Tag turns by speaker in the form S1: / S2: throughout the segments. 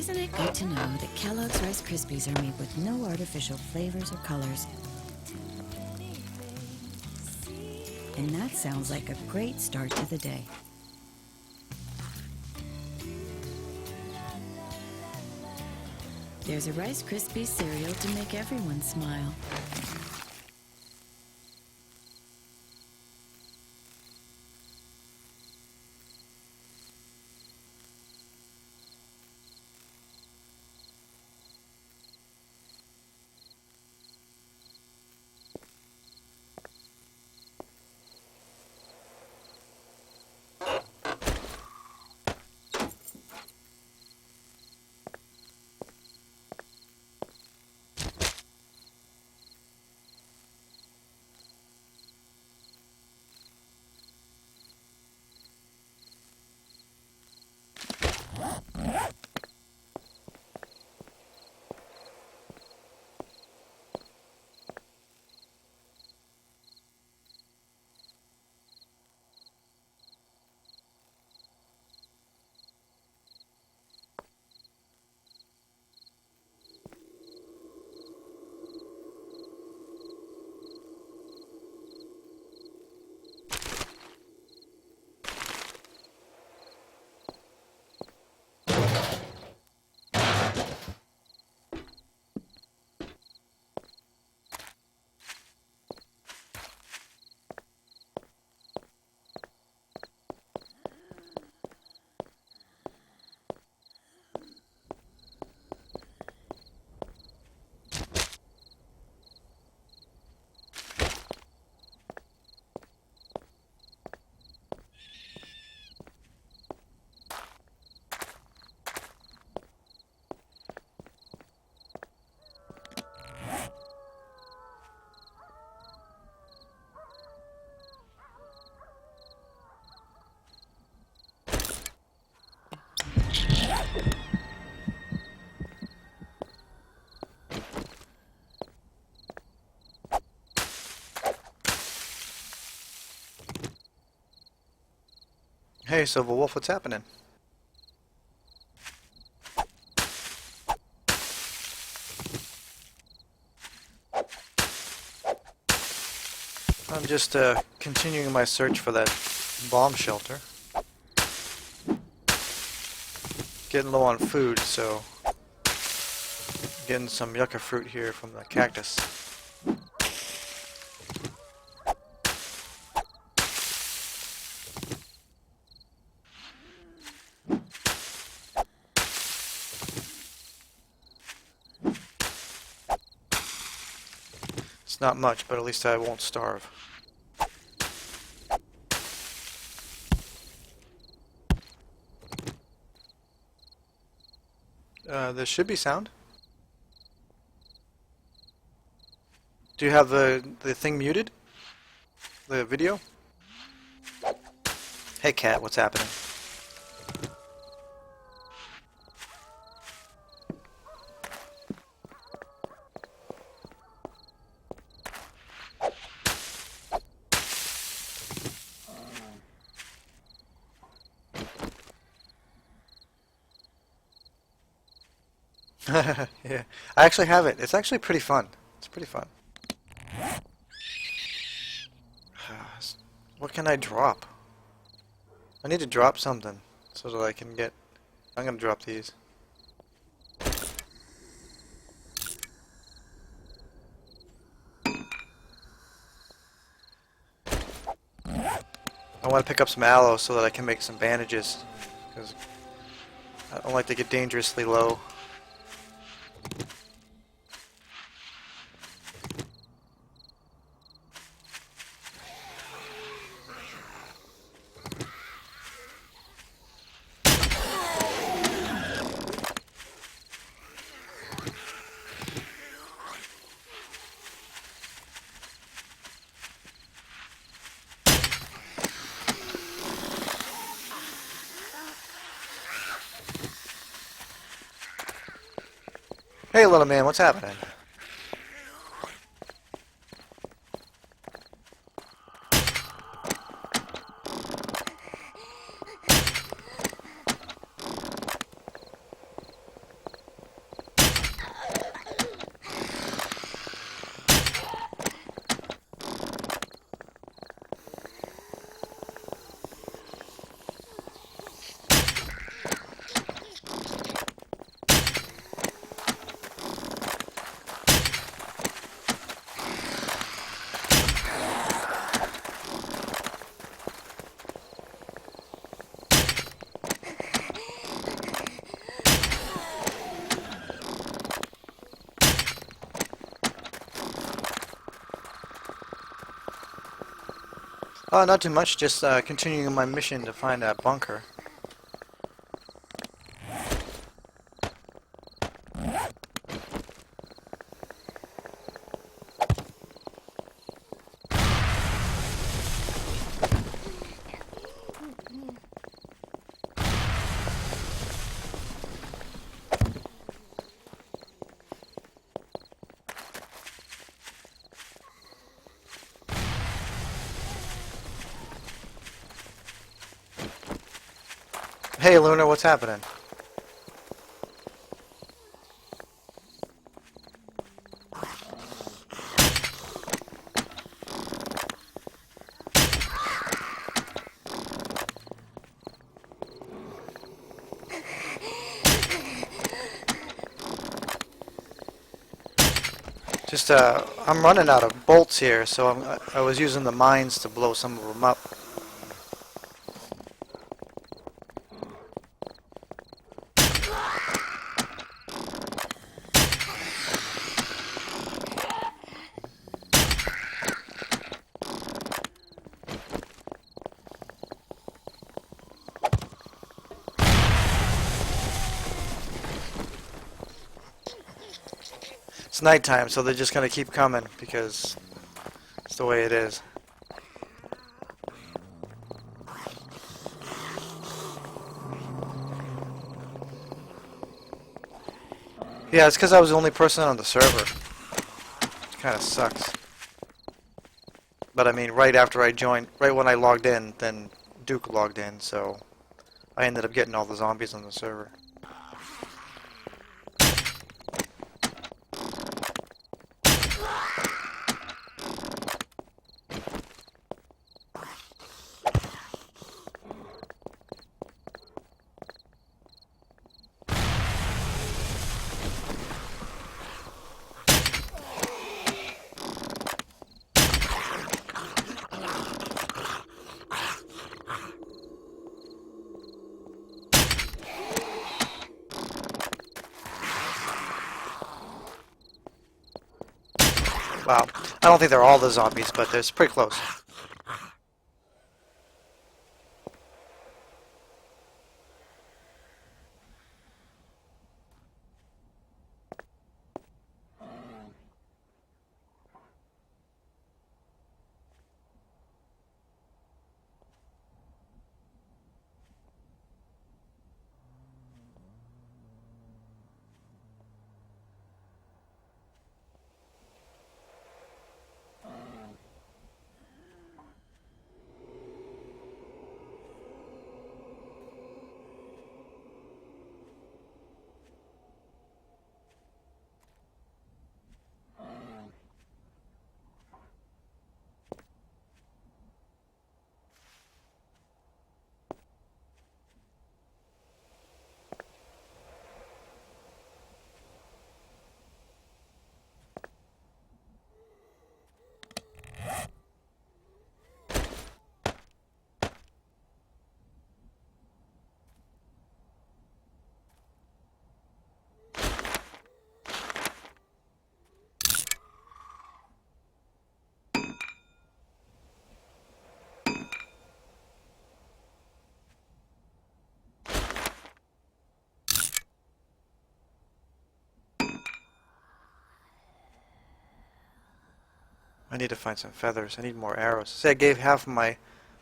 S1: Isn't it good to know that Kellogg's Rice Krispies are made with no artificial flavors or colors? And that sounds like a great start to the day. There's a Rice Krispies cereal to make everyone smile.
S2: Hey, Silver Wolf, what's happening? I'm just continuing my search for that bomb shelter. Getting low on food, so getting some yucca fruit here from the cactus. It's not much, but at least I won't starve. There should be sound. Do you have the thing muted? The video? Hey cat, what's happening? Yeah, I actually have it. It's actually pretty fun. It's pretty fun. What can I drop? I need to drop something so that I can get... I'm gonna drop these. I want to pick up some aloe so that I can make some bandages, because I don't like to get dangerously low. Hey little man, what's happening? Not too much, just continuing my mission to find a bunker. Hey Luna, what's happening? Just, I'm running out of bolts here, so I was using the mines to blow some of them up. It's nighttime, so they're just gonna keep coming because it's the way it is. Yeah, it's because I was the only person on the server. It kind of sucks. But I mean, right after I joined, right when I logged in, then Duke logged in, so I ended up getting all the zombies on the server. Wow. I don't think they're all the zombies, but it's pretty close. I need to find some feathers. I need more arrows. See, I gave half of my,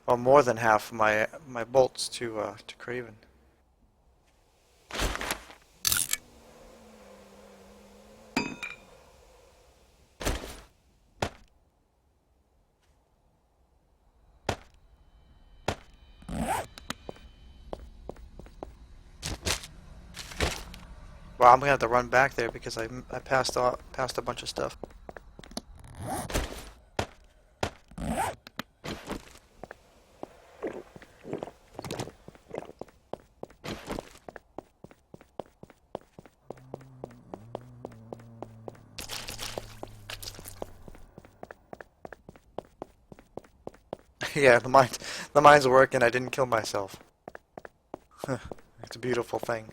S2: or more than half of my bolts to Craven. Well, I'm gonna have to run back there because I passed a bunch of stuff. Yeah, the mines work, and I didn't kill myself. It's a beautiful thing.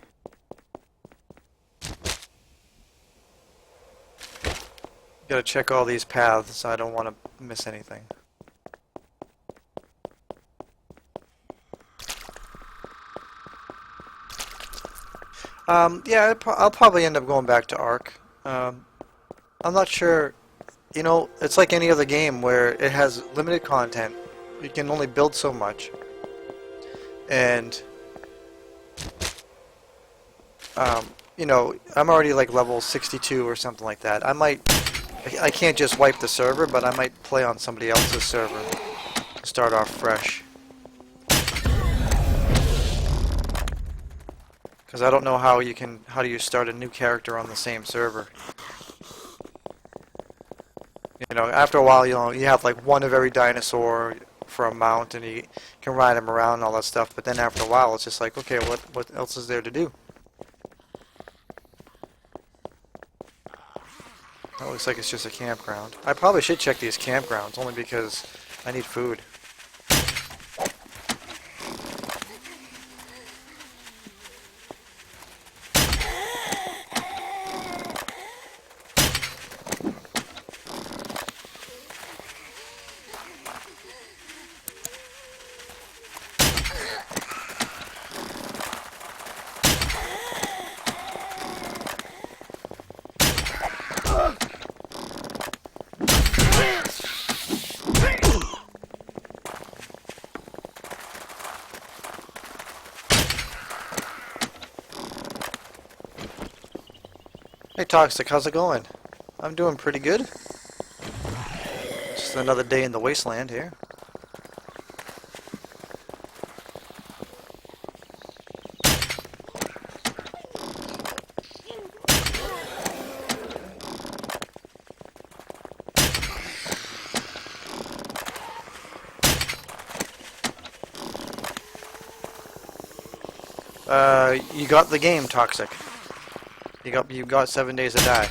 S2: Gotta check all these paths. I don't want to miss anything. Yeah, I'll probably end up going back to Ark. I'm not sure. You know, it's like any other game where it has limited content. You can only build so much. And, you know, I'm already like level 62 or something like that. I can't just wipe the server, but I might play on somebody else's server to start off fresh. Because I don't know how do you start a new character on the same server. You know, after a while, you know, you have like one of every dinosaur for a mount, and you can ride them around and all that stuff. But then after a while, it's just like, okay, what else is there to do? That looks like it's just a campground. I probably should check these campgrounds, only because I need food. Hey Toxic, how's it going? I'm doing pretty good. Just another day in the wasteland here. You got the game, Toxic. You got 7 days to die.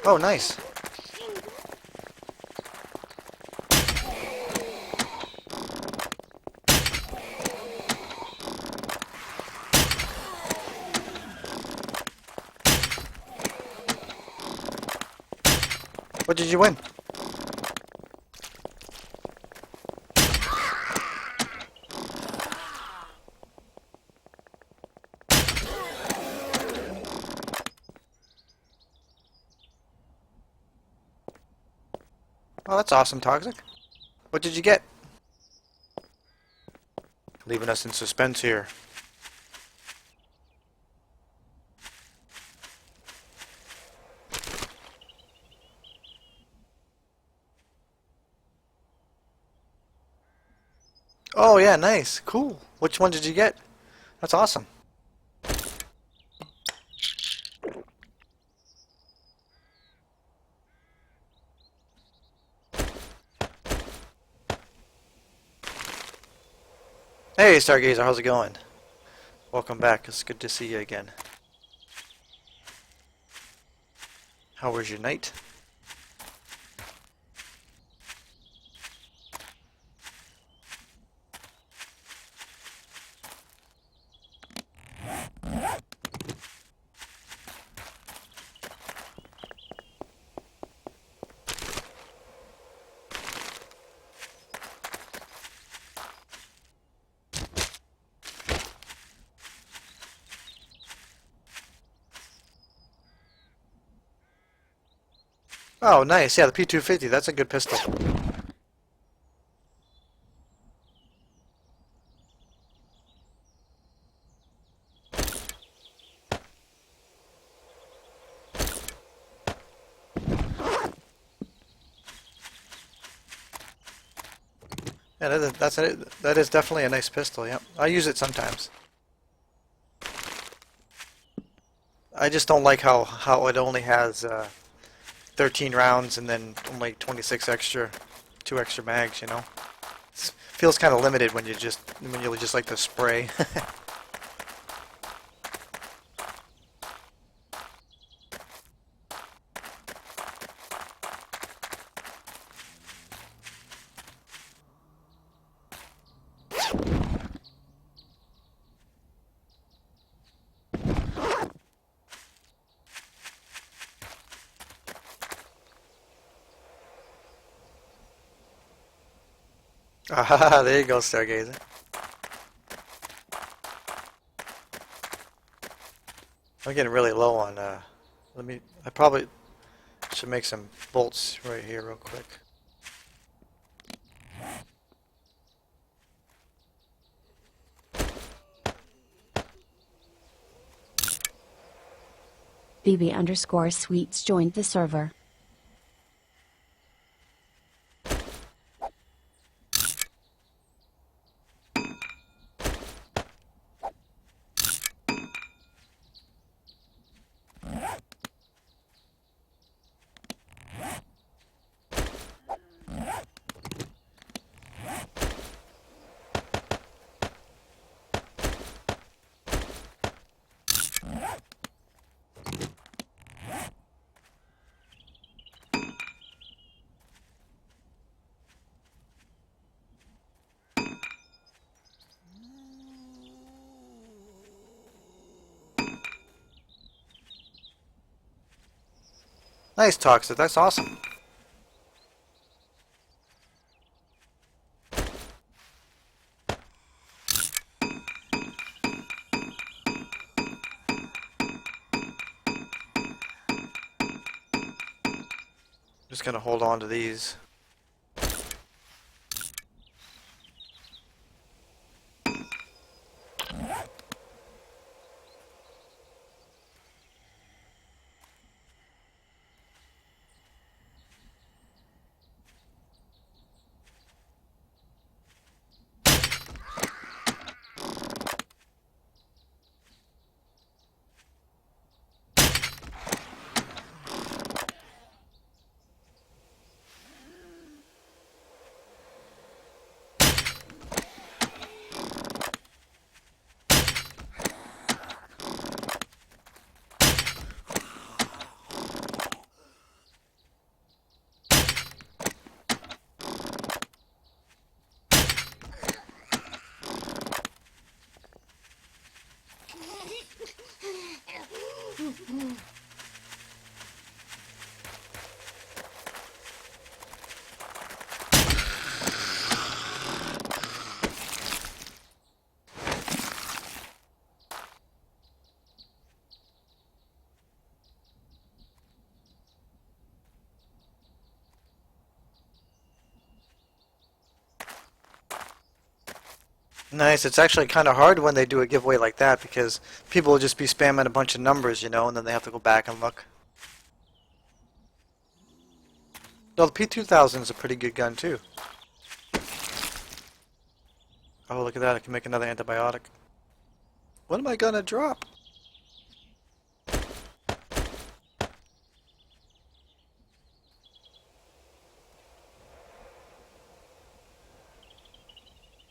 S2: Oh, nice. What did you win? Oh, that's awesome, Toxic. What did you get? Leaving us in suspense here. Oh, yeah, nice. Cool. Which one did you get? That's awesome. Hey, Stargazer, how's it going? Welcome back. It's good to see you again. How was your night? Oh, nice. Yeah, the P250. That's a good pistol. Yeah, that is definitely a nice pistol. Yeah, I use it sometimes. I just don't like how it only has 13 rounds and then only 26 extra, 2 extra mags. You know, feels kind of limited when you just like to spray. Ah, there you go, Stargazer. I'm getting really low on, I probably should make some bolts right here real quick.
S1: BB_sweets joined the server.
S2: Nice, Toxic. That's awesome. Just gonna hold on to these. Nice. It's actually kind of hard when they do a giveaway like that because people will just be spamming a bunch of numbers, and then they have to go back and look. No, the P2000 is a pretty good gun too. Oh, look at that. I can make another antibiotic. What am I gonna drop?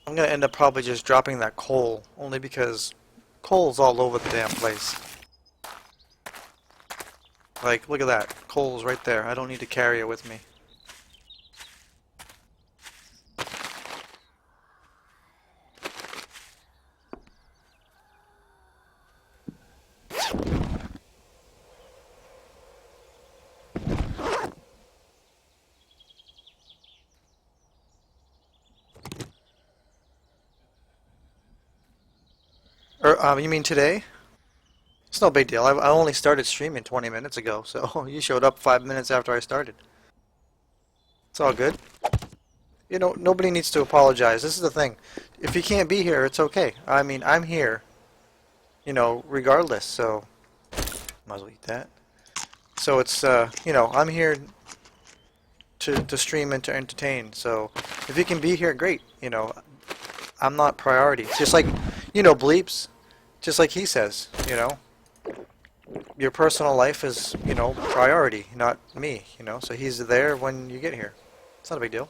S2: I'm gonna end up probably just dropping that coal, only because coal's all over the damn place. Like, look at that. Coal's right there. I don't need to carry it with me. You mean today? It's no big deal. I only started streaming 20 minutes ago, so you showed up 5 minutes after I started. It's all good. Nobody needs to apologize. This is the thing. If you can't be here, it's okay. I mean, I'm here, regardless, so might as well eat that. So it's, I'm here to stream and to entertain. So if you can be here, great. I'm not priority. Just like, Bleeps, just like he says, your personal life is, priority, not me, so he's there when you get here. It's not a big deal.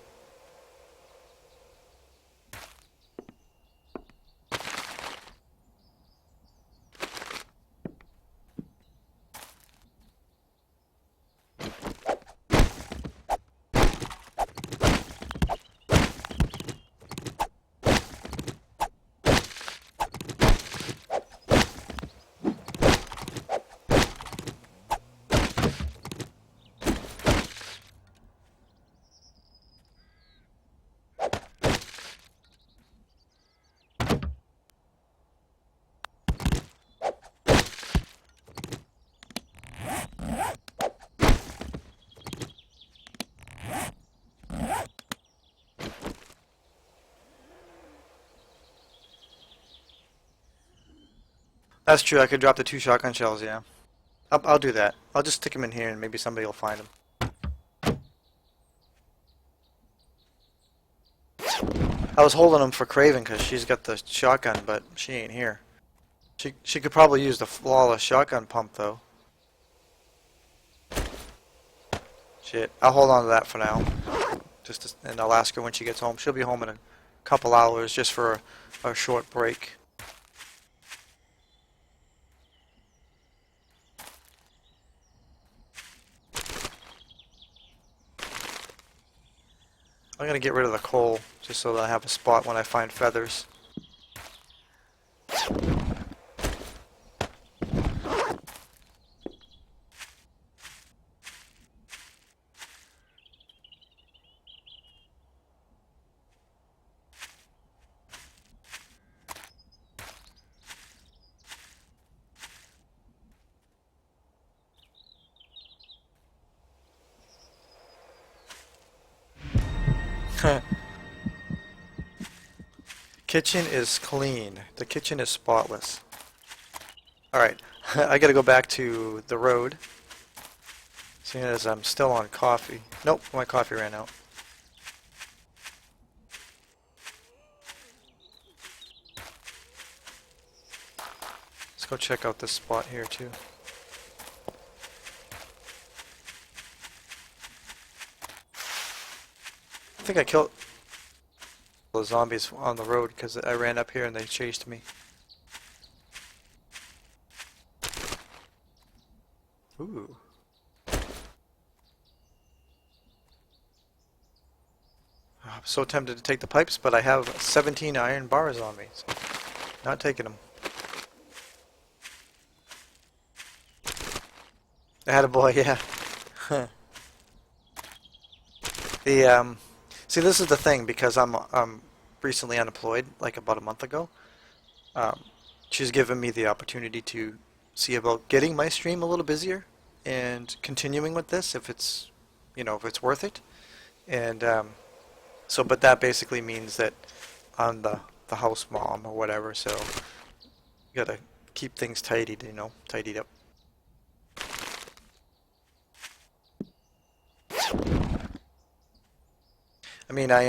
S2: That's true. I could drop the 2 shotgun shells. Yeah, I'll do that. I'll just stick them in here, and maybe somebody will find them. I was holding them for Craven because she's got the shotgun, but she ain't here. She could probably use the flawless shotgun pump though. Shit. I'll hold on to that for now. And I'll ask her when she gets home. She'll be home in a couple hours just for a short break. I'm gonna get rid of the coal just so that I have a spot when I find feathers. Kitchen is clean. The kitchen is spotless. Alright, I gotta go back to the road. Seeing as I'm still on coffee. Nope, my coffee ran out. Let's go check out this spot here too. I think I killed the zombies on the road because I ran up here and they chased me. Ooh. I'm so tempted to take the pipes, but I have 17 iron bars on me, so not taking them. I had a boy, yeah. See, this is the thing because I'm recently unemployed, like about a month ago. She's given me the opportunity to see about getting my stream a little busier and continuing with this if it's, if it's worth it. And so, but that basically means that I'm the house mom or whatever, so you gotta keep things tidied, tidied up. I mean, I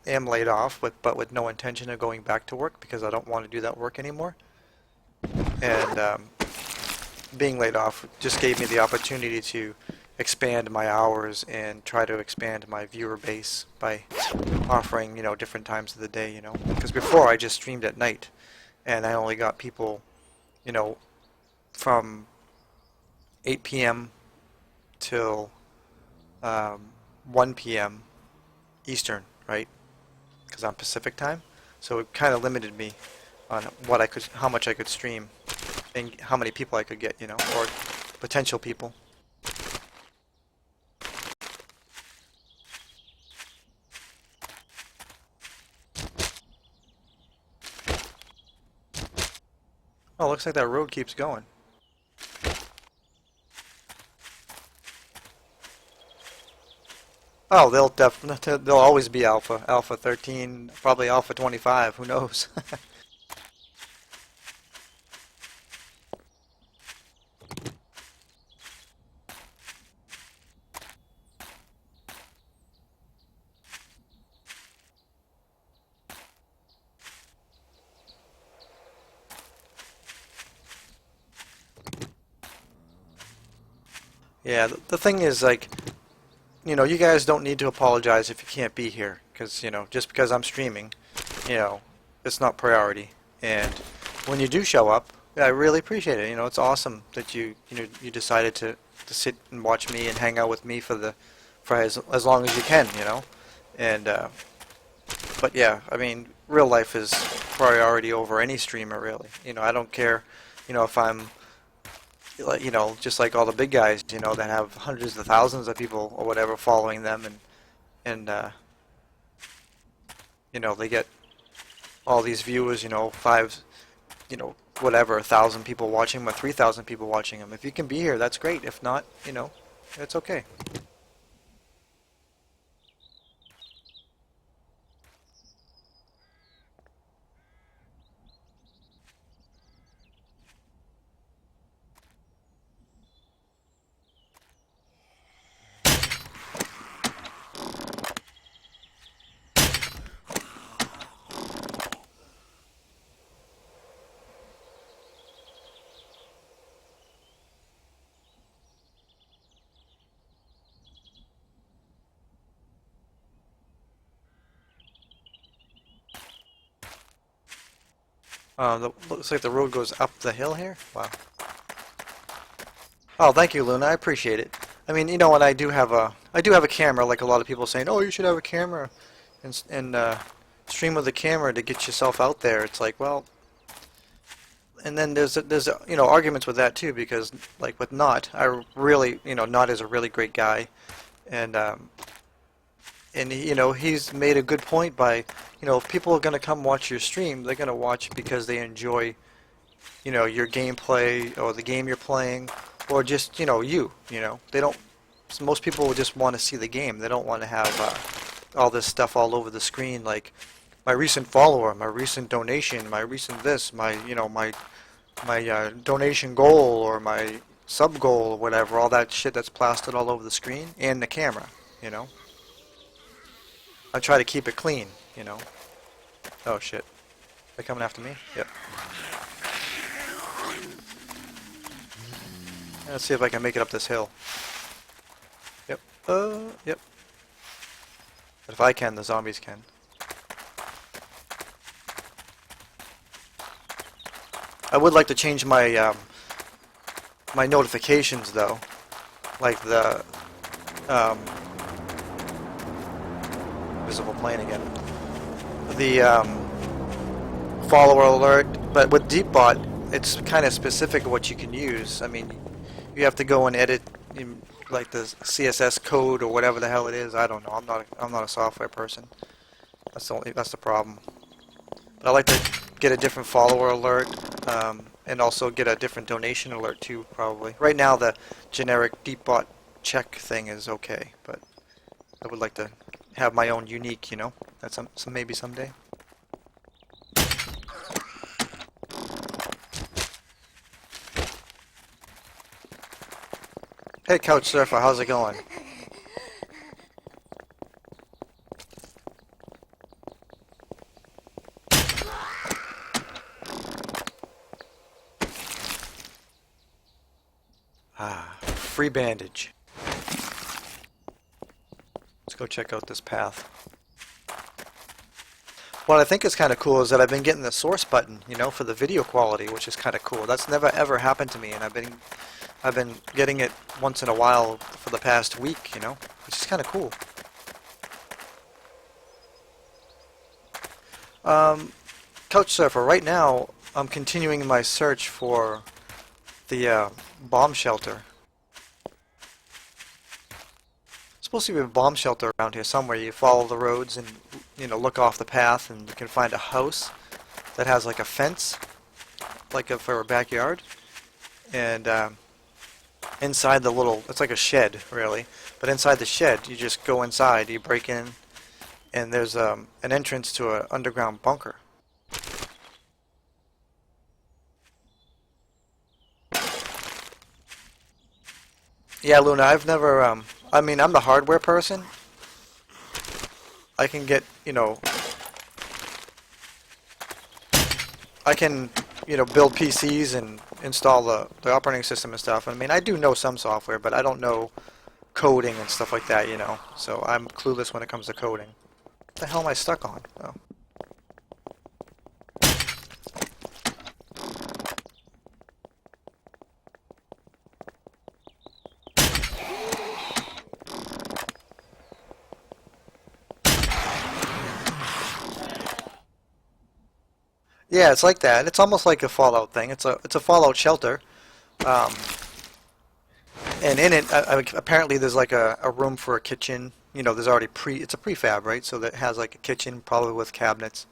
S2: am laid off, but with no intention of going back to work because I don't want to do that work anymore. And being laid off just gave me the opportunity to expand my hours and try to expand my viewer base by offering, different times of the day, Because before I just streamed at night, and I only got people, from 8 p.m. till 1 p.m. Eastern, right? Because I'm Pacific time, so it kind of limited me on how much I could stream, and how many people I could get, or potential people. Oh, looks like that road keeps going. Oh, they'll always be Alpha 13, probably Alpha 25, who knows? Yeah, the thing is, like, you guys don't need to apologize if you can't be here, because, just because I'm streaming, it's not priority. And when you do show up, yeah, I really appreciate it. It's awesome that you decided to sit and watch me and hang out with me for as long as you can, And but yeah, I mean, real life is priority over any streamer, really. I don't care, if I'm like, just like all the big guys, that have hundreds of thousands of people or whatever following them, and they get all these viewers, five, whatever, 1,000 people watching them or 3,000 people watching them. If you can be here, that's great. If not, it's okay. Looks like the road goes up the hill here. Wow. Oh, thank you, Luna. I appreciate it. I mean, you know what? I do have a camera. Like a lot of people saying, "Oh, you should have a camera and stream with a camera to get yourself out there." It's like, well, and then there's arguments with that too because like with Not, I really Not is a really great guy, and he's made a good point by if people are gonna come watch your stream, they're gonna watch because they enjoy your gameplay or the game you're playing, or just they don't. So most people just want to see the game. They don't want to have all this stuff all over the screen like my recent follower, my recent donation, my recent this, my donation goal or my sub goal or whatever. All that shit that's plastered all over the screen and the camera. You know. I try to keep it clean. Oh shit. They're coming after me? Yep. Let's see if I can make it up this hill. Yep. Yep. But if I can, the zombies can. I would like to change my my notifications though, like the visible plane again. The follower alert, but with Deepbot, it's kind of specific of what you can use. I mean, you have to go and edit like the CSS code or whatever the hell it is. I don't know. I'm not a software person. That's the problem. But I like to get a different follower alert and also get a different donation alert too. Probably right now the generic Deepbot check thing is okay, but I would like to have my own unique. That's maybe someday. Hey, Couch Surfer, how's it going? Free bandage. Let's go check out this path. What I think is kind of cool is that I've been getting the source button, for the video quality, which is kind of cool. That's never ever happened to me, and I've been getting it once in a while for the past week, which is kind of cool. Couch Surfer, right now I'm continuing my search for the bomb shelter. Supposed to be a bomb shelter around here somewhere. You follow the roads and look off the path, and you can find a house that has like a fence, like for a backyard, and inside the it's like a shed really, but inside the shed you just go inside, you break in, and there's an entrance to an underground bunker. Yeah, Luna, I've never I mean, I'm the hardware person. I can get, I can, build PCs and install the operating system and stuff. I mean, I do know some software, but I don't know coding and stuff like that, So I'm clueless when it comes to coding. What the hell am I stuck on? Oh. Yeah, it's like that. It's almost like a Fallout thing. It's a Fallout shelter, um, and in it, apparently there's like a room for a kitchen. There's already it's a prefab, right? So that has like a kitchen, probably with cabinets,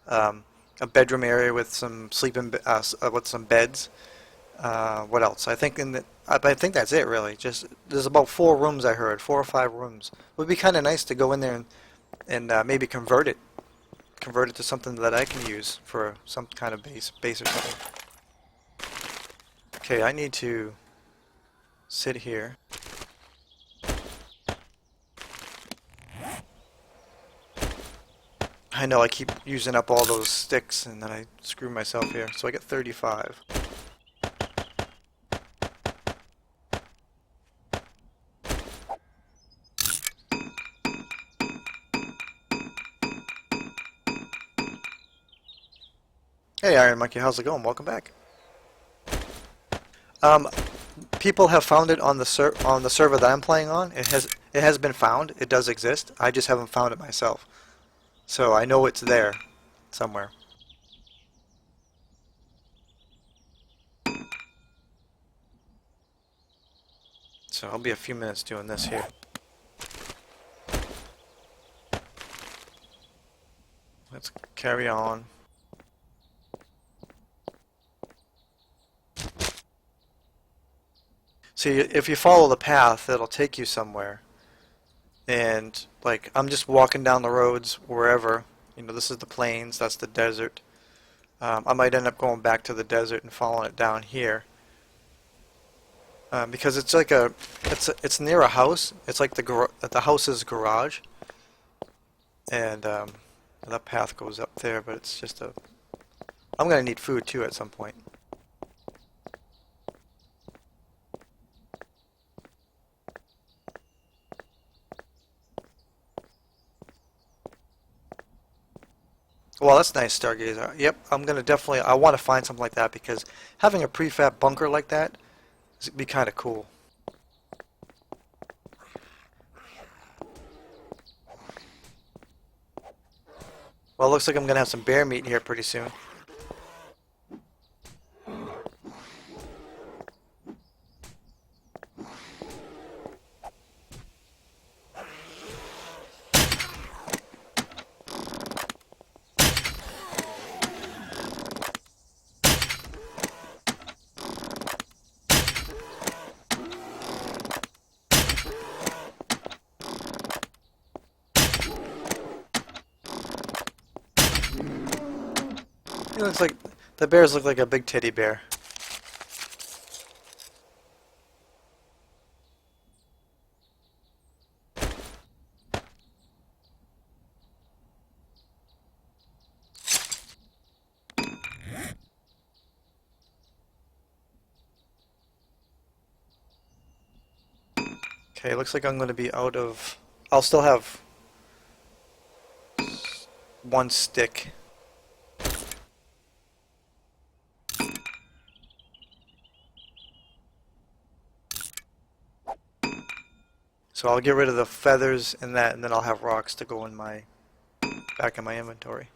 S2: a bedroom area with some with some beds. What else? I think I think that's it really. Just there's about 4 rooms I heard, 4 or 5 rooms. It would be kind of nice to go in there and maybe convert it to something that I can use for some kind of base or something. Okay, I need to sit here. I know I keep using up all those sticks and then I screw myself here. So I get 35. Hey Iron Monkey, how's it going? Welcome back. Um, People have found it on the server that I'm playing on. It has been found. It does exist. I just haven't found it myself. So I know it's there somewhere. So I'll be a few minutes doing this here. Let's carry on. See, if you follow the path, it'll take you somewhere. And like I'm just walking down the roads wherever. You know, this is the plains, that's the desert. I might end up going back to the desert and following it down here. Because it's like it's near a house. It's like the house's garage, and that path goes up there. But it's just a. I'm gonna need food too at some point. Well, that's nice, Stargazer. Yep, I'm gonna definitely. I want to find something like that because having a prefab bunker like that would be kind of cool. Well, it looks like I'm gonna have some bear meat here pretty soon. It looks like the bears look like a big teddy bear. Okay, looks like I'm going to be out of... I'll still have one stick. So I'll get rid of the feathers and that, and then I'll have rocks to go in my... back in my inventory.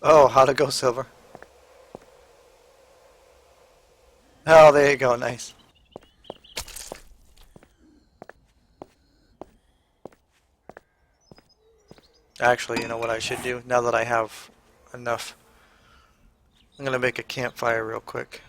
S2: Oh, how'd it go, Silver? Oh, there you go, nice. Actually, you know what I should do? Now that I have enough, I'm gonna make a campfire real quick.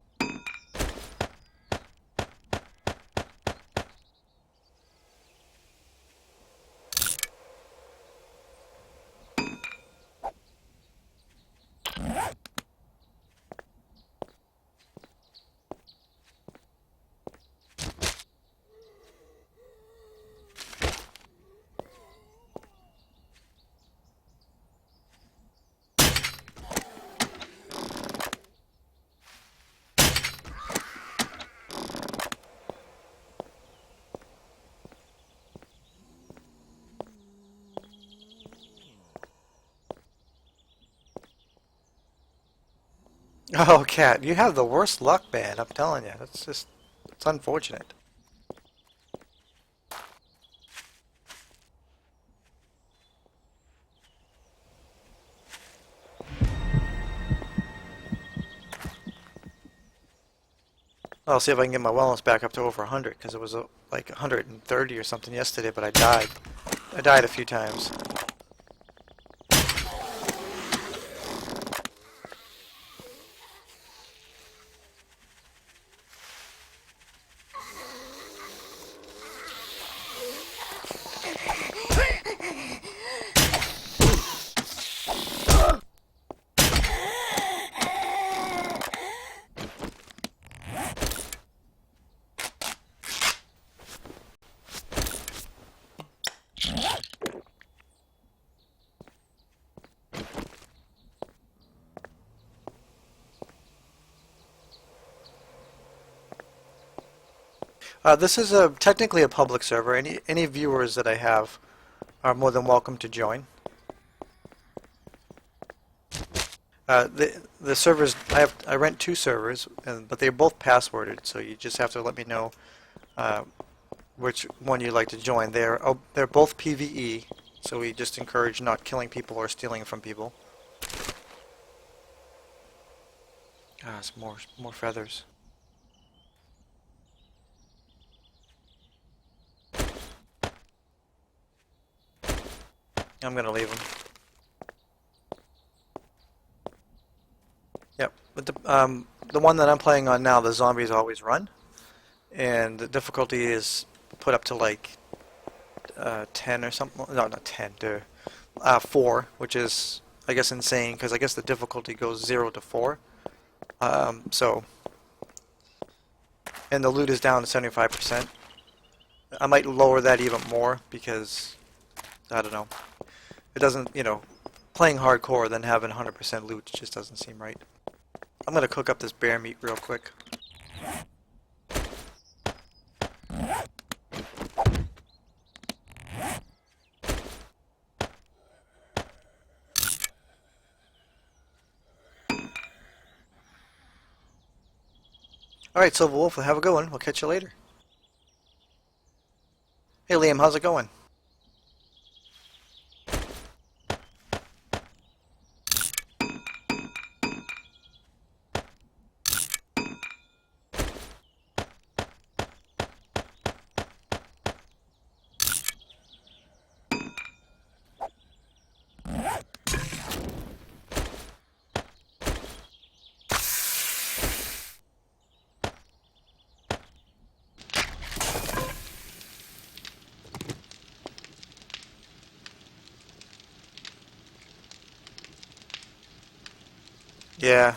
S2: Oh, cat, you have the worst luck, man. I'm telling you, it's unfortunate. I'll see if I can get my wellness back up to over 100, because it was like 130 or something yesterday, but I died. I died a few times. This is technically a public server. Any viewers that I have are more than welcome to join. The servers I rent two servers, but they're both passworded, so you just have to let me know uh, which one you'd like to join. They're both PvE, so we just encourage not killing people or stealing from people. Ah, it's more feathers. I'm gonna leave them. Yep, but the one that I'm playing on now, the zombies always run, and the difficulty is put up to like 10 or something. No, not 10. 4, which is I guess insane because I guess the difficulty goes 0 to 4. So, and the loot is down to 75%. I might lower that even more because I don't know. It doesn't, playing hardcore then having 100% loot just doesn't seem right. I'm gonna cook up this bear meat real quick. Alright, Silver Wolf, have a good one. We'll catch you later. Hey Liam, how's it going? Yeah,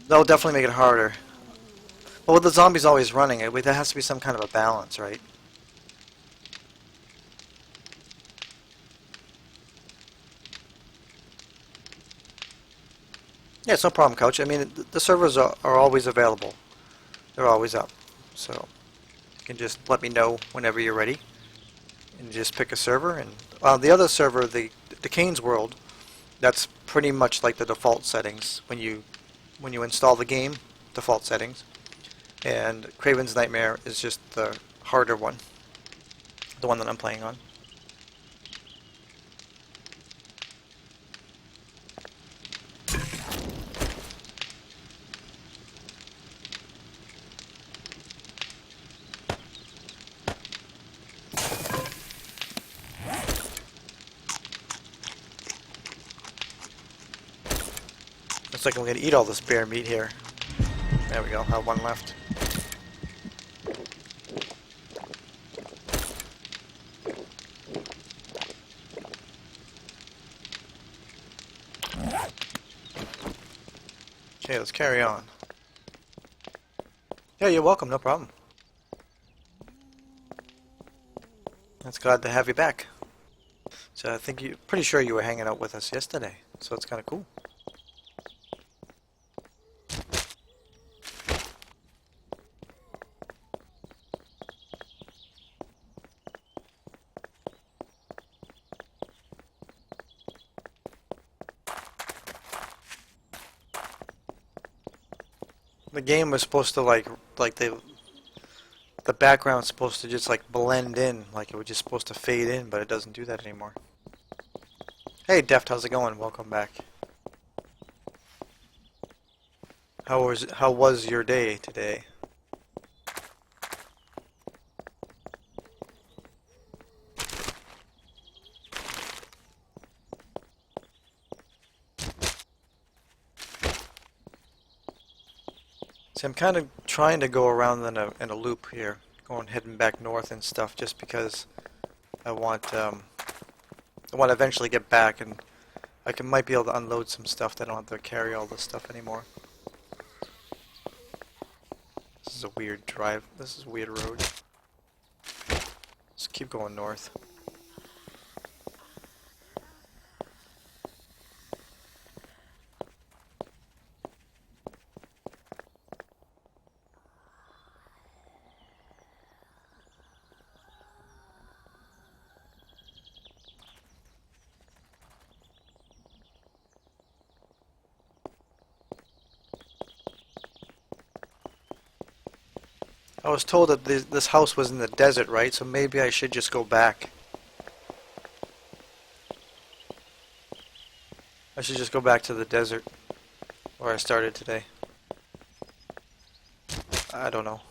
S2: that'll definitely make it harder. But with the zombies always running, there has to be some kind of a balance, right? Yeah, it's no problem, Coach. I mean, the servers are always available. They're always up. So you can just let me know whenever you're ready. And just pick a server. And the other server, the Kane's World, that's pretty much like the default settings when you install the game, default settings. And Craven's Nightmare is just the harder one, the one that I'm playing on. Looks like I'm going to eat all this bear meat here. There we go, I have one left. Okay, let's carry on. Yeah, you're welcome, no problem. That's glad to have you back. So I think pretty sure you were hanging out with us yesterday, so it's kind of cool. The game was supposed to like the background's supposed to just like blend in, like it was just supposed to fade in, but it doesn't do that anymore. Hey Deft, how's it going? Welcome back. How was your day today? See, I'm kind of trying to go around in a loop here, heading back north and stuff, just because I want to eventually get back and might be able to unload some stuff that I don't have to carry all this stuff anymore. This is a weird drive. This is a weird road. Let's keep going north. I was told that this house was in the desert, right? So maybe I should just go back. I should just go back to the desert where I started today. I don't know.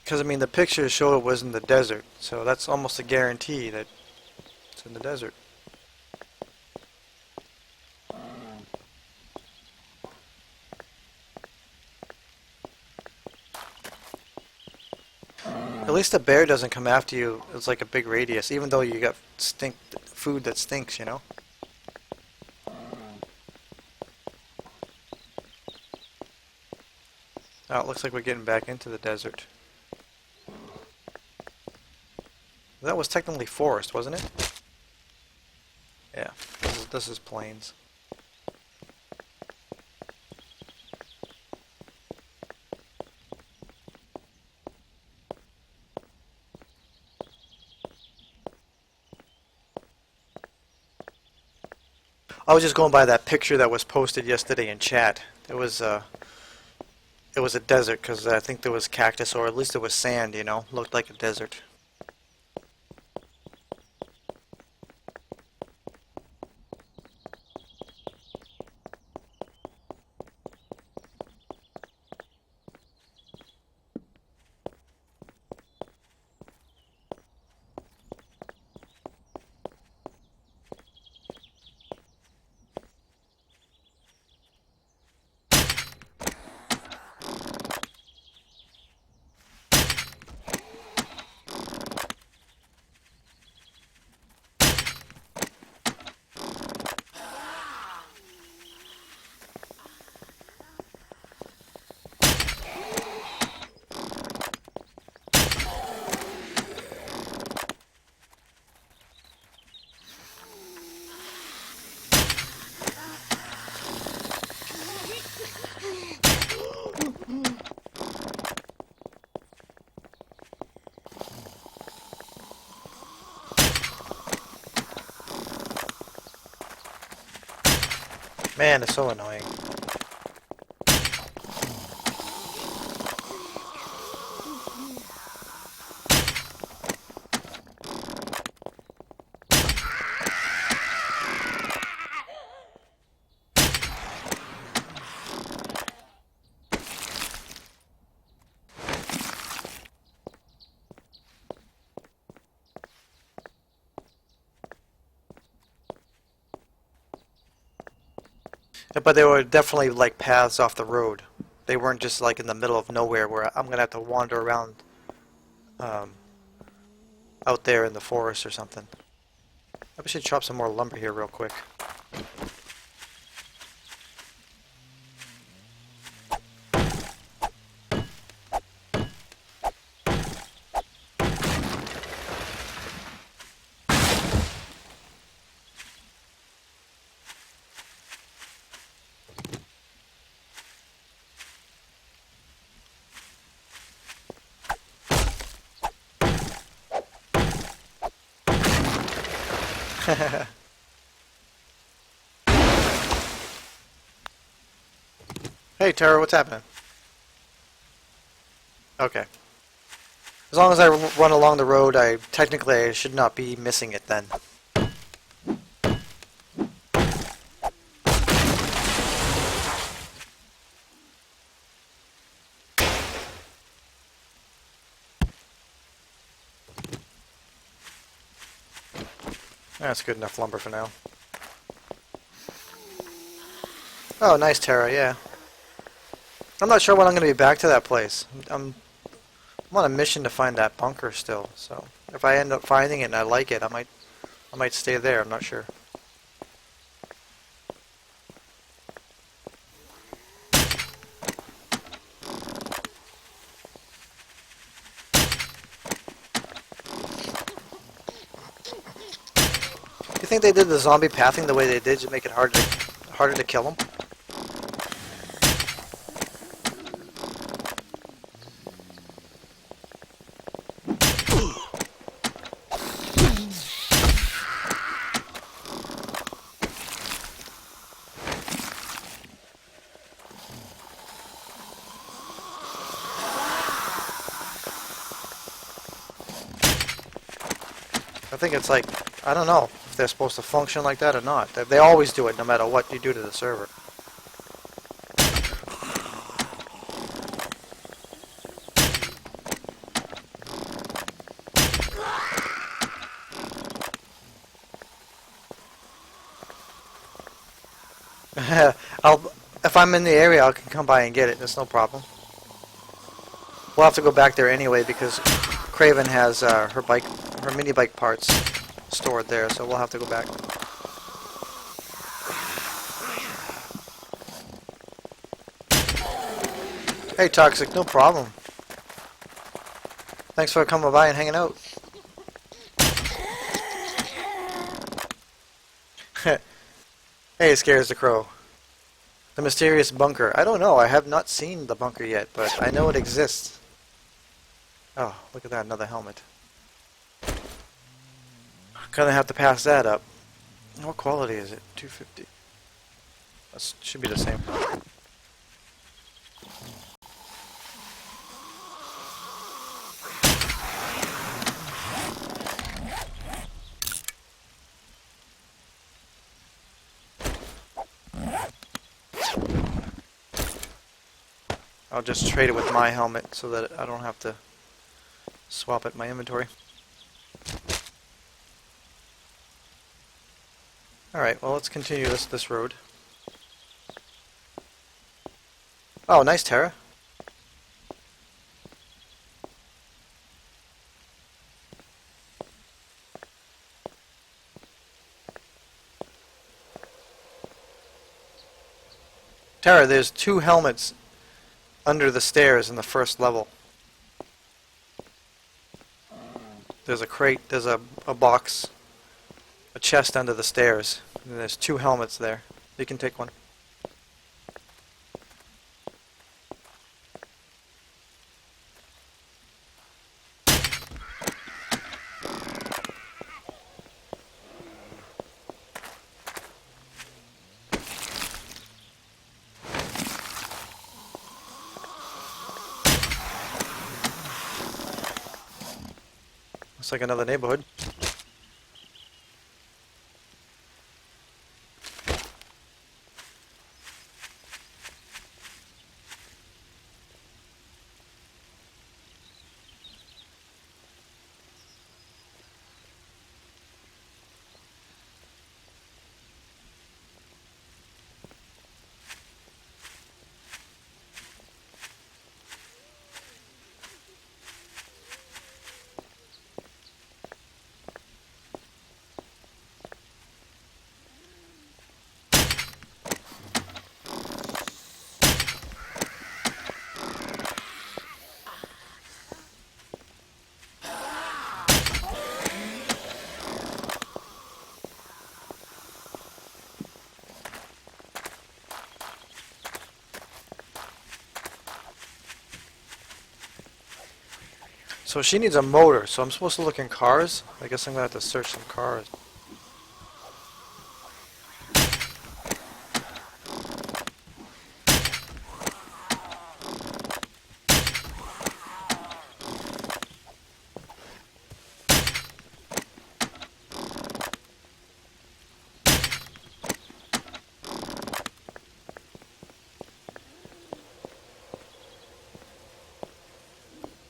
S2: Because, I mean, the pictures show it was in the desert, so that's almost a guarantee that it's in the desert. At least the bear doesn't come after you. It's like a big radius, even though you got food that stinks, you know? Oh, it looks like we're getting back into the desert. That was technically forest, wasn't it? Yeah, this is plains. I was just going by that picture that was posted yesterday in chat. It was a desert because I think there was cactus, or at least it was sand, you know, looked like a desert. Man, it's so annoying. But they were definitely like paths off the road. They weren't just like in the middle of nowhere where I'm gonna have to wander around um, out there in the forest or something. I should chop some more lumber here real quick. Hey Tara, what's happening? Okay. As long as I run along the road, technically I should not be missing it then. That's good enough lumber for now. Oh, nice Tara, yeah. I'm not sure when I'm going to be back to that place. I'm on a mission to find that bunker still, so if I end up finding it and I like it, I might stay there. I'm not sure. Do you think they did the zombie pathing the way they did to make it harder to kill them? I think it's like, I don't know if they're supposed to function like that or not. They always do it no matter what you do to the server. If I'm in the area, I can come by and get it. That's no problem. We'll have to go back there anyway because Craven has her mini bike parts stored there, so we'll have to go back. Hey, Toxic, no problem. Thanks for coming by and hanging out. Hey, Scares the Crow. The mysterious bunker. I don't know. I have not seen the bunker yet, but I know it exists. Oh, look at that. Another helmet. Gonna have to pass that up. What quality is it? 250. That should be the same. I'll just trade it with my helmet so that I don't have to swap it in my inventory. Alright, well let's continue this road. Oh, nice Terra. Terra, there's 2 helmets under the stairs in the first level. There's a crate, there's a box, a chest under the stairs, and there's 2 helmets there. You can take one. Looks like another neighborhood. So she needs a motor, so I'm supposed to look in cars? I guess I'm going to have to search some cars.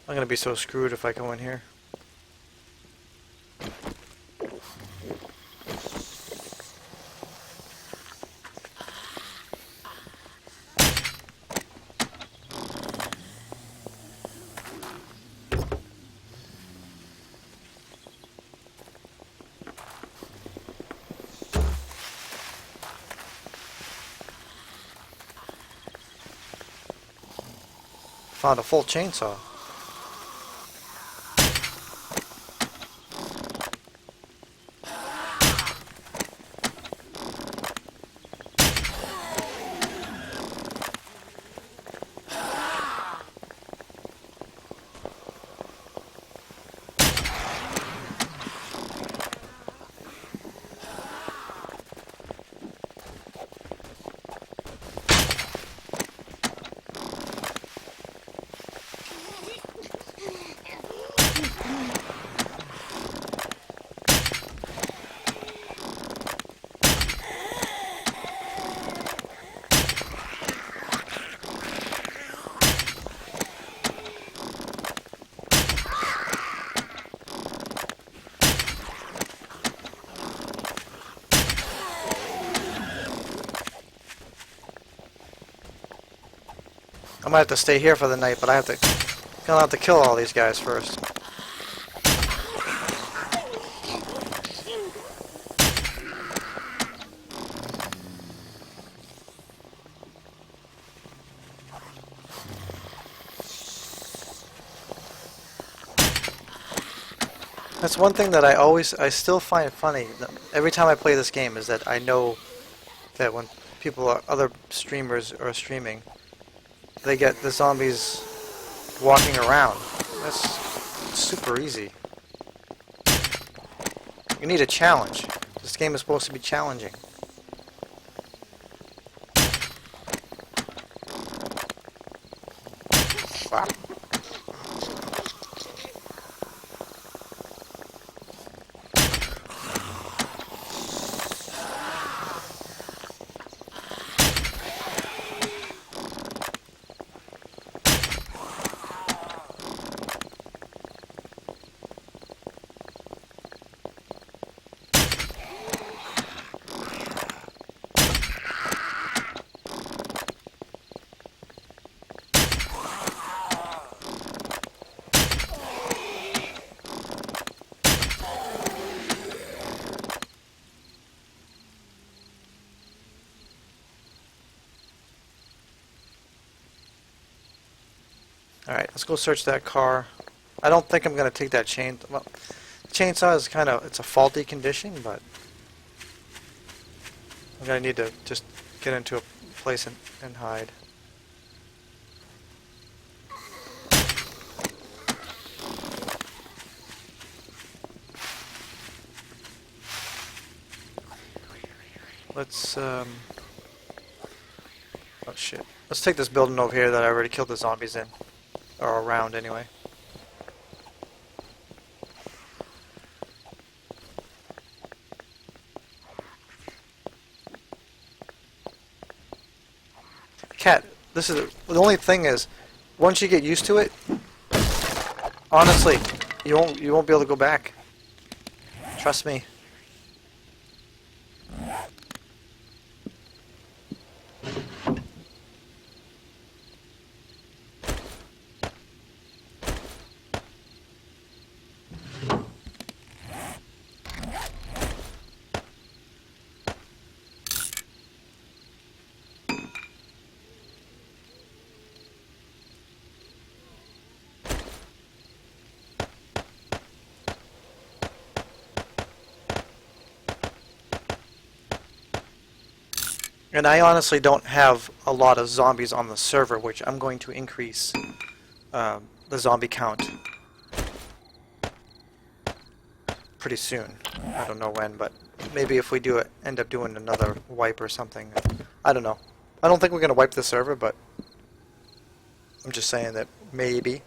S2: I'm going to be so screwed if I go in here. Found a full chainsaw. I might have to stay here for the night, but gonna have to kill all these guys first. That's one thing that I still find funny that every time I play this game is that I know that when other streamers are streaming, they get the zombies walking around. That's super easy. You need a challenge. This game is supposed to be challenging. Wow. Alright, let's go search that car. I don't think I'm going to take that chain. Well, the chainsaw is it's a faulty condition, but I'm going to need to just get into a place and hide. Let's, oh shit. Let's take this building over here that I already killed the zombies in. Or around, anyway. Cat, the only thing is, once you get used to it, honestly, you won't be able to go back. Trust me. And I honestly don't have a lot of zombies on the server, which I'm going to increase the zombie count pretty soon. I don't know when, but maybe if we end up doing another wipe or something. I don't know. I don't think we're going to wipe the server, but I'm just saying that maybe.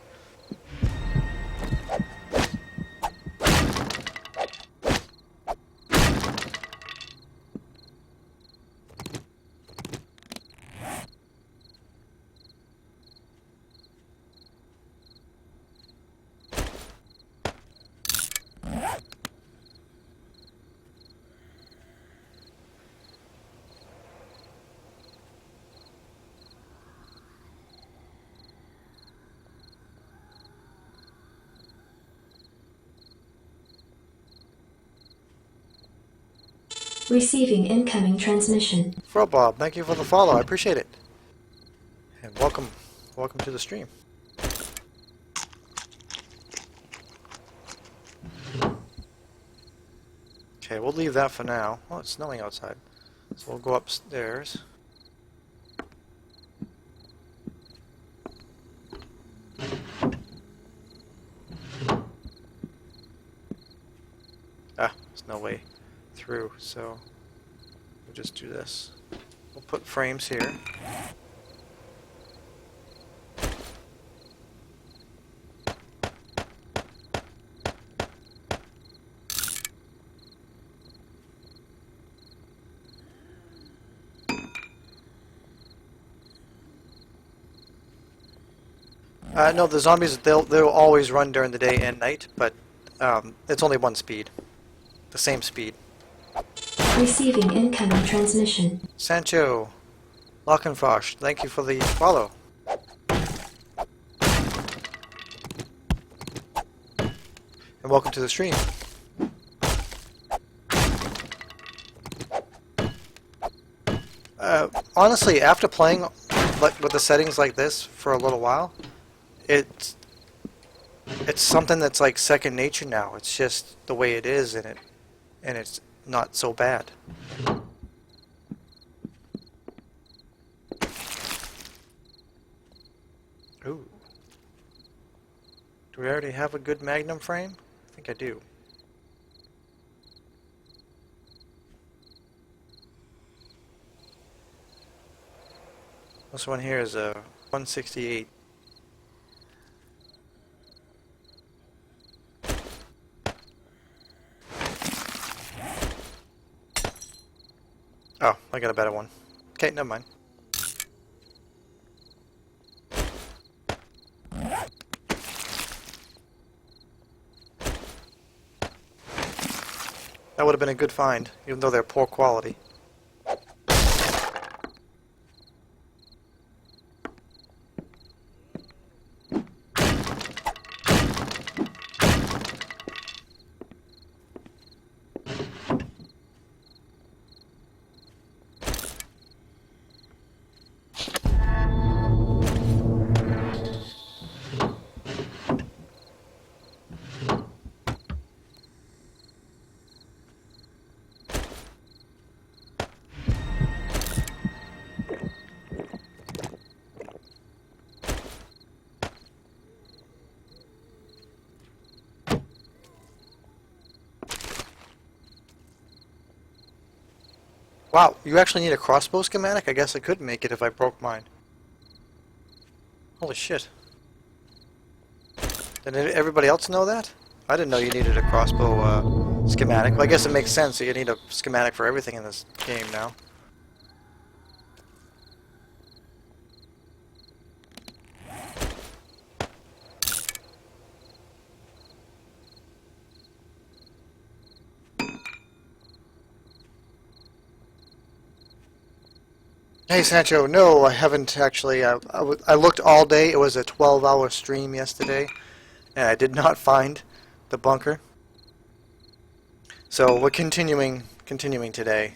S3: Receiving incoming transmission.
S2: Bob, thank you for the follow. I appreciate it. And welcome to the stream. Okay, we'll leave that for now. Oh, it's snowing outside. So we'll go upstairs. Ah, there's no way through, so we'll just do this. We'll put frames here. No, the zombies, they'll always run during the day and night, but it's only one speed. The same speed.
S3: Receiving incoming transmission.
S2: Sancho, Lockenfrosch, thank you for the follow. and welcome to the stream. Honestly, after playing with the settings like this for a little while, it's something that's like second nature now. It's just the way it is, and it's not so bad. Ooh. Do we already have a good Magnum frame? I think I do. This one here is a 168. Oh, I got a better one. Okay, never mind. That would have been a good find, even though they're poor quality. Wow, you actually need a crossbow schematic? I guess I could make it if I broke mine. Holy shit. Did everybody else know that? I didn't know you needed a crossbow schematic. Well, I guess it makes sense that you need a schematic for everything in this game now. Hey Sancho, no, I haven't actually. I looked all day. It was a 12-hour stream yesterday, and I did not find the bunker. So we're continuing today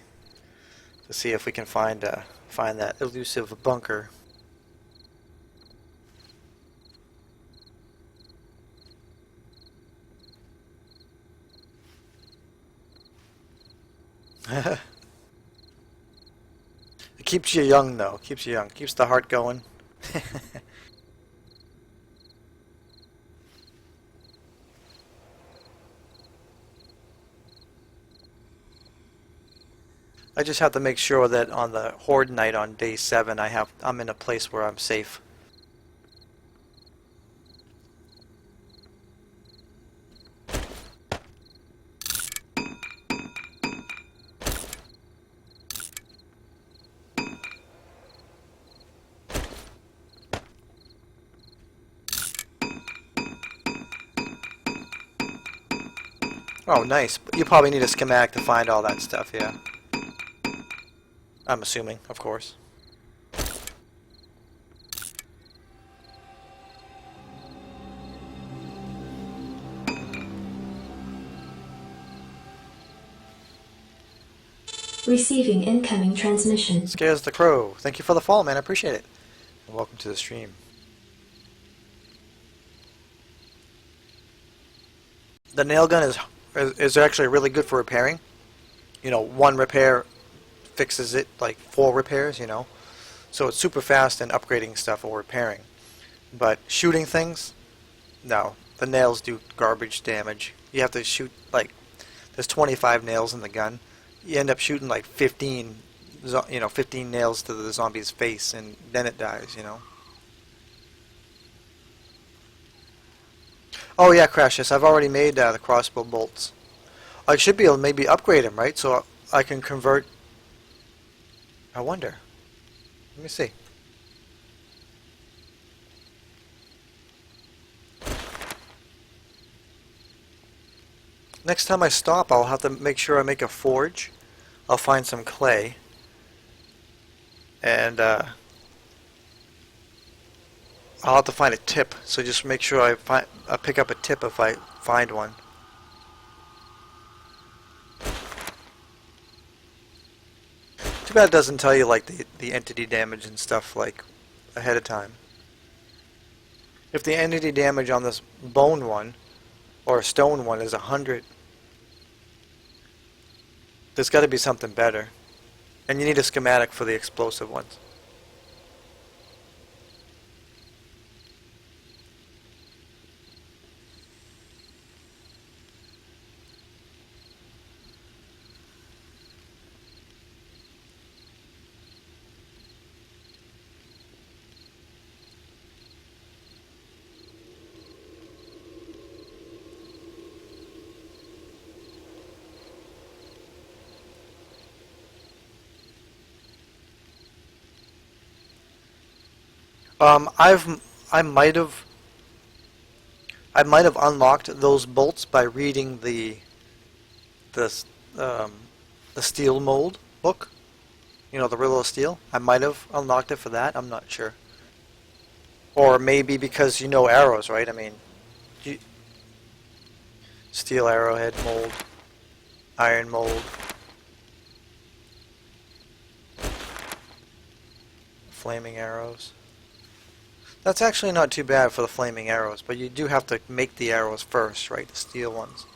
S2: to see if we can find that elusive bunker. It keeps you young, though. Keeps you young. Keeps the heart going. I just have to make sure that on the Horde night on day 7, I'm in a place where I'm safe. Oh, nice. You probably need a schematic to find all that stuff, yeah. I'm assuming, of course.
S3: Receiving incoming transmission.
S2: Scares the crow. Thank you for the follow, man. I appreciate it. And welcome to the stream. The nail gun is actually really good for repairing. You know, one repair fixes it like 4 repairs, you know. So it's super fast in upgrading stuff or repairing. But shooting things, no. The nails do garbage damage. You have to shoot, like, there's 25 nails in the gun. You end up shooting like 15 nails to the zombie's face, and then it dies, you know. Oh yeah, Crashes, I've already made the crossbow bolts. I should be able to maybe upgrade them, right? So I can convert... I wonder. Let me see. Next time I stop, I'll have to make sure I make a forge. I'll find some clay. And I'll have to find a tip. So just make sure I pick up a tip if I find one. Too bad it doesn't tell you like the entity damage and stuff like ahead of time. If the entity damage on this bone one or stone one is 100, there's got to be something better. And you need a schematic for the explosive ones. Um, I've I might have I might have unlocked those bolts by reading the um, the steel mold book. You know, the riddle of steel. I might have unlocked it for that. I'm not sure. Or maybe because you know arrows, right? I mean, you, steel arrowhead mold, iron mold, flaming arrows. That's actually not too bad for the flaming arrows, but you do have to make the arrows first, right? The steel ones.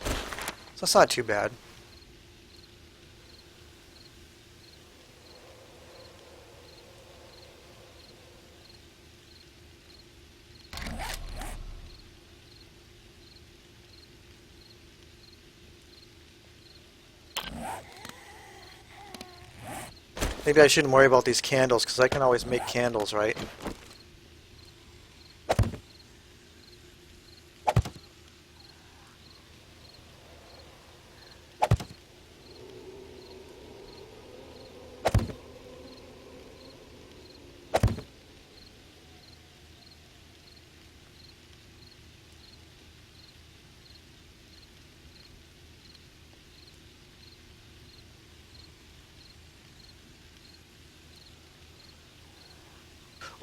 S2: So it's not too bad. Maybe I shouldn't worry about these candles, because I can always make candles, right?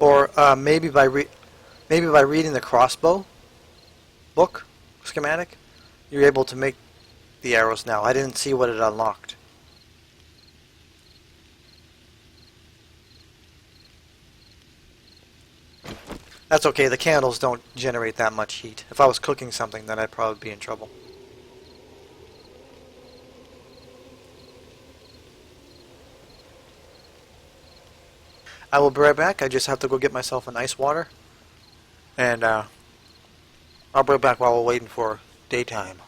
S2: Or maybe by reading the crossbow book schematic, you're able to make the arrows now. I didn't see what it unlocked. That's okay, the candles don't generate that much heat. If I was cooking something, then I'd probably be in trouble. I will be right back. I just have to go get myself an ice water. And I'll be right back while we're waiting for daytime.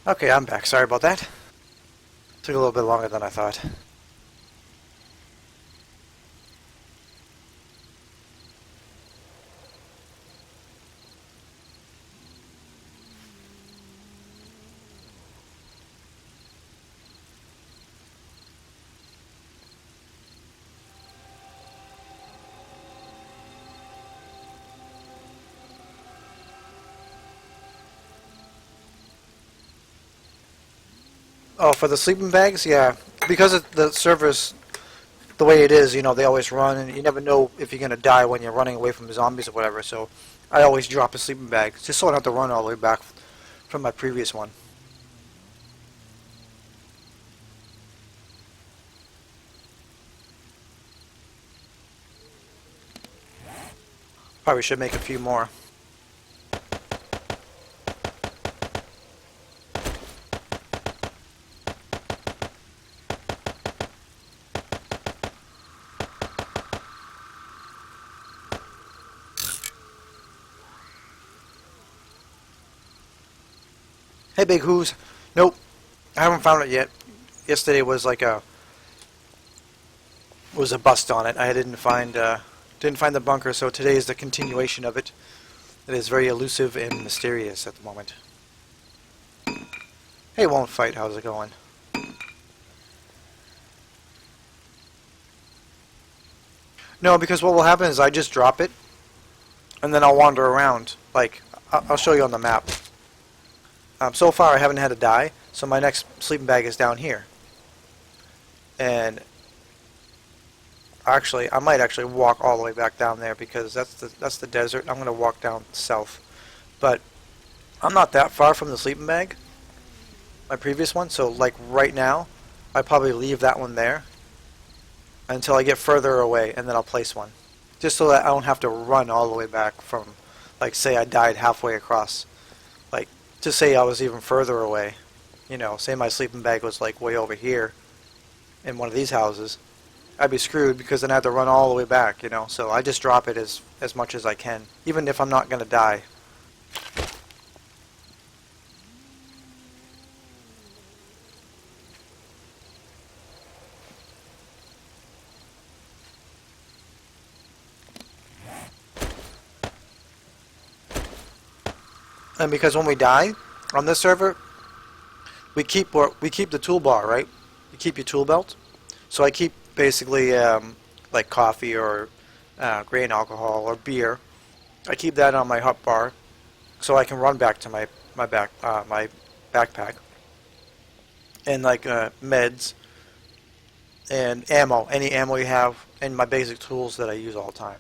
S2: Okay, I'm back. Sorry about that. Took a little bit longer than I thought. Oh, for the sleeping bags? Yeah. Because the server's the way it is, you know, they always run, and you never know if you're going to die when you're running away from the zombies or whatever, so I always drop a sleeping bag, just so I don't have to run all the way back from my previous one. Probably should make a few more. Hey, Big Who's. Nope, I haven't found it yet. Yesterday was like was a bust on it. I didn't find the bunker, so today is the continuation of it. It is very elusive and mysterious at the moment. Hey, Won't Fight, how's it going? No, because what will happen is I just drop it, and then I'll wander around. Like, I'll show you on the map. So far, I haven't had to die, so my next sleeping bag is down here. And actually, I might actually walk all the way back down there because that's the desert. I'm going to walk down south. But I'm not that far from the sleeping bag, my previous one, so like right now, I probably leave that one there until I get further away, and then I'll place one. Just so that I don't have to run all the way back from, like, say I died halfway across. Like, to say I was even further away. You know, say my sleeping bag was like way over here in one of these houses. I'd be screwed because then I have to run all the way back, you know. So I just drop it as much as I can, even if I'm not going to die. And because when we die on this server, we keep the toolbar, right? You keep your tool belt. So I keep basically like coffee or grain alcohol or beer. I keep that on my hot bar, so I can run back to my backpack, and like meds and ammo, any ammo you have, and my basic tools that I use all the time.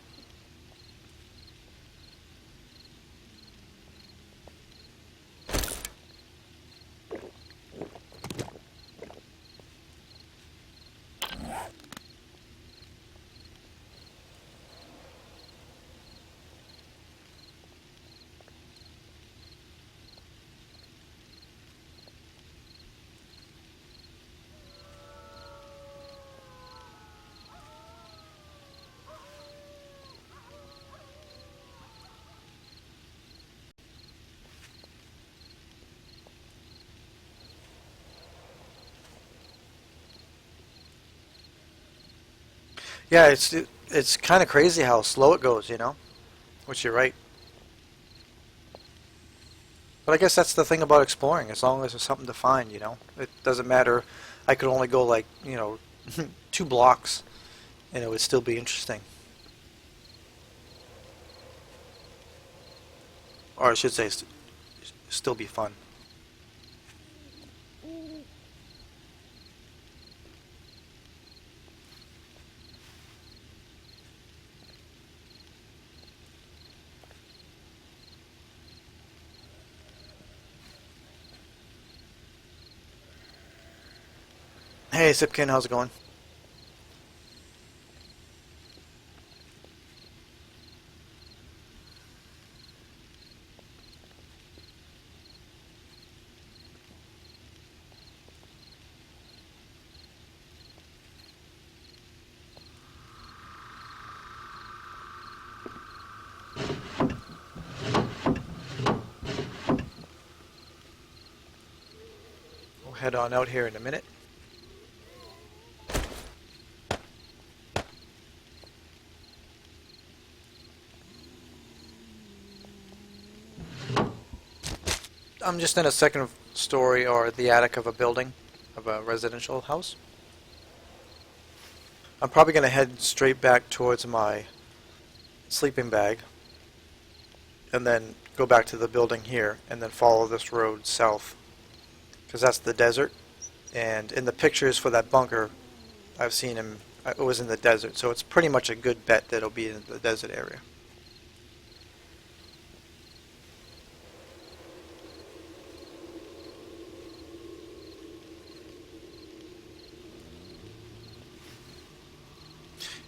S2: Yeah, it's kind of crazy how slow it goes, you know. Which you're right. But I guess that's the thing about exploring. As long as there's something to find, you know, it doesn't matter. I could only go like 2 blocks, and it would still be interesting. Or I should say, still be fun. Hey, Sipkin, how's it going? head on out here in a minute. I'm just in a second story or the attic of a building, of a residential house. I'm probably going to head straight back towards my sleeping bag and then go back to the building here and then follow this road south because that's the desert, and in the pictures for that bunker I've seen him, it was in the desert, so it's pretty much a good bet that it'll be in the desert area.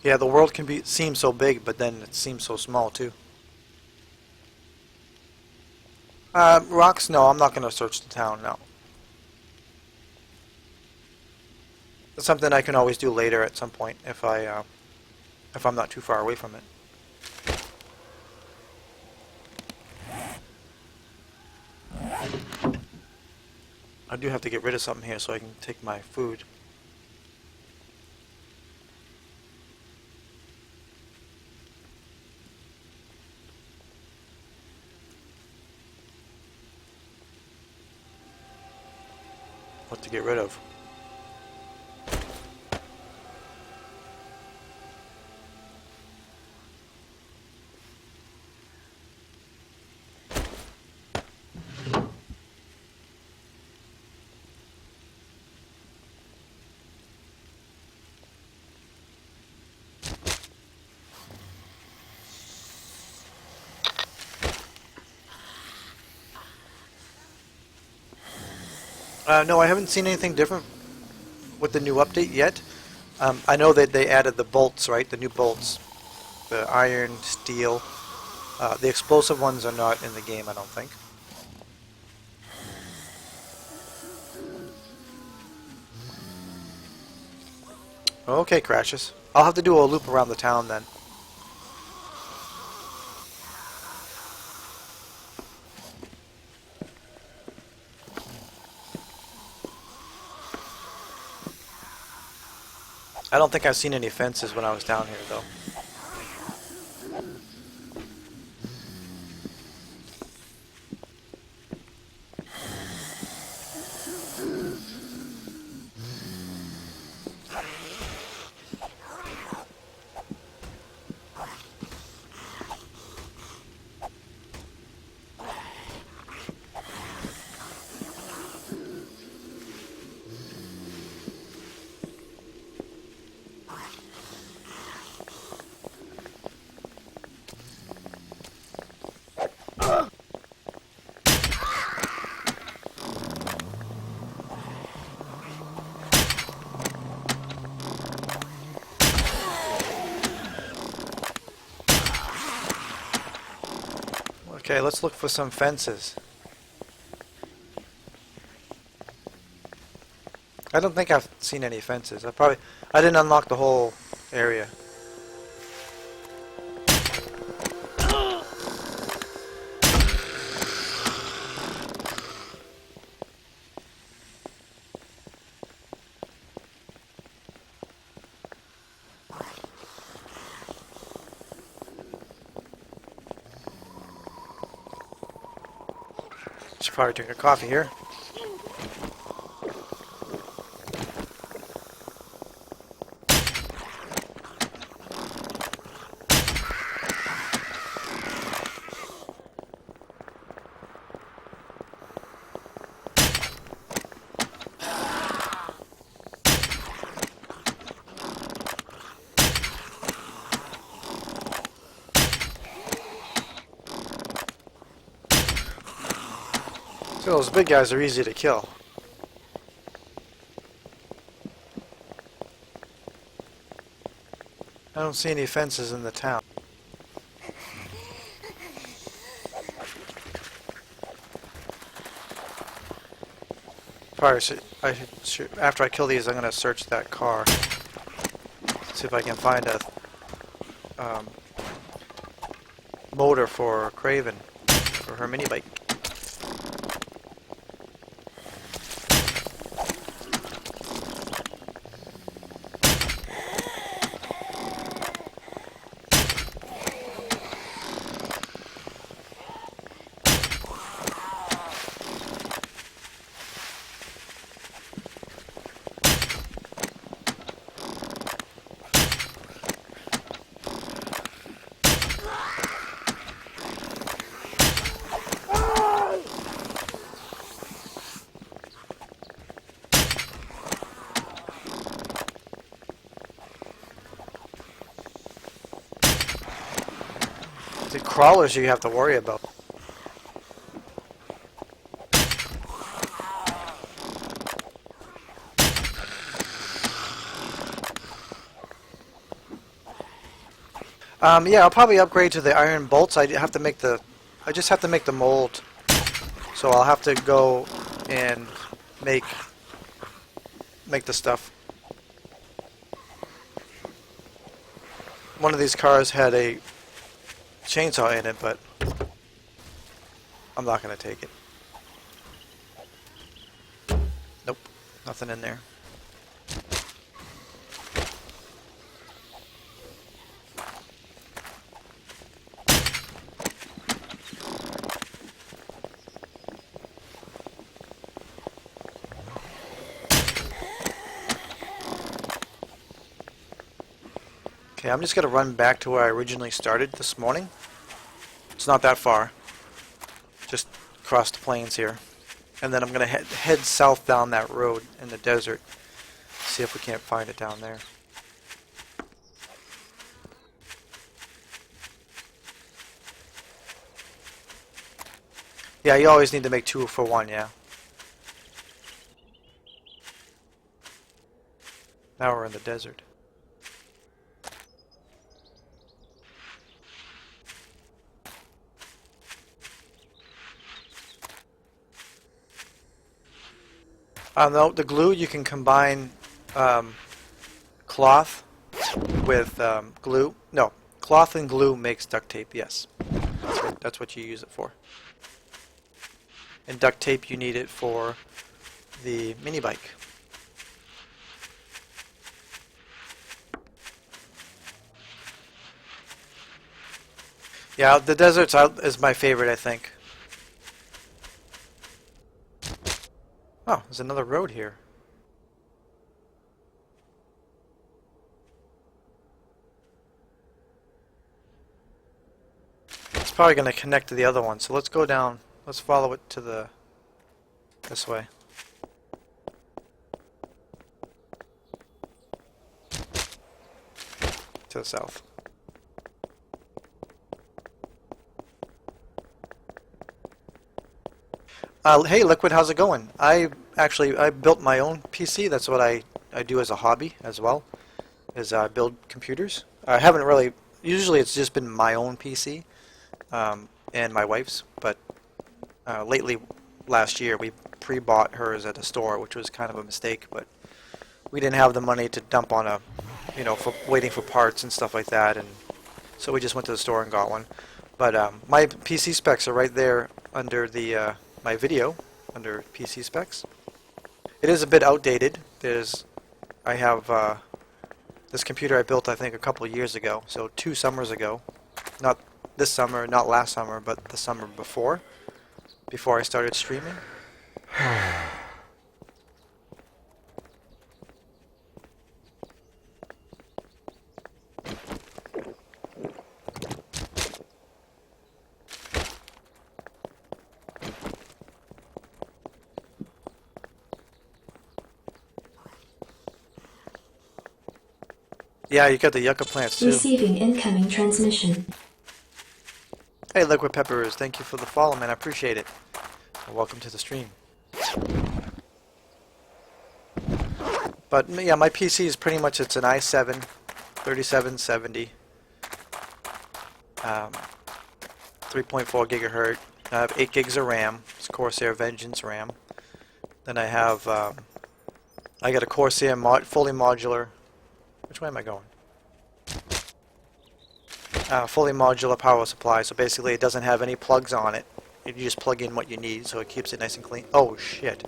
S2: Yeah, the world can seem so big, but then it seems so small too. Rocks? No, I'm not going to search the town, no. It's something I can always do later at some point if I'm not too far away from it. I do have to get rid of something here so I can take my food. What to get rid of? No, I haven't seen anything different with the new update yet. I know that they added the bolts, right? The new bolts. The iron, steel. The explosive ones are not in the game, I don't think. Okay, crashes. I'll have to do a loop around the town then. I don't think I've seen any fences when I was down here, though. Okay, let's look for some fences. I don't think I've seen any fences. I didn't unlock the whole area. Should probably drink a coffee here. So those big guys are easy to kill. I don't see any fences in the town. After I kill these, I'm gonna search that car. See if I can find a motor for Craven for her mini bike. crawlers you have to worry about. Yeah, I'll probably upgrade to the iron bolts. I just have to make the mold. So I'll have to go and make the stuff. One of these cars had a chainsaw in it, but I'm not going to take it. Nope, nothing in there. Okay, I'm just going to run back to where I originally started this morning. It's not that far. Just across the plains here. And then I'm going to head south down that road in the desert. See if we can't find it down there. Yeah, you always need to make 2 for 1, yeah. Now we're in the desert. No, the glue, you can combine cloth with glue. No, cloth and glue makes duct tape, yes. That's what you use it for. And duct tape, you need it for the mini bike. Yeah, the desert's is my favorite, I think. Oh, there's another road here. It's probably going to connect to the other one, so let's go down. Let's follow it to this way. To the south. Hey, Liquid, how's it going? I built my own PC. That's what I do as a hobby as well, is I build computers. I haven't really, usually it's just been my own PC and my wife's, but lately, last year, we pre-bought hers at a store, which was kind of a mistake, but we didn't have the money to dump on for waiting for parts and stuff like that, and so we just went to the store and got one. But my PC specs are right there under the my video under PC specs. It is a bit outdated. I have this computer I built I think a couple of years ago, so 2 summers ago. Not this summer, not last summer, but the summer before I started streaming. Yeah, you got the yucca plants too.
S3: Receiving incoming transmission.
S2: Hey, Liquid Peppers, thank you for the follow, man. I appreciate it. And welcome to the stream. But yeah, my PC is pretty much, it's an i7 3770, 3.4 gigahertz. I have 8 gigs of RAM. It's Corsair Vengeance RAM. Then I have I got a Corsair fully modular. Which way am I going? Fully modular power supply, so basically it doesn't have any plugs on it. You just plug in what you need, so it keeps it nice and clean. Oh shit.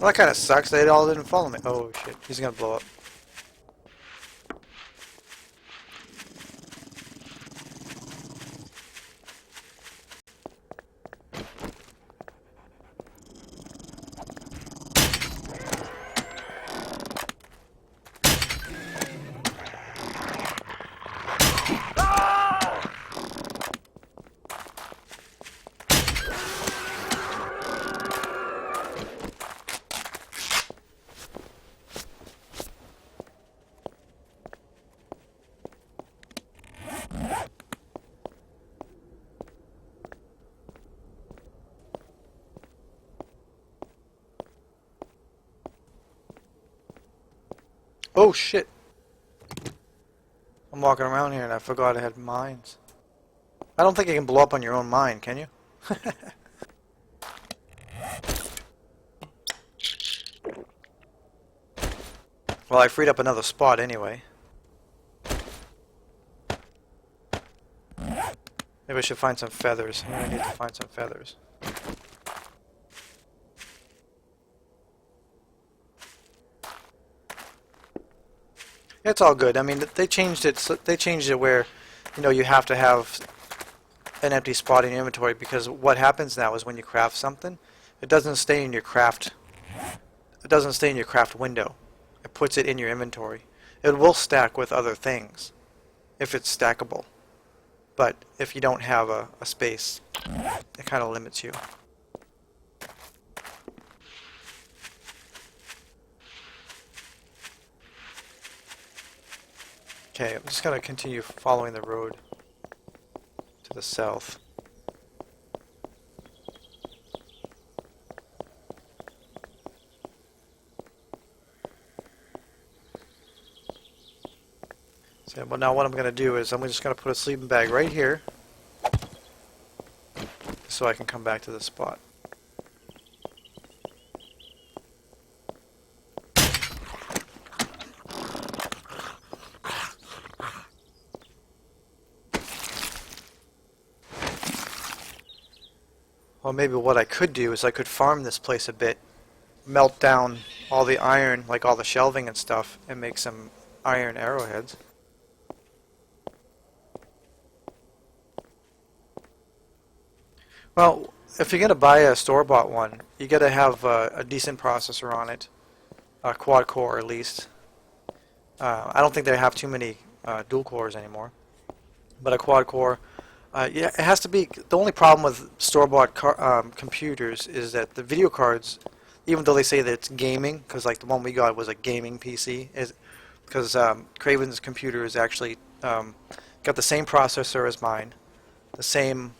S2: Well, that kind of sucks. They all didn't follow me. Oh shit, he's gonna blow up. Oh shit! I'm walking around here and I forgot I had mines. I don't think you can blow up on your own mine, can you? Well, I freed up another spot anyway. Maybe I should find some feathers. I need to find some feathers. It's all good. I mean, they changed it. They changed it where, you know, you have to have an empty spot in your inventory, because what happens now is when you craft something, it doesn't stay in your craft. It doesn't stay in your craft window. It puts it in your inventory. It will stack with other things if it's stackable, but if you don't have a space, it kind of limits you. Okay, I'm just going to continue following the road to the south. So, well, now what I'm going to do is I'm just going to put a sleeping bag right here so I can come back to this spot. Well, maybe what I could do is I could farm this place a bit, melt down all the iron, like all the shelving and stuff, and make some iron arrowheads. Well, if you're going to buy a store-bought one, you got to have a decent processor on it, a quad core at least. I don't think they have too many dual cores anymore, but a quad core. Yeah, it has to be. The only problem with store-bought computers is that the video cards, even though they say that it's gaming, because like the one we got was a gaming PC, is because Craven's computer is actually got the same processor as mine, the same.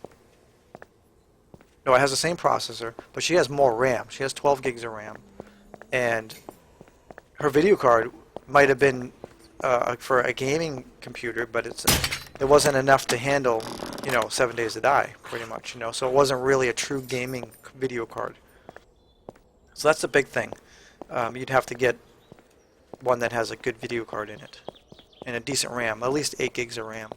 S2: No, it has the same processor, but she has more RAM. She has 12 gigs of RAM, and her video card might have been for a gaming computer, but it wasn't enough to handle, you know, 7 days to die, pretty much, you know. So it wasn't really a true gaming video card. So that's the big thing. You'd have to get one that has a good video card in it and a decent RAM, at least 8 gigs of RAM.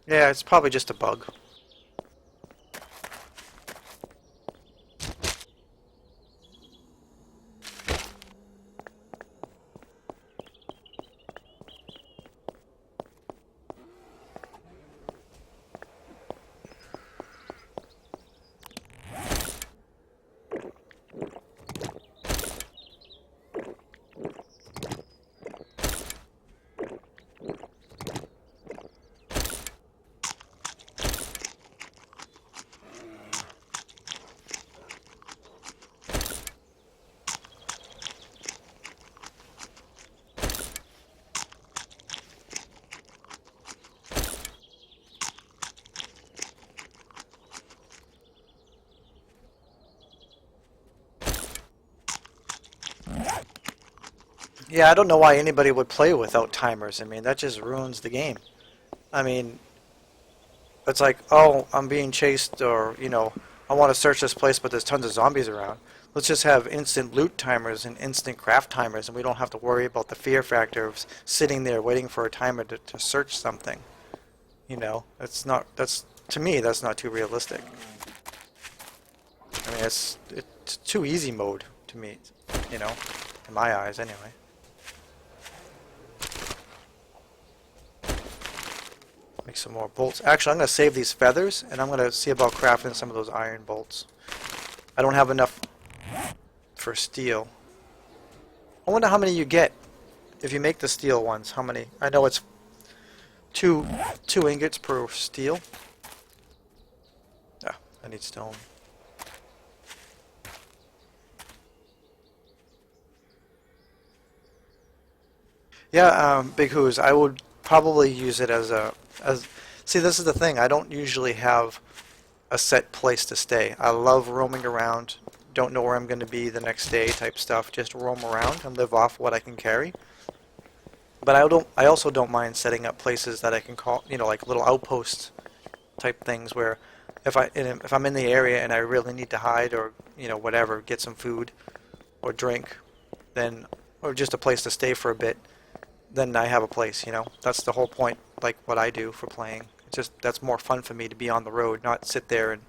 S2: Yeah, it's probably just a bug. Yeah, I don't know why anybody would play without timers. I mean, that just ruins the game. I mean, it's like, oh, I'm being chased, or, you know, I want to search this place, but there's tons of zombies around. Let's just have instant loot timers and instant craft timers, and we don't have to worry about the fear factor of sitting there waiting for a timer to search something. You know, to me, that's not too realistic. I mean, it's too easy mode to me, you know, in my eyes anyway. Make some more bolts. Actually, I'm going to save these feathers, and I'm going to see about crafting some of those iron bolts. I don't have enough for steel. I wonder how many you get if you make the steel ones. How many? I know it's two ingots per steel. Ah, I need stone. Yeah, Big Who's. I would probably use it as a See, this is the thing. I don't usually have a set place to stay. I love roaming around. Don't know where I'm going to be the next day type stuff. Just roam around and live off what I can carry. But I also don't mind setting up places that I can call, like little outposts type things where if I'm in the area and I really need to hide or whatever, get some food or drink, then or just a place to stay for a bit, then I have a place. That's the whole point. Like what I do for playing. It's just that's more fun for me to be on the road, not sit there and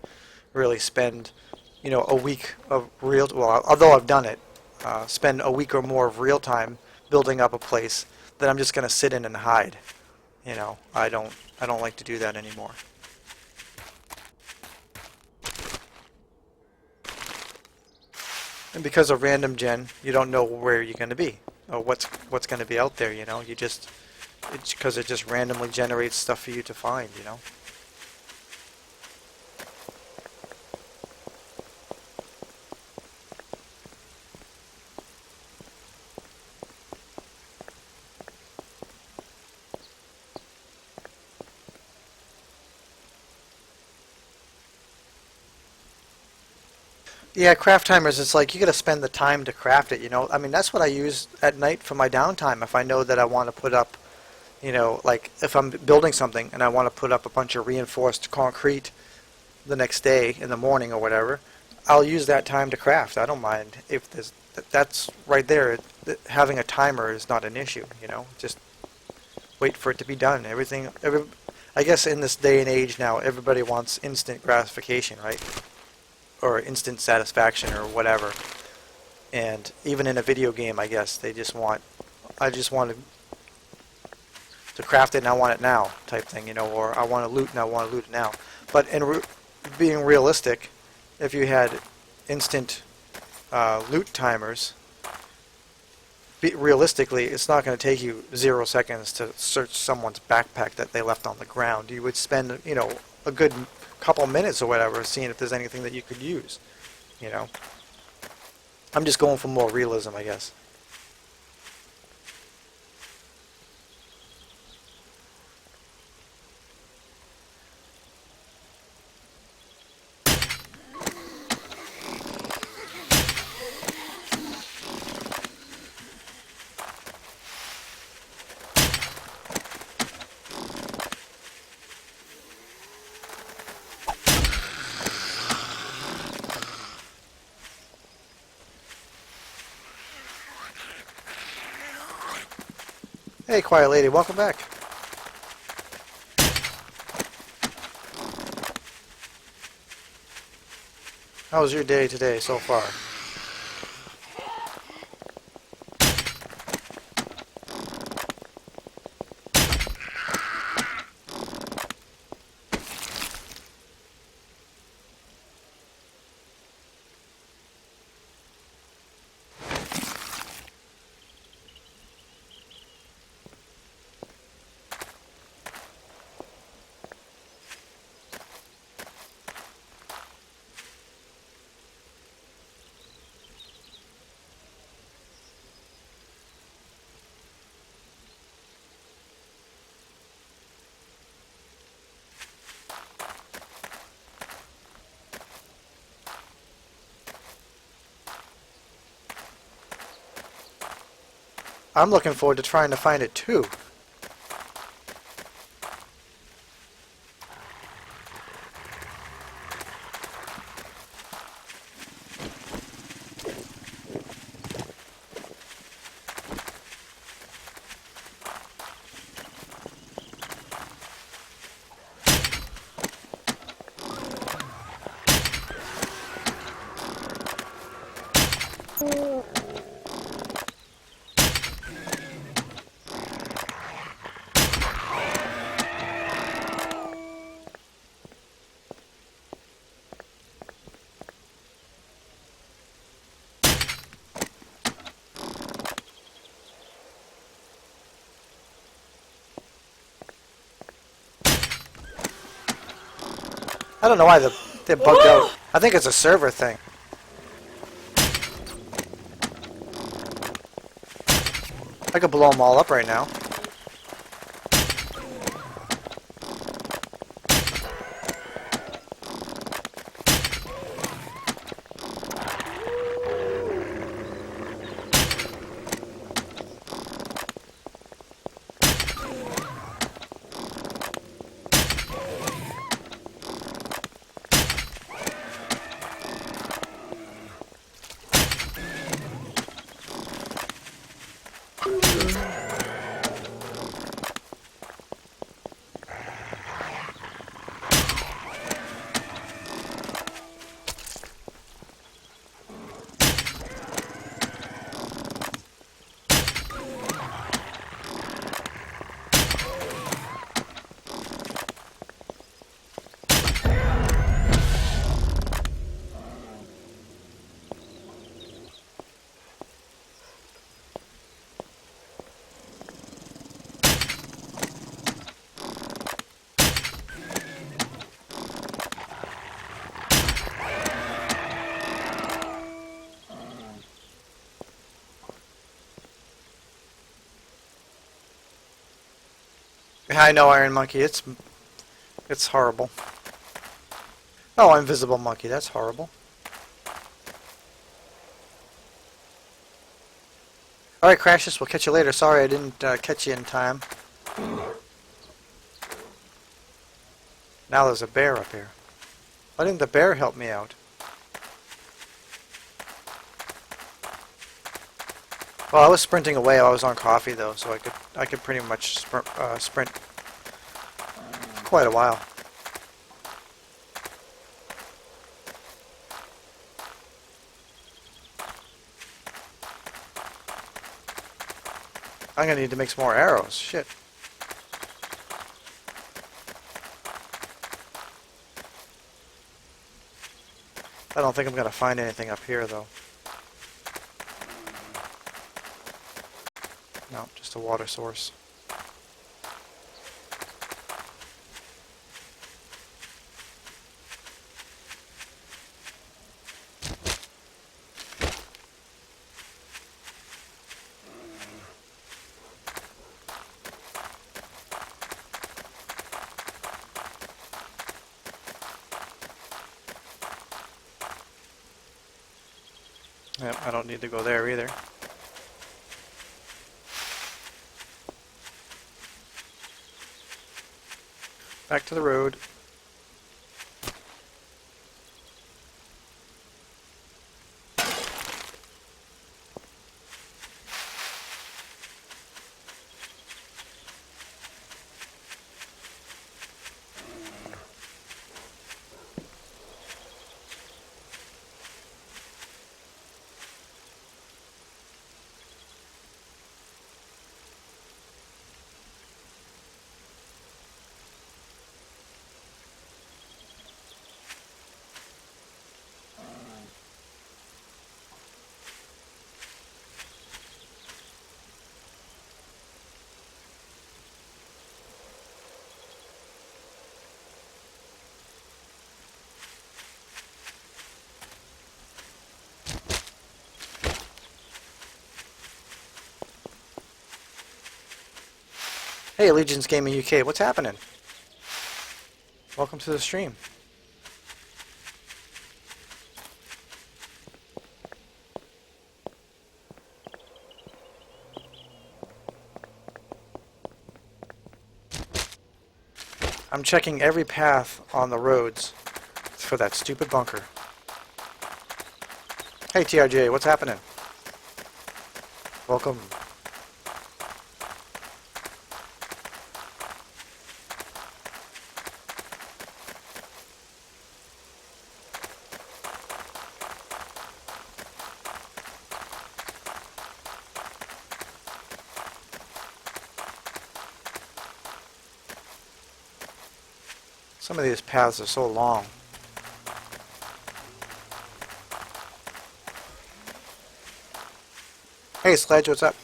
S2: really spend a week of although I've done it, spend a week or more of real time building up a place that I'm just going to sit in and hide. I don't like to do that anymore. And because of random gen, you don't know where you're going to be or what's going to be out there. It's because it just randomly generates stuff for you to find. Yeah, craft timers, it's like you got to spend the time to craft it, I mean, that's what I use at night for my downtime. If I know that I want to put up, like if I'm building something and I want to put up a bunch of reinforced concrete the next day in the morning or whatever, I'll use that time to craft. I don't mind if that's right there. Having a timer is not an issue, just wait for it to be done. I guess in this day and age now, everybody wants instant gratification, right? Or instant satisfaction or whatever. And even in a video game, I guess I just want to craft it and I want it now type thing, or I want to loot and I want to loot it now. But being realistic, if you had instant loot timers, realistically, it's not going to take you 0 seconds to search someone's backpack that they left on the ground. You would spend, a good couple minutes or whatever seeing if there's anything that you could use. I'm just going for more realism, I guess. Hey, Quiet Lady, welcome back. How was your day today so far? I'm looking forward to trying to find it too. I don't know why they're bugged out. I think it's a server thing. I could blow them all up right now. Yeah, I know, Iron Monkey. It's horrible. Oh, Invisible Monkey. That's horrible. Alright, Crashes. We'll catch you later. Sorry I didn't catch you in time. Now there's a bear up here. Why didn't the bear help me out? Well, I was sprinting away. I was on coffee though, so I could pretty much sprint quite a while. I'm gonna need to make some more arrows. Shit. I don't think I'm gonna find anything up here though. No, just a water source. Yep, I don't need to go there either. Back to the road. Hey, Legion's Gaming UK, what's happening? Welcome to the stream. I'm checking every path on the roads for that stupid bunker. Hey, TRJ, what's happening? Welcome. Some of these paths are so long. Hey, Sledge, what's up?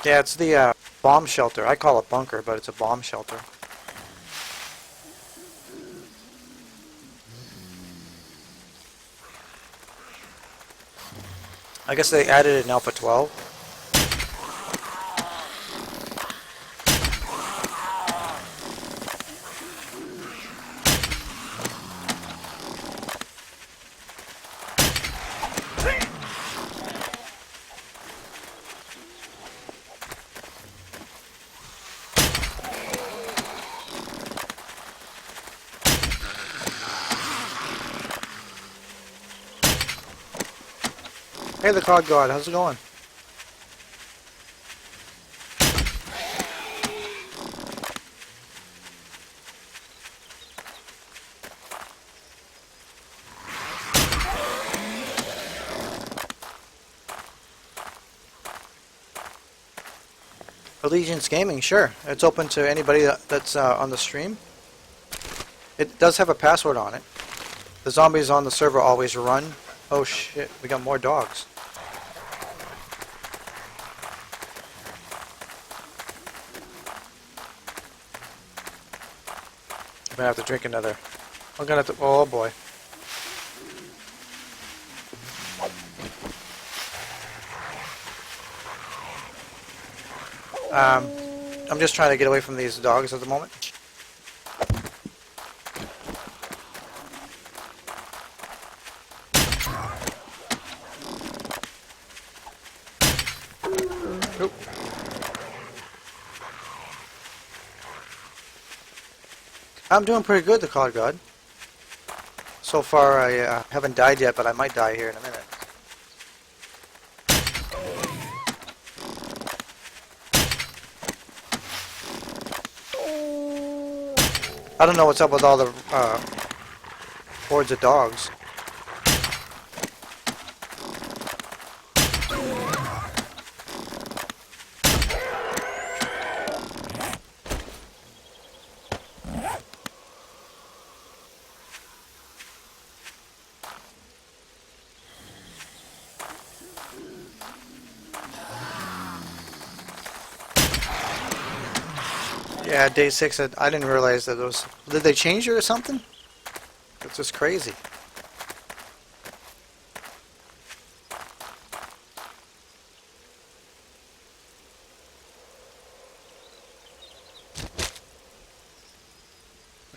S2: Yeah, it's the bomb shelter. I call it bunker, but it's a bomb shelter. I guess they added it in Alpha 12. Hey, the COD God, how's it going? Allegiance Gaming, sure. It's open to anybody that's on the stream. It does have a password on it. The zombies on the server always run. Oh shit, we got more dogs. I'm gonna have to drink another. I'm gonna have to. Oh boy. I'm just trying to get away from these dogs at the moment. Oop. I'm doing pretty good, the COD God. So far, I haven't died yet, but I might die here in a minute. I don't know what's up with all the hordes of dogs. Yeah, day 6, I didn't realize that those... Did they change it or something? It's just crazy.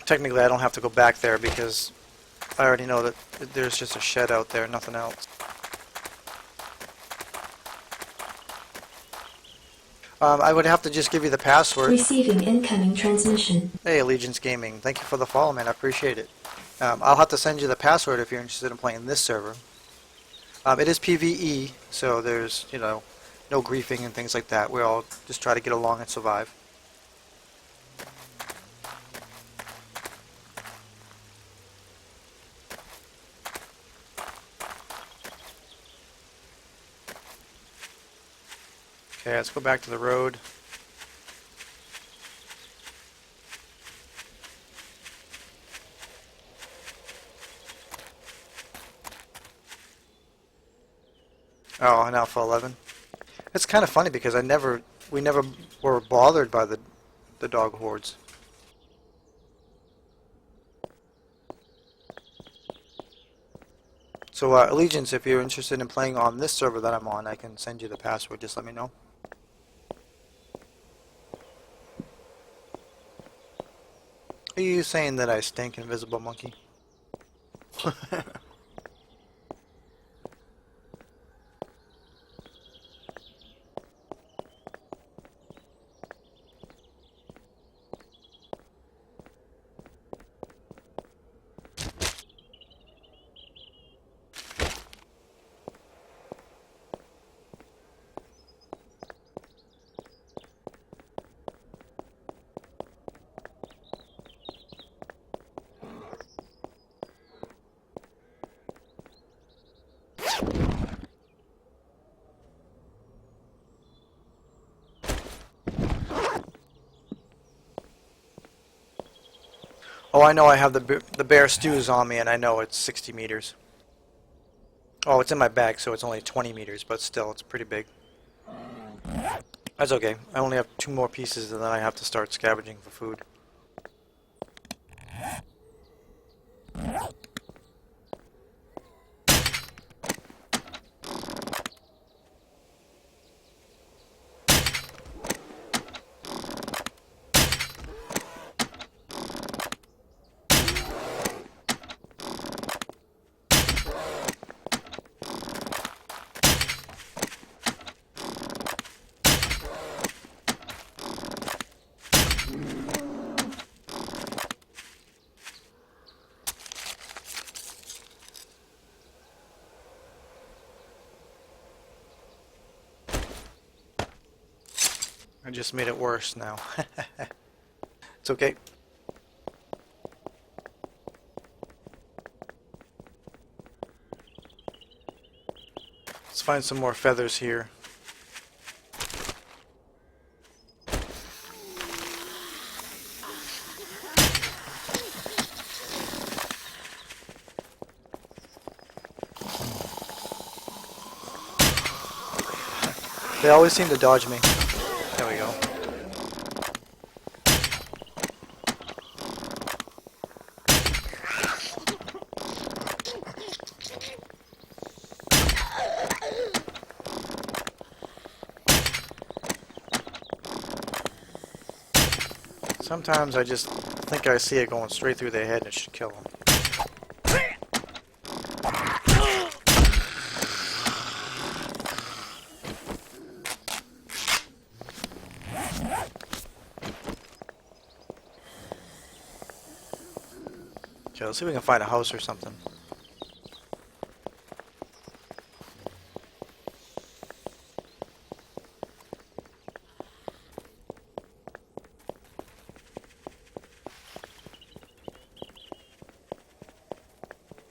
S2: Technically, I don't have to go back there because I already know that there's just a shed out there, nothing else. I would have to just give you the password.
S3: Receiving incoming transmission.
S2: Hey, Allegiance Gaming. Thank you for the follow, man. I appreciate it. I'll have to send you the password if you're interested in playing this server. It is PvE, so there's, you know, no griefing and things like that. We all just try to get along and survive. Okay, let's go back to the road. Oh, an Alpha 11. It's kind of funny because we never were bothered by the dog hordes. So, Allegiance, if you're interested in playing on this server that I'm on, I can send you the password. Just let me know. Are you saying that I stink, Invisible Monkey? Oh, I know I have the bear stews on me, and I know it's 60 meters. Oh, it's in my bag, so it's only 20 meters, but still, it's pretty big. That's okay. I only have 2 more pieces and then I have to start scavenging for food. I just made it worse now. It's okay. Let's find some more feathers here. They always seem to dodge me. There we go. Sometimes I just think I see it going straight through their head and it should kill them. Okay, let's see if we can find a house or something.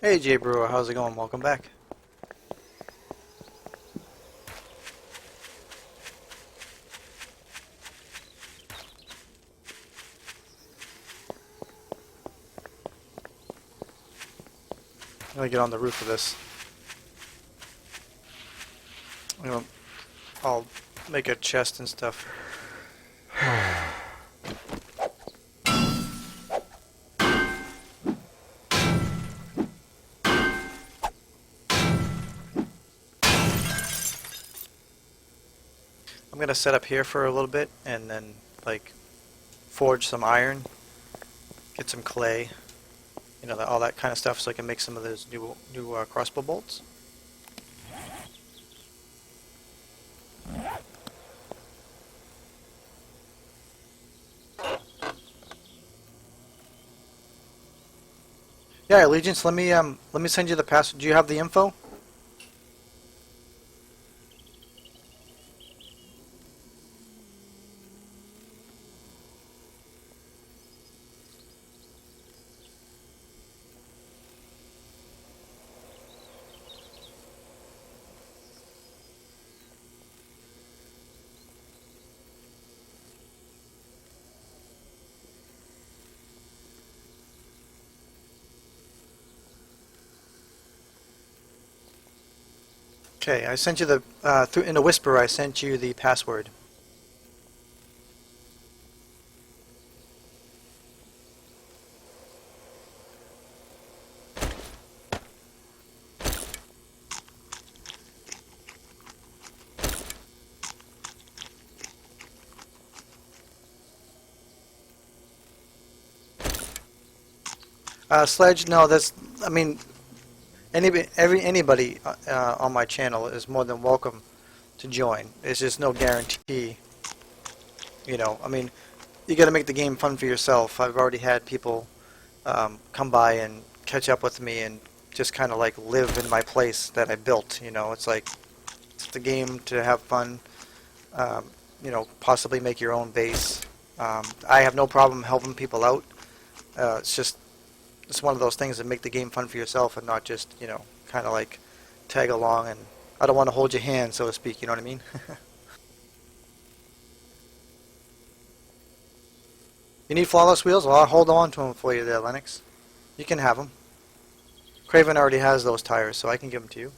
S2: Hey Jay Brewer, how's it going? Welcome back. I'm gonna get on the roof of this. You know, I'll make a chest and stuff. I'm gonna set up here for a little bit and then like forge some iron, get some clay, you know, all that kind of stuff, so I can make some of those new crossbow bolts. Yeah, Allegiance. Let me send you the password. Do you have the info? Okay, I sent you the in a whisper. I sent you the password. Sledge, no, that's. I mean, anybody on my channel is more than welcome to join. It's just no guarantee. You know, I mean, you got to make the game fun for yourself. I've already had people come by and catch up with me and just kind of like live in my place that I built. You know, it's like it's the game to have fun. You know, possibly make your own base. I have no problem helping people out. It's one of those things that make the game fun for yourself and not just, you know, kind of like tag along, and I don't want to hold your hand, so to speak, you know what I mean? You need flawless wheels? Well, I'll hold on to them for you there, Lennox. You can have them. Craven already has those tires, so I can give them to you.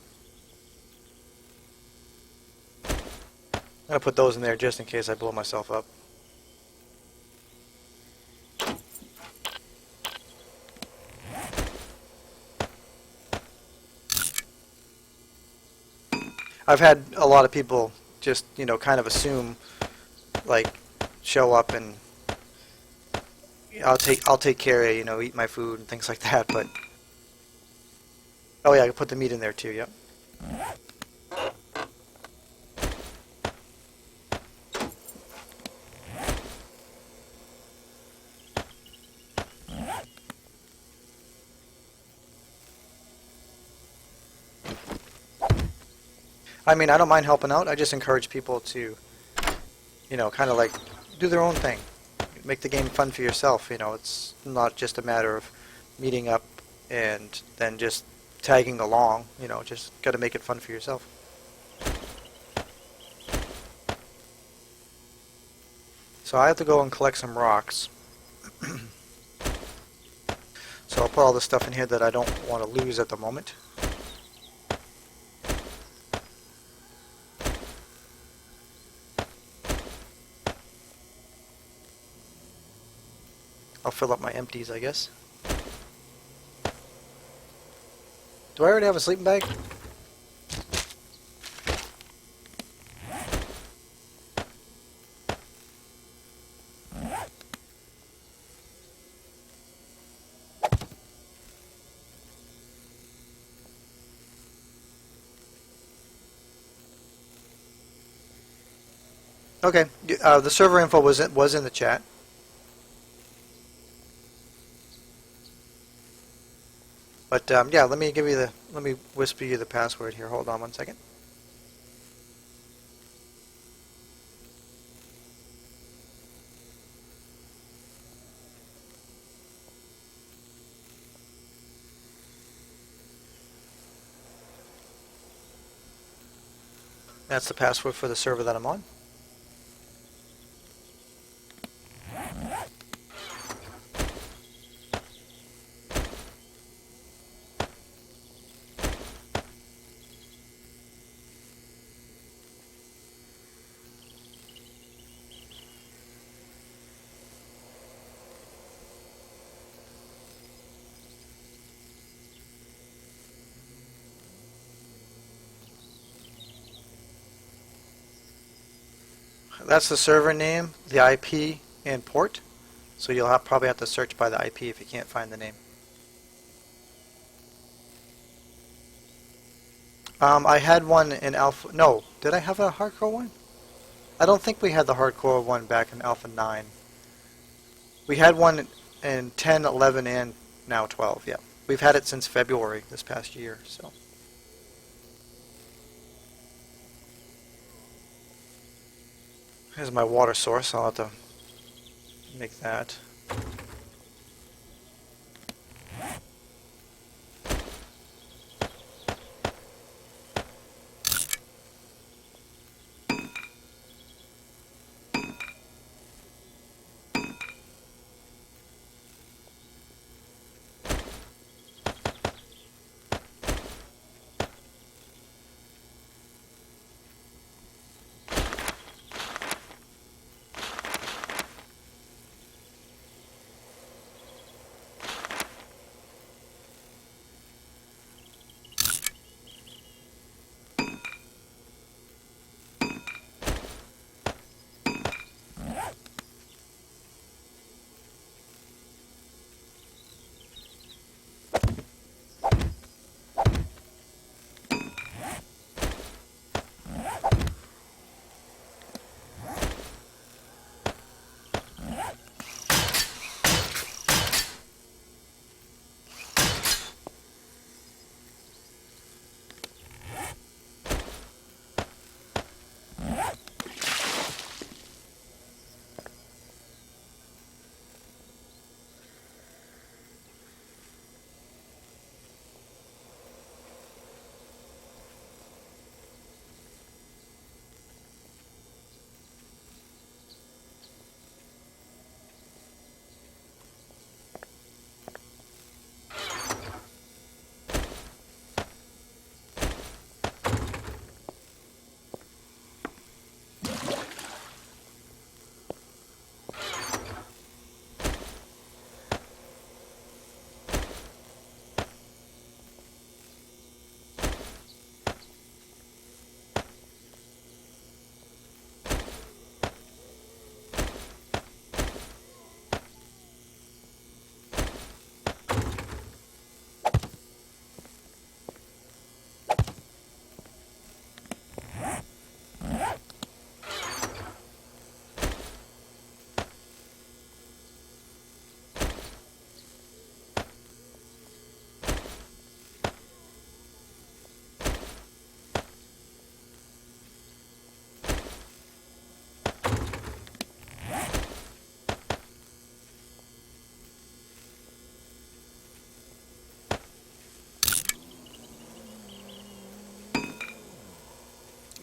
S2: gonna put those in there just in case I blow myself up. I've had a lot of people just, you know, kind of assume, like, show up and I'll take care of you, you know, eat my food and things like that. But oh yeah, I can put the meat in there too. Yep. I mean, I don't mind helping out. I just encourage people to, you know, kind of like do their own thing. Make the game fun for yourself. You know, it's not just a matter of meeting up and then just tagging along. You know, just got to make it fun for yourself. So I have to go and collect some rocks. So I'll put all the stuff in here that I don't want to lose at the moment. I'll fill up my empties, I guess. Do I already have a sleeping bag? Okay, the server info was in the chat. But yeah, let me whisper you the password here. Hold on one second. That's the password for the server that I'm on. That's the server name, the IP, and port. So you'll probably have to search by the IP if you can't find the name. I had one in Alpha. No, did I have a hardcore one? I don't think we had the hardcore one back in Alpha 9. We had one in 10, 11, and now 12. Yeah, we've had it since February this past year. So. Here's my water source. I'll have to make that.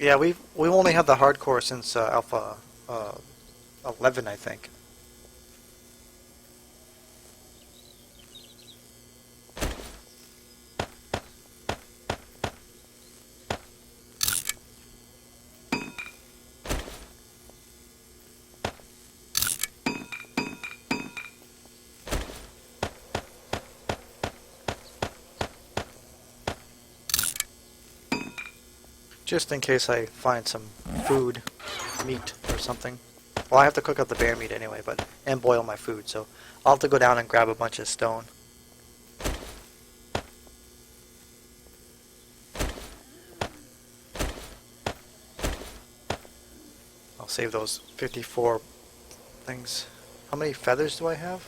S2: Yeah, we've only had the hardcore since Alpha 11, I think. Just in case I find some food, meat, or something. Well, I have to cook up the bear meat anyway, and boil my food, so I'll have to go down and grab a bunch of stone. I'll save those 54 things. How many feathers do I have?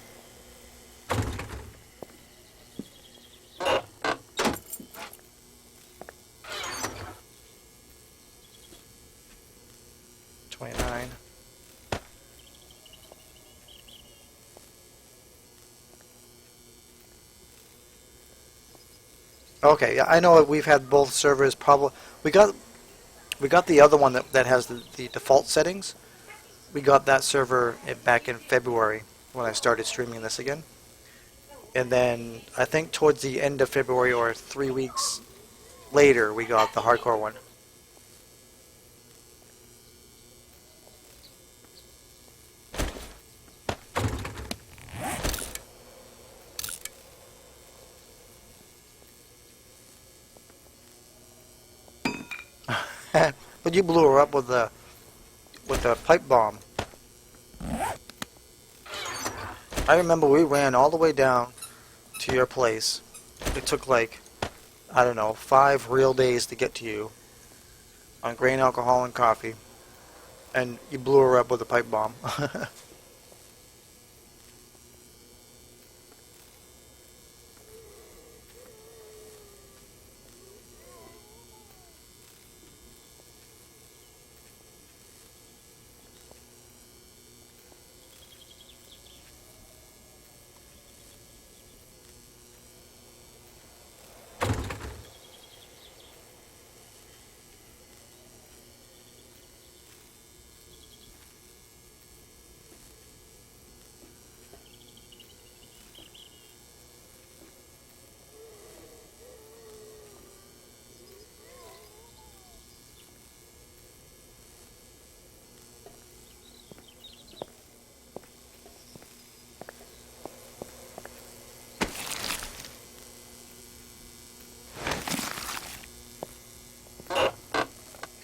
S2: $29. Okay, yeah, I know we've had both servers. Probably we got the other one that has the default settings. We got that server back in February when I started streaming this again. And then I think towards the end of February or 3 weeks later, we got the hardcore one. But you blew her up with a pipe bomb. I remember we ran all the way down to your place. It took like, I don't know, 5 real days to get to you on grain, alcohol, and coffee. And you blew her up with a pipe bomb.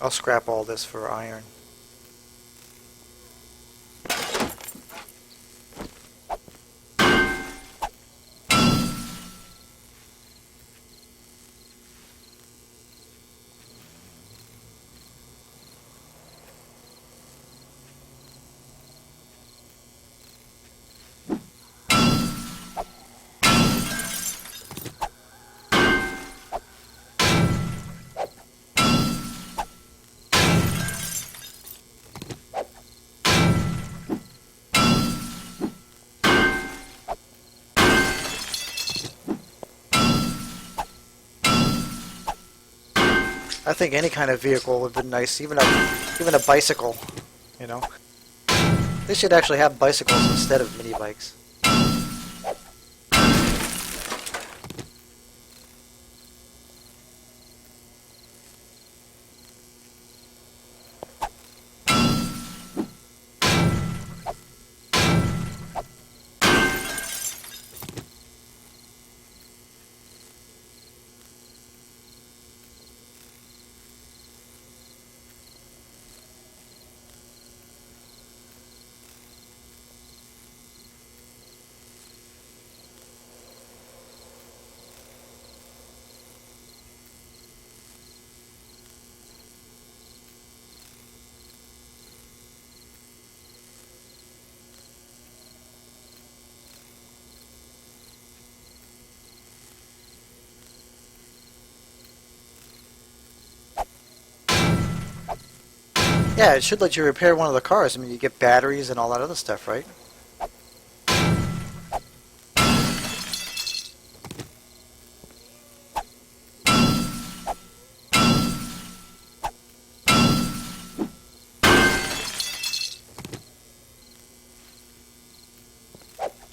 S2: I'll scrap all this for iron. I think any kind of vehicle would have been nice, even a bicycle, you know. They should actually have bicycles instead of mini bikes. Yeah, it should let you repair one of the cars. I mean, you get batteries and all that other stuff, right?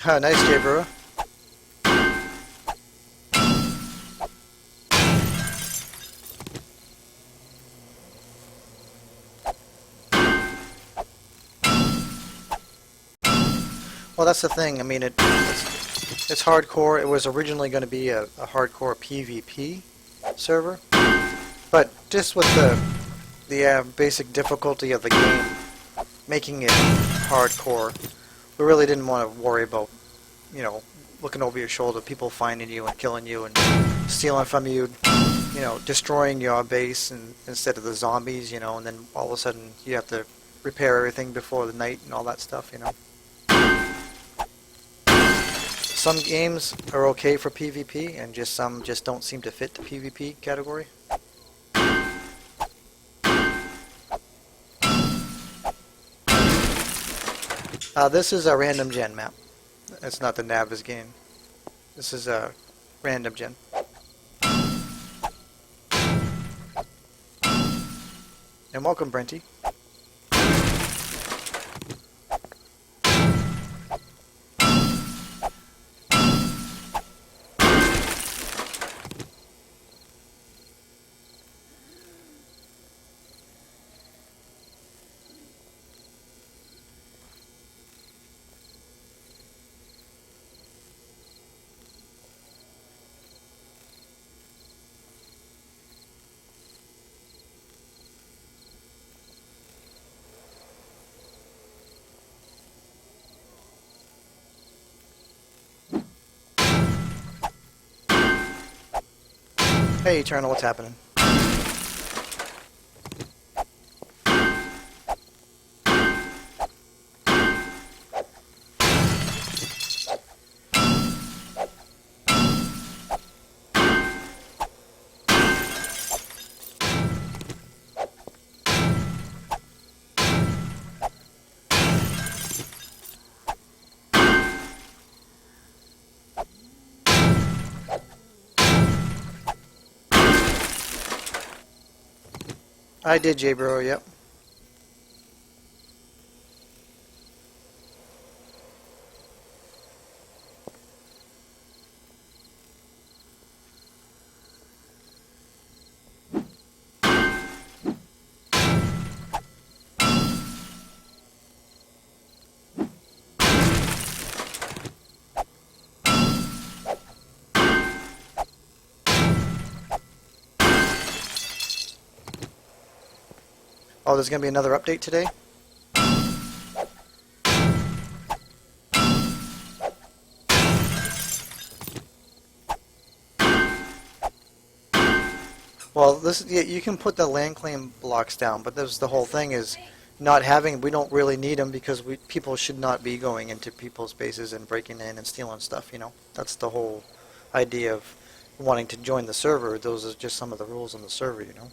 S2: Nice, Jay Brewer. Well, that's the thing. I mean, it's hardcore. It was originally going to be a hardcore PvP server, but just with the basic difficulty of the game, making it hardcore, we really didn't want to worry about, you know, looking over your shoulder, people finding you and killing you and stealing from you, you know, destroying your base and instead of the zombies, you know, and then all of a sudden you have to repair everything before the night and all that stuff, you know. Some games are okay for PvP, and some just don't seem to fit the PvP category. This is a random gen map. It's not the Navis game. This is a random gen. And welcome, Brenty. Hey, Eternal, what's happening? I did, J-Bro, yep. Oh, there's going to be another update today? Well, this yeah, you can put the land claim blocks down, but the whole thing is not having. We don't really need them because people should not be going into people's bases and breaking in and stealing stuff. You know, that's the whole idea of wanting to join the server. Those are just some of the rules on the server. You know.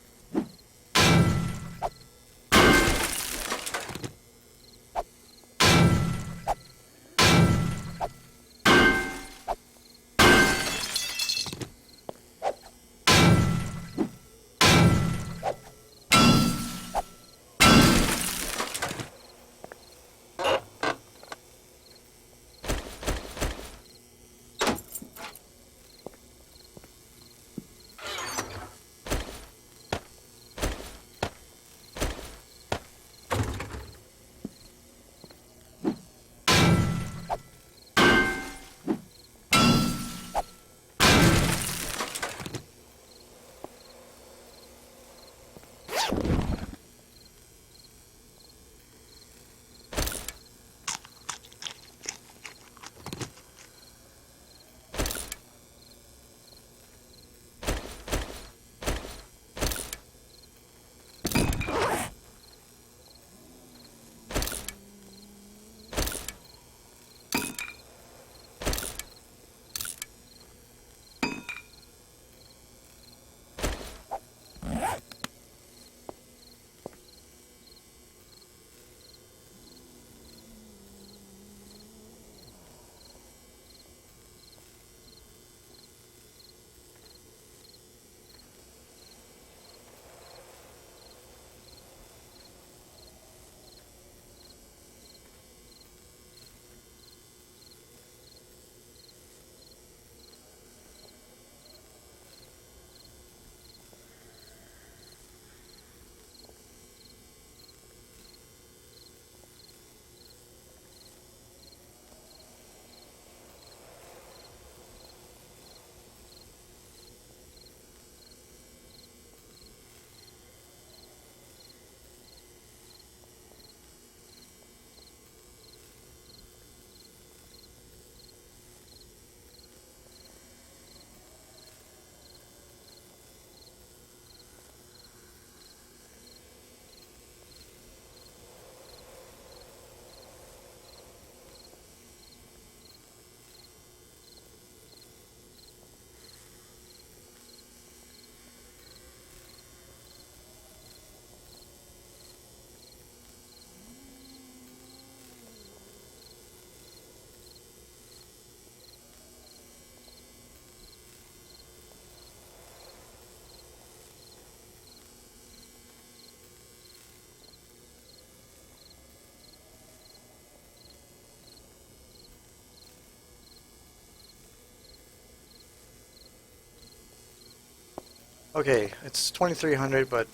S2: Okay, it's 2300, but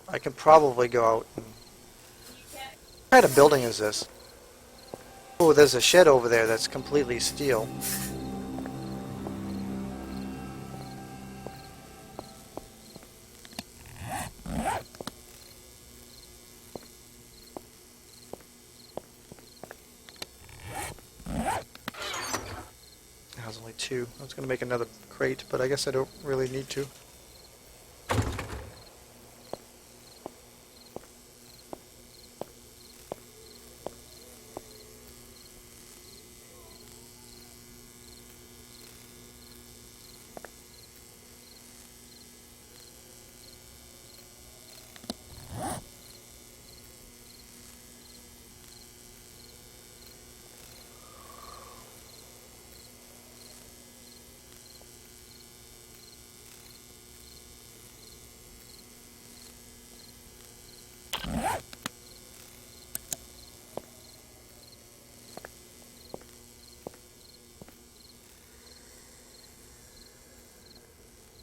S2: I can probably go out and... What kind of building is this? Oh, there's a shed over there that's completely steel. It has only two. I was going to make another crate, but I guess I don't really need to.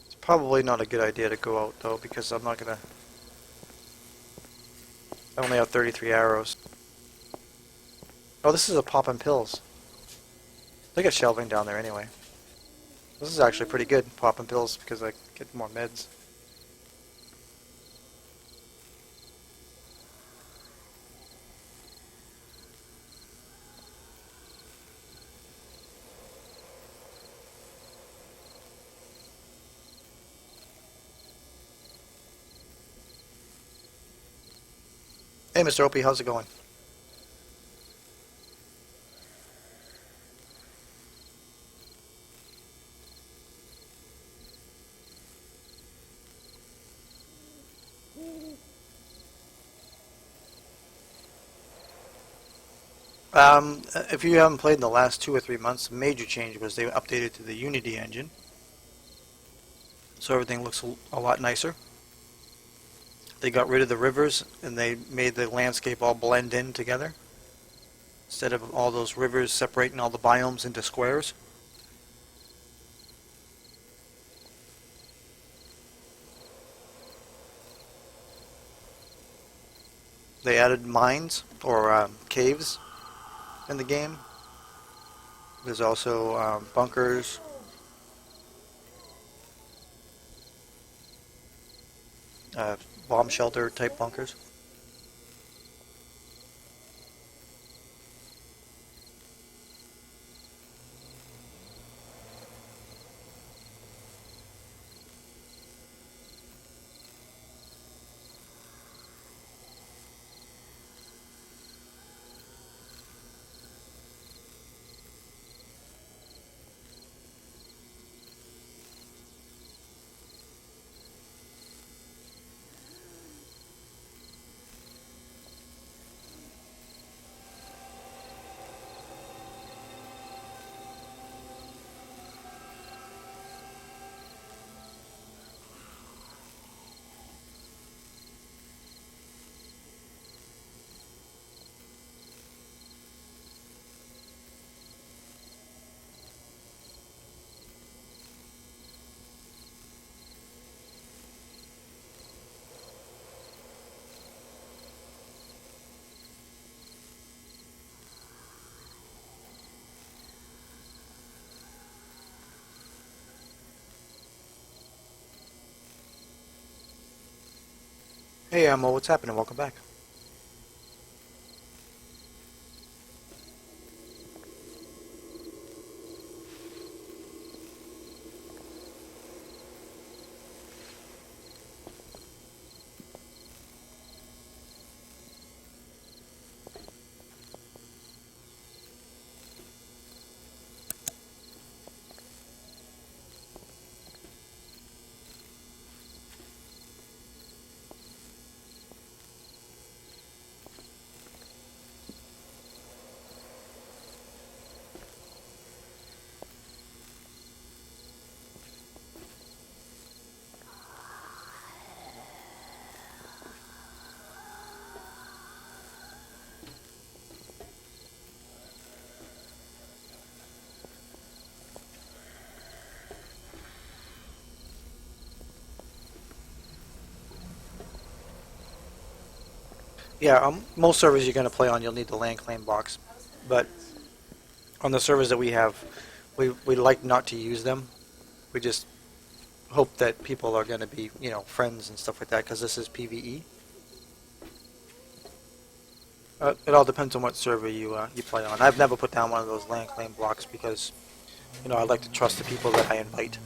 S2: It's probably not a good idea to go out, though, because I'm not going to... I only have 33 arrows. Oh, this is a poppin' pills. They got shelving down there anyway. This is actually pretty good, poppin' pills, because I get more meds. Hey, Mr. Opie, how's it going? If you haven't played in the last 2 or 3 months, the major change was they updated to the Unity engine. So everything looks a lot nicer. They got rid of the rivers and they made the landscape all blend in together. Instead of all those rivers separating all the biomes into squares. They added mines, or caves, in the game. There's also bunkers. Bomb shelter type bunkers. Hey, Ammo, what's happening? Welcome back. Yeah, most servers you're going to play on, you'll need the land claim box. But on the servers that we have, we like not to use them. We just hope that people are going to be, friends and stuff like that, because this is PvE. It all depends on what server you play on. I've never put down one of those land claim blocks because, I like to trust the people that I invite.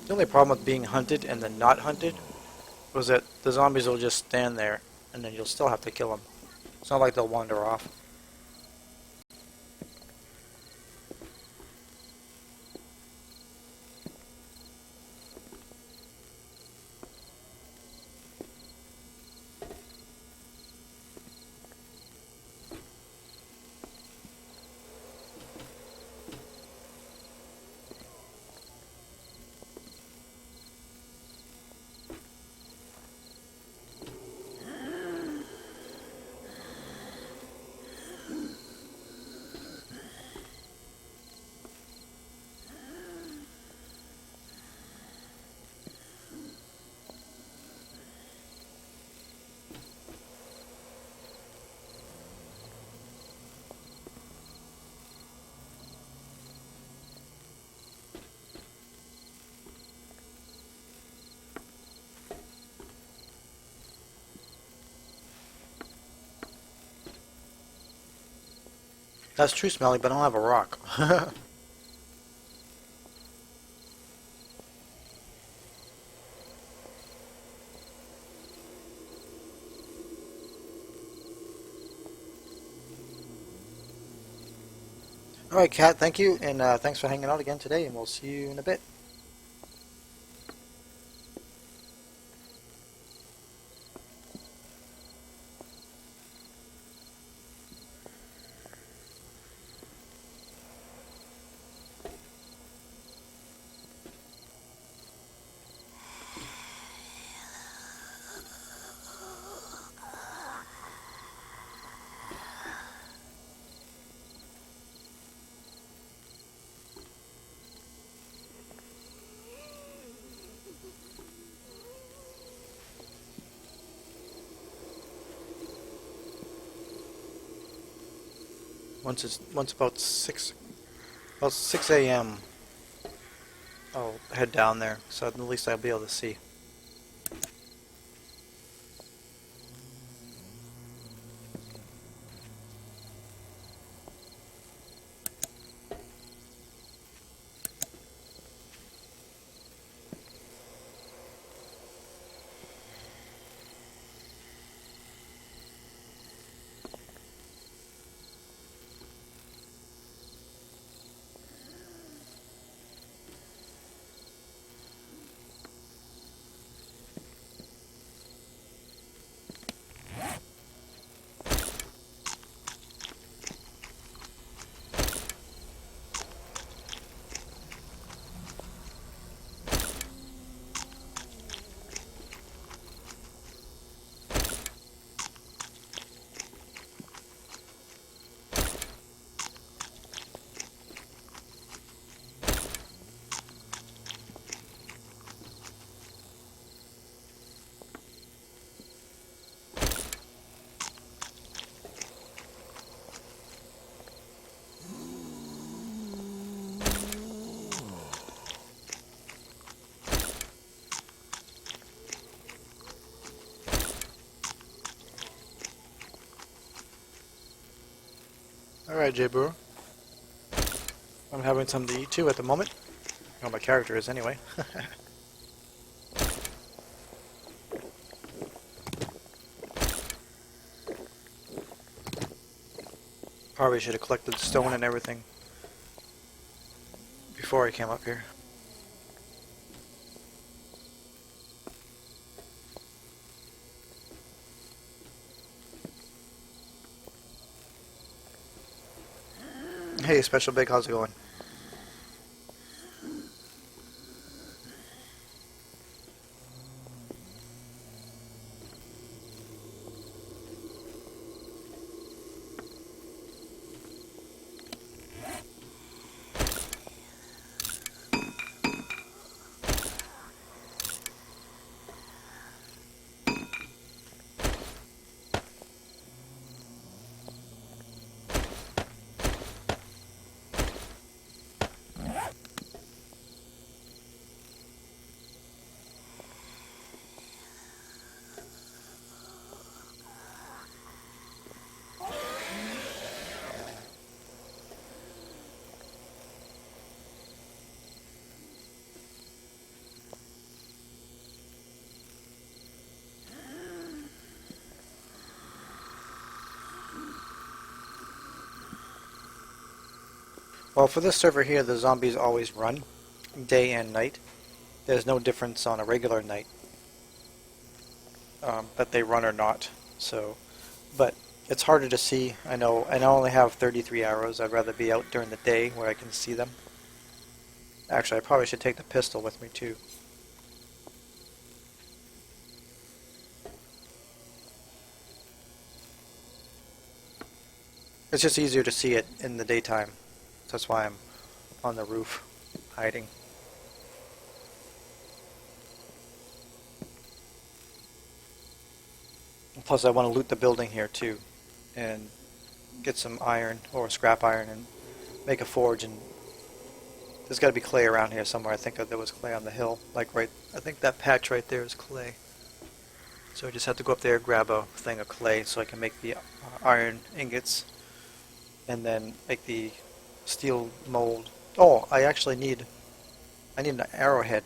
S2: The only problem with being hunted and then not hunted was that the zombies will just stand there, and then you'll still have to kill them. It's not like they'll wander off. That's true, Smelly, but I don't have a rock. Alright, Kat, thank you, and thanks for hanging out again today, and we'll see you in a bit. Once about 6 a.m. I'll head down there, so at least I'll be able to see. Alright, J Brewer. I'm having something to eat too at the moment. Well, my character is anyway. Probably should have collected the stone and everything before I came up here. Hey, Special Big, how's it going? Well, for this server here, the zombies always run, day and night. There's no difference on a regular night that they run or not. So, but it's harder to see. I know, and I only have 33 arrows. I'd rather be out during the day where I can see them. Actually, I probably should take the pistol with me too. It's just easier to see it in the daytime. That's why I'm on the roof, hiding. Plus, I want to loot the building here too, and get some iron or scrap iron and make a forge. And there's got to be clay around here somewhere. I think that there was clay on the hill, like right. I think that patch right there is clay. So I just have to go up there, grab a thing of clay, so I can make the iron ingots, and then make the steel mold. Oh, I actually need. I need an arrowhead.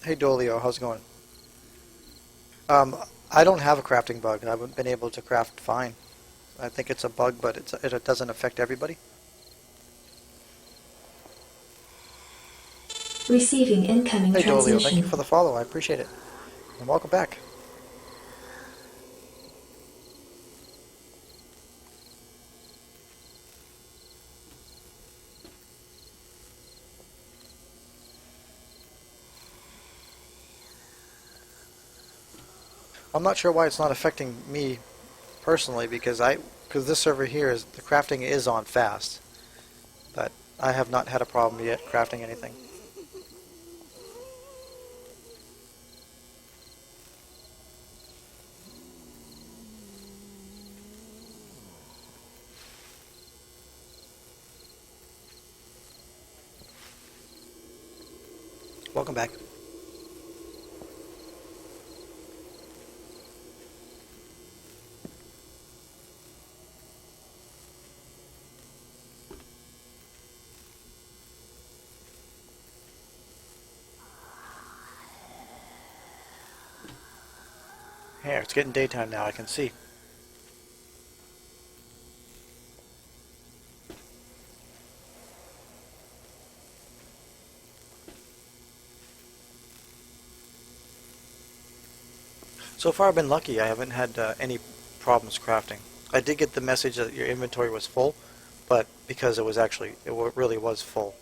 S2: Hey Dolio, how's it going? I don't have a crafting bug. I've been able to craft fine. I think it's a bug, but it doesn't affect everybody.
S3: Receiving incoming
S2: Hey Dolio, thank you
S3: transmission.
S2: for the follow. I appreciate it. And welcome back. I'm not sure why it's not affecting me personally because this server here is the crafting is on fast, but I have not had a problem yet crafting anything. Welcome back. Here, it's getting daytime now, I can see. So far I've been lucky. I haven't had any problems crafting. I did get the message that your inventory was full, but because it really was full.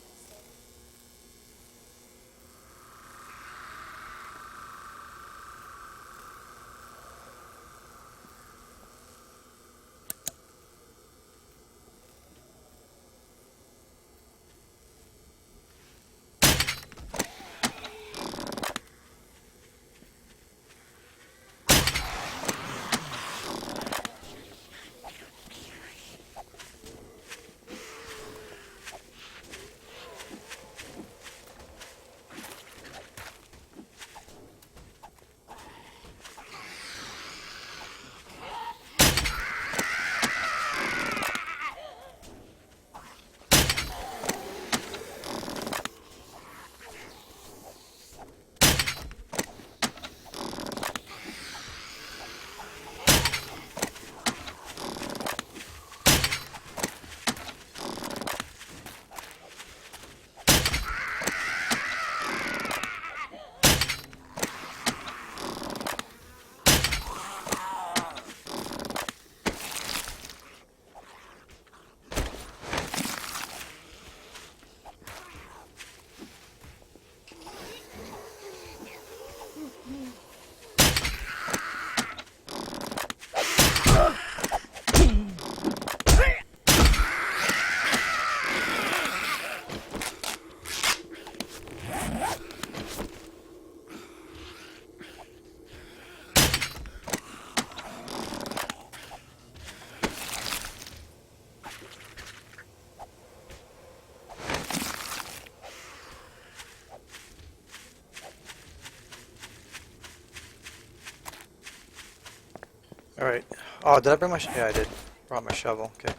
S2: Alright. Oh, did I bring my yeah, I did. Brought my shovel. Okay.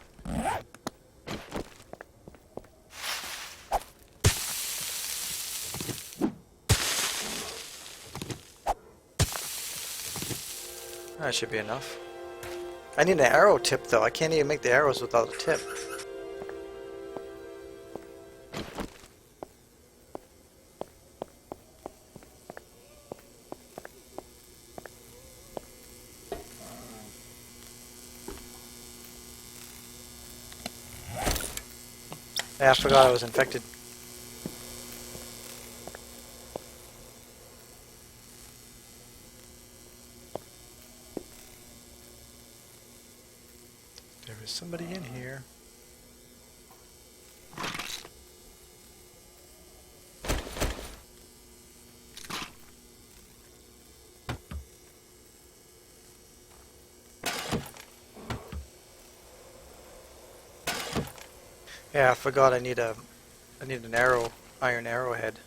S2: That should be enough. I need an arrow tip, though. I can't even make the arrows without a tip. Yeah, I forgot I was infected. There is somebody in here. Yeah, I forgot I need an arrow, iron arrowhead.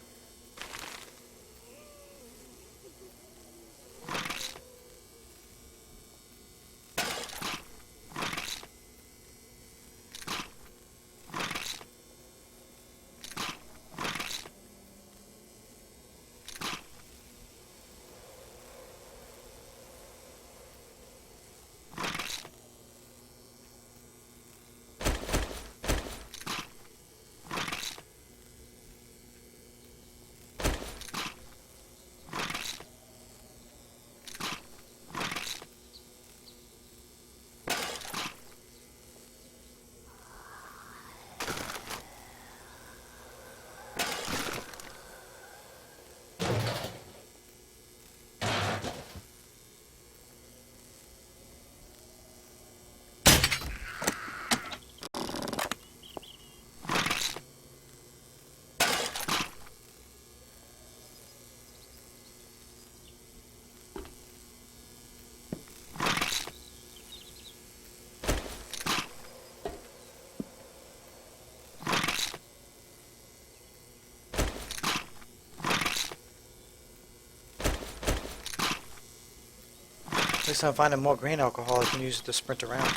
S2: At least I'm finding more grain alcohol I can use to sprint around.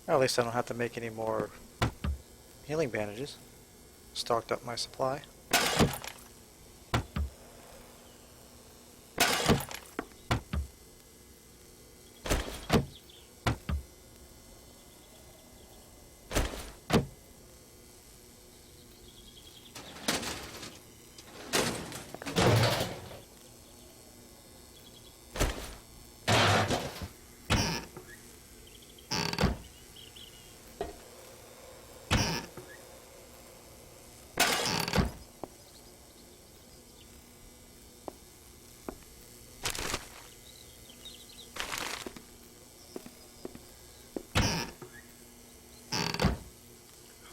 S2: Well, at least I don't have to make any more healing bandages. Stocked up my supply.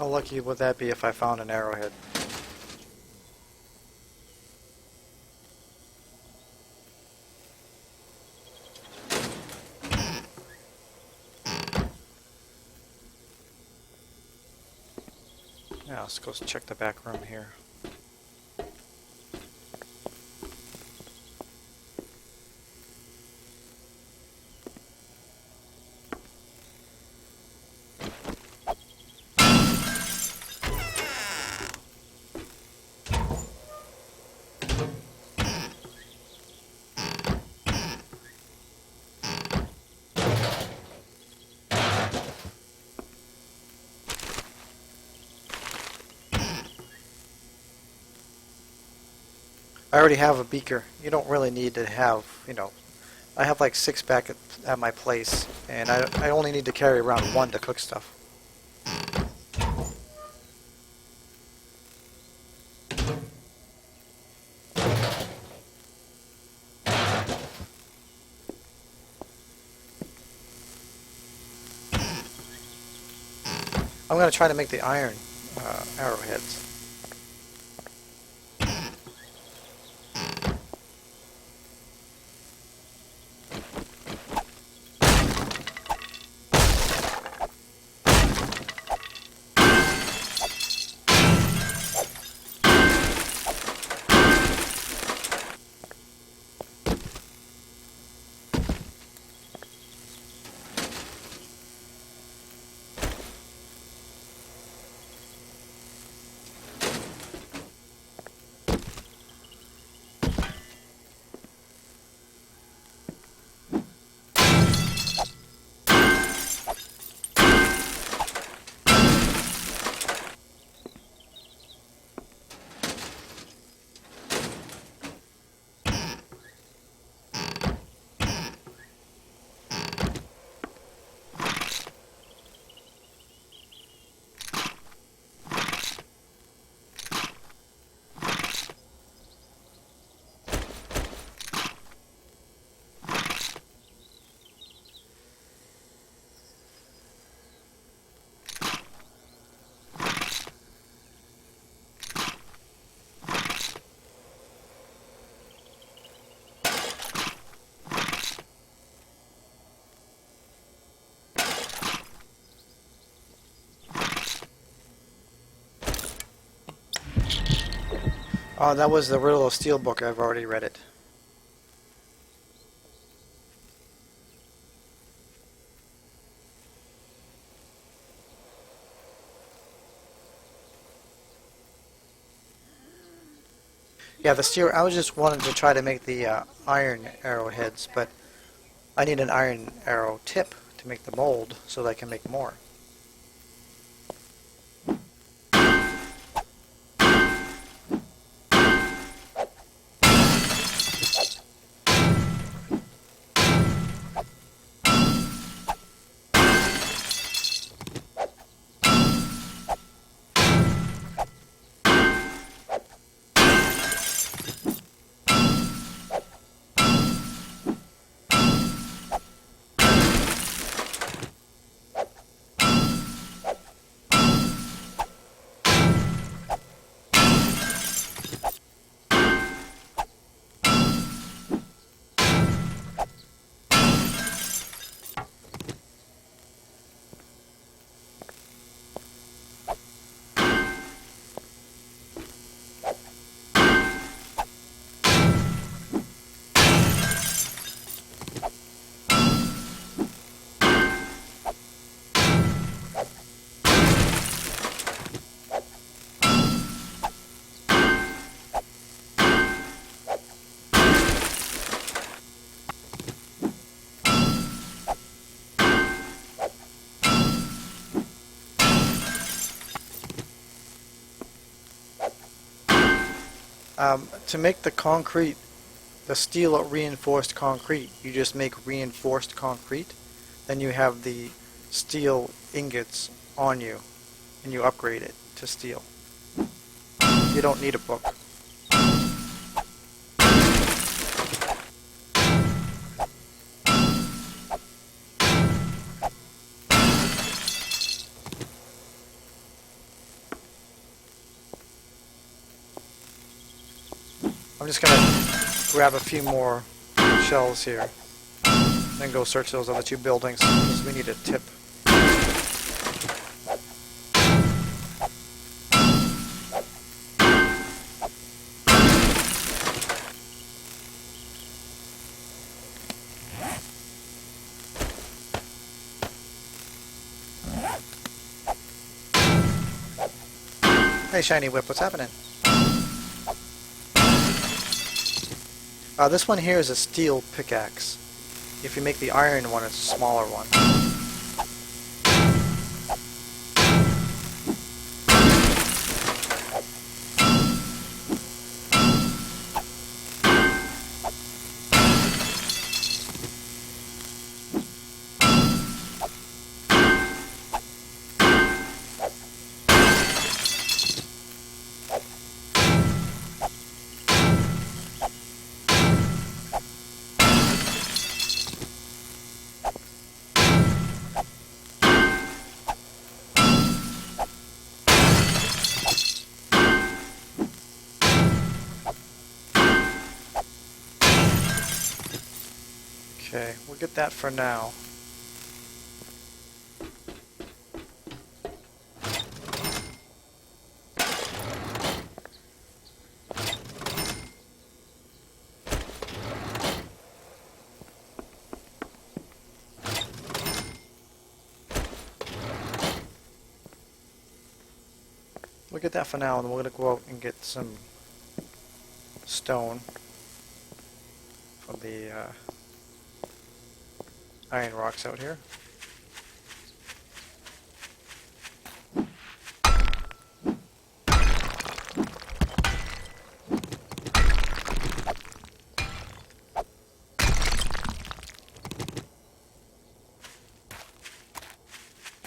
S2: How lucky would that be if I found an arrowhead? Yeah, let's go check the back room here. I already have a beaker. You don't really need to have, you know, I have like 6 back at my place, and I only need to carry around 1 to cook stuff. I'm going to try to make the iron arrowheads. Oh, that was the Riddle of Steel book. I've already read it. Yeah, the steel. I was just wanting to try to make the iron arrowheads, but I need an iron arrow tip to make the mold so that I can make more. To make the concrete, the steel reinforced concrete, you just make reinforced concrete. Then you have the steel ingots on you, and you upgrade it to steel. You don't need a book. I'm just gonna grab a few more shells here, then go search those other two buildings because we need a tip. Hey, Shiny Whip, what's happening? This one here is a steel pickaxe. If you make the iron one, it's a smaller one. Okay, we'll get that for now. We'll get that for now, and then we're going to go out and get some stone from the iron rocks out here.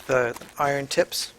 S2: The iron tips.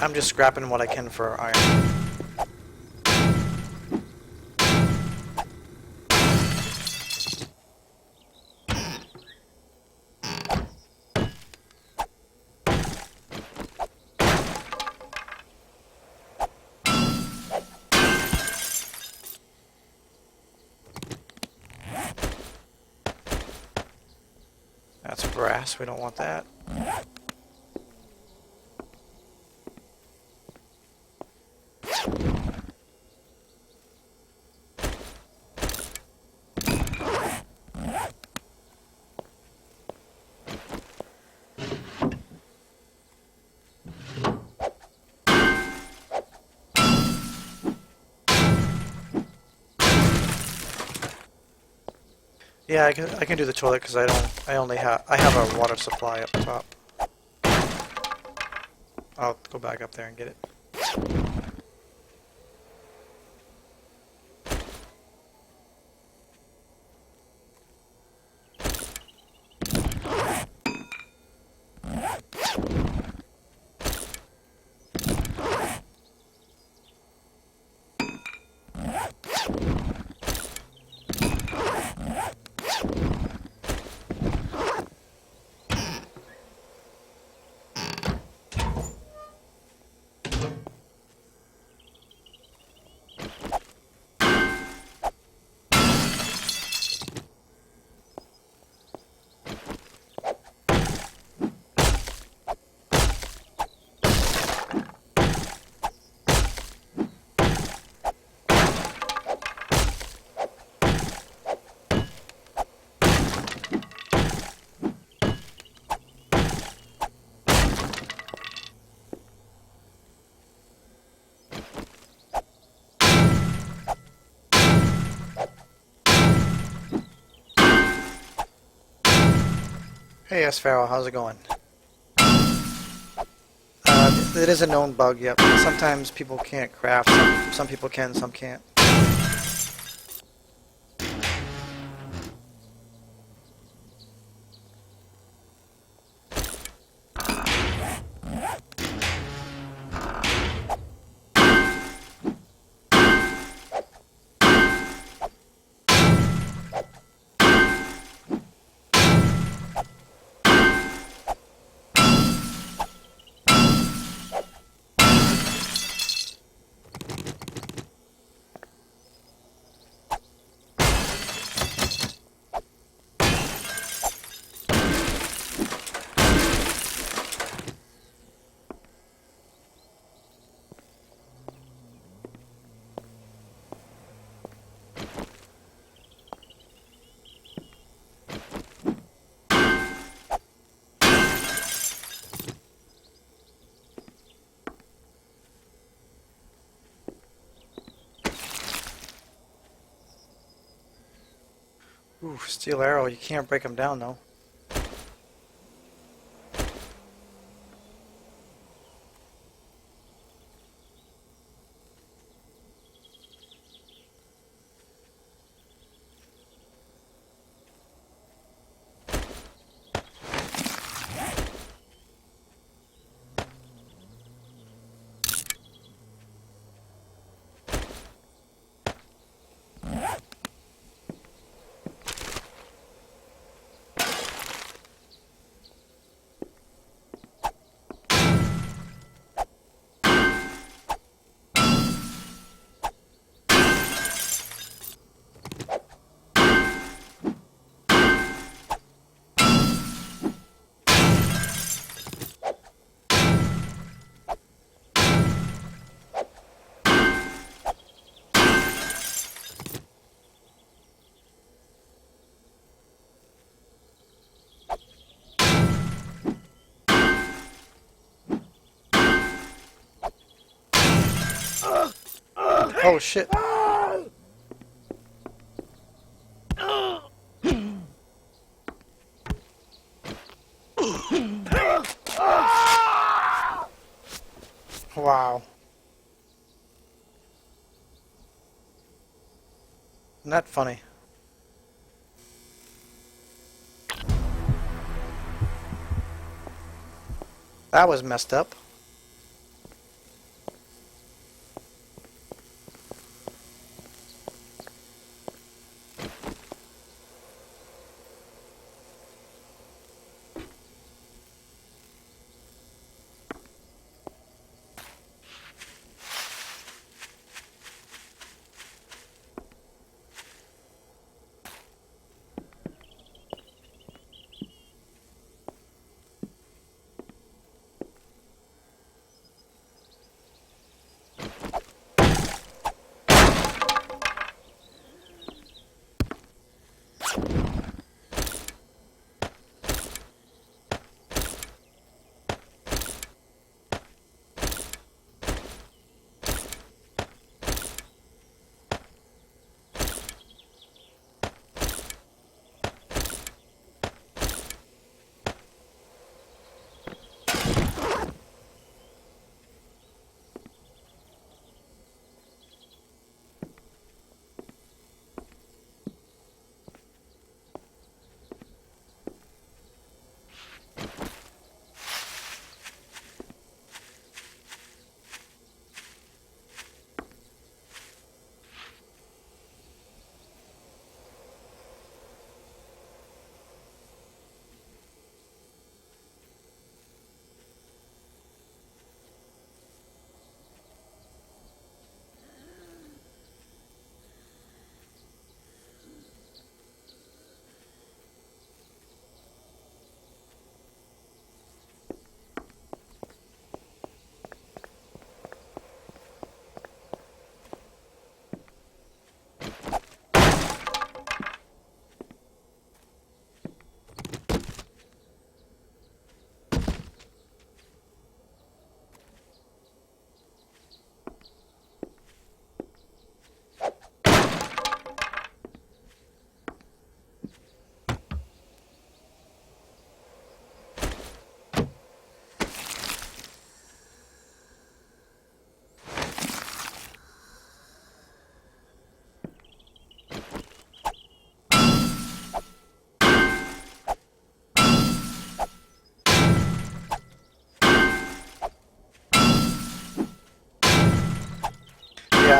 S2: I'm just scrapping what I can for iron. That's brass, we don't want that. Yeah, I can do the toilet because I have a water supply up top. I'll go back up there and get it. Hey, S. Farrell, how's it going? It is a known bug, yep. Sometimes people can't craft, some people can, some can't. Ooh, steel arrow, you can't break them down though. Oh shit. Wow. Not funny. That was messed up.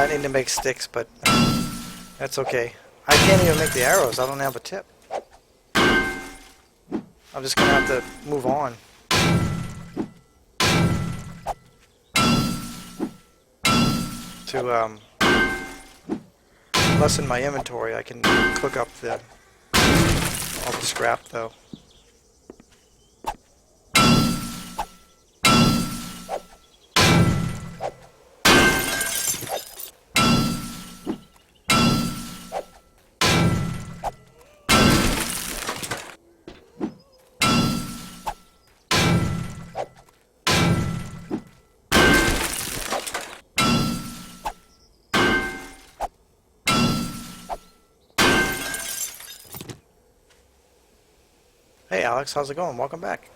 S2: Yeah, I need to make sticks, but that's okay. I can't even make the arrows. I don't have a tip. I'm just gonna have to move on. To lessen my inventory, I can cook up all the scrap though. Hey Alex, how's it going? Welcome back.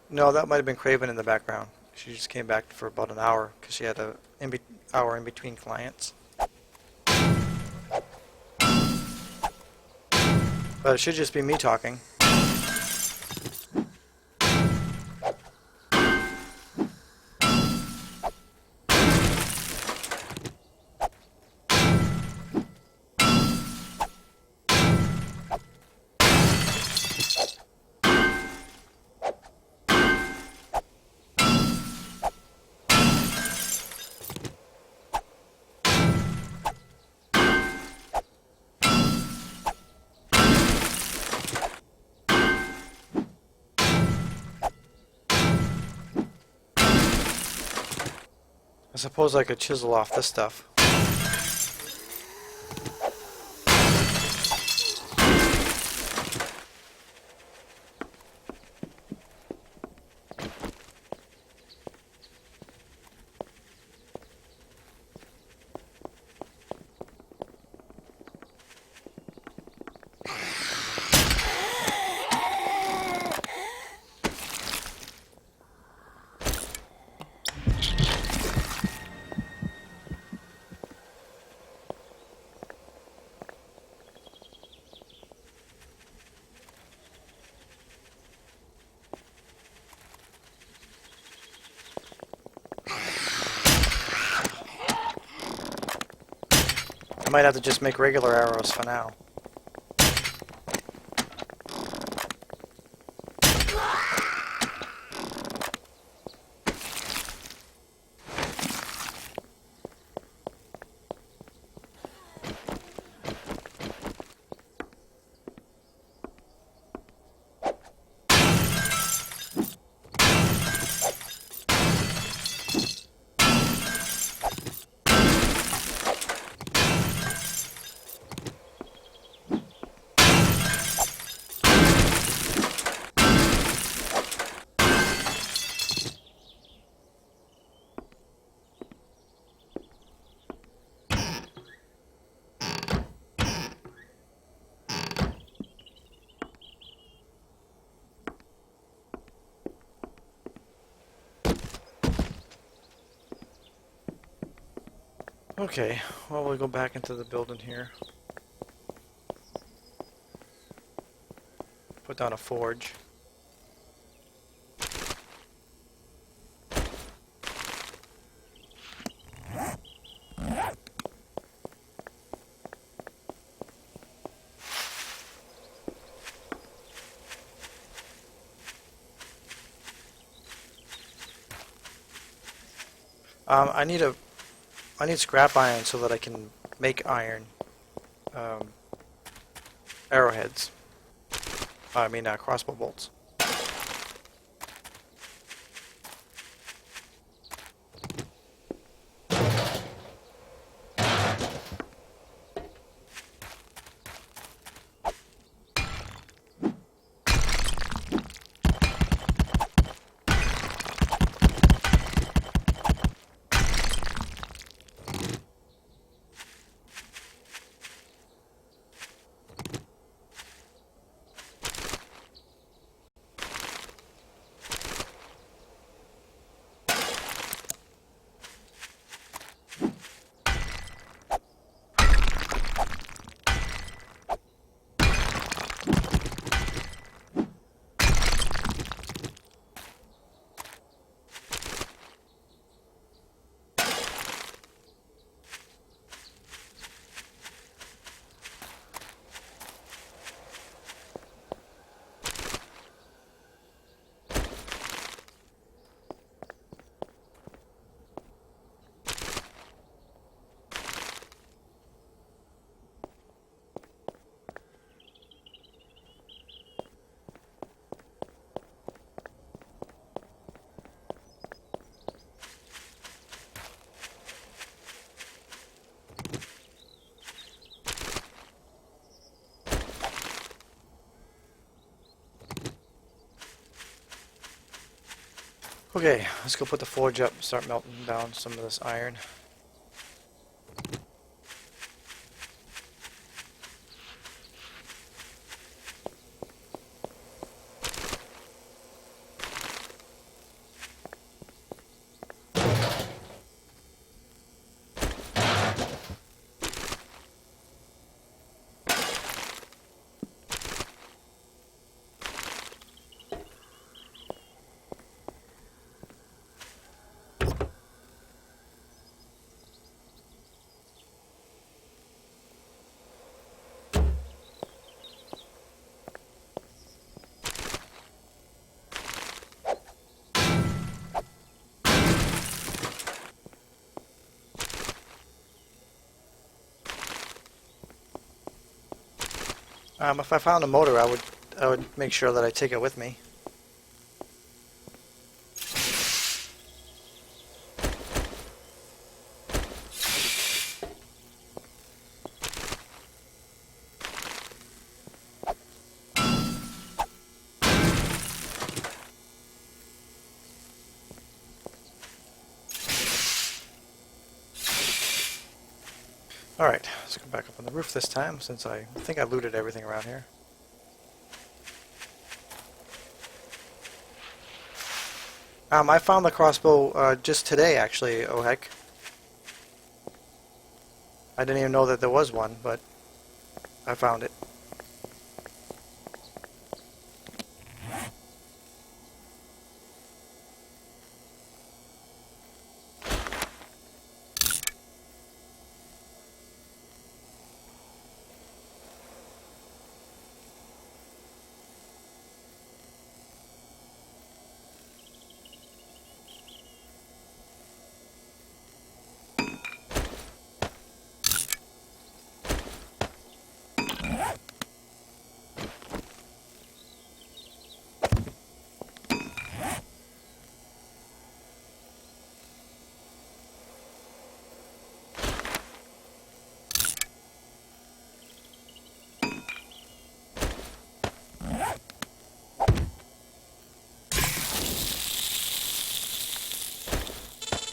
S2: No, that might have been Craven in the background. She just came back for about an hour because she had a hour in between clients. But it should just be me talking. I suppose I could chisel off this stuff. I might have to just make regular arrows for now. Okay, well, we'll go back into the building here. Put down a forge. I need scrap iron so that I can make iron arrowheads. I mean crossbow bolts. Okay, let's go put the forge up and start melting down some of this iron. If I found a motor, I would make sure that I take it with me. Alright, let's go back up on the roof this time, since I think I looted everything around here. I found the crossbow just today, actually, oh heck. I didn't even know that there was one, but I found it.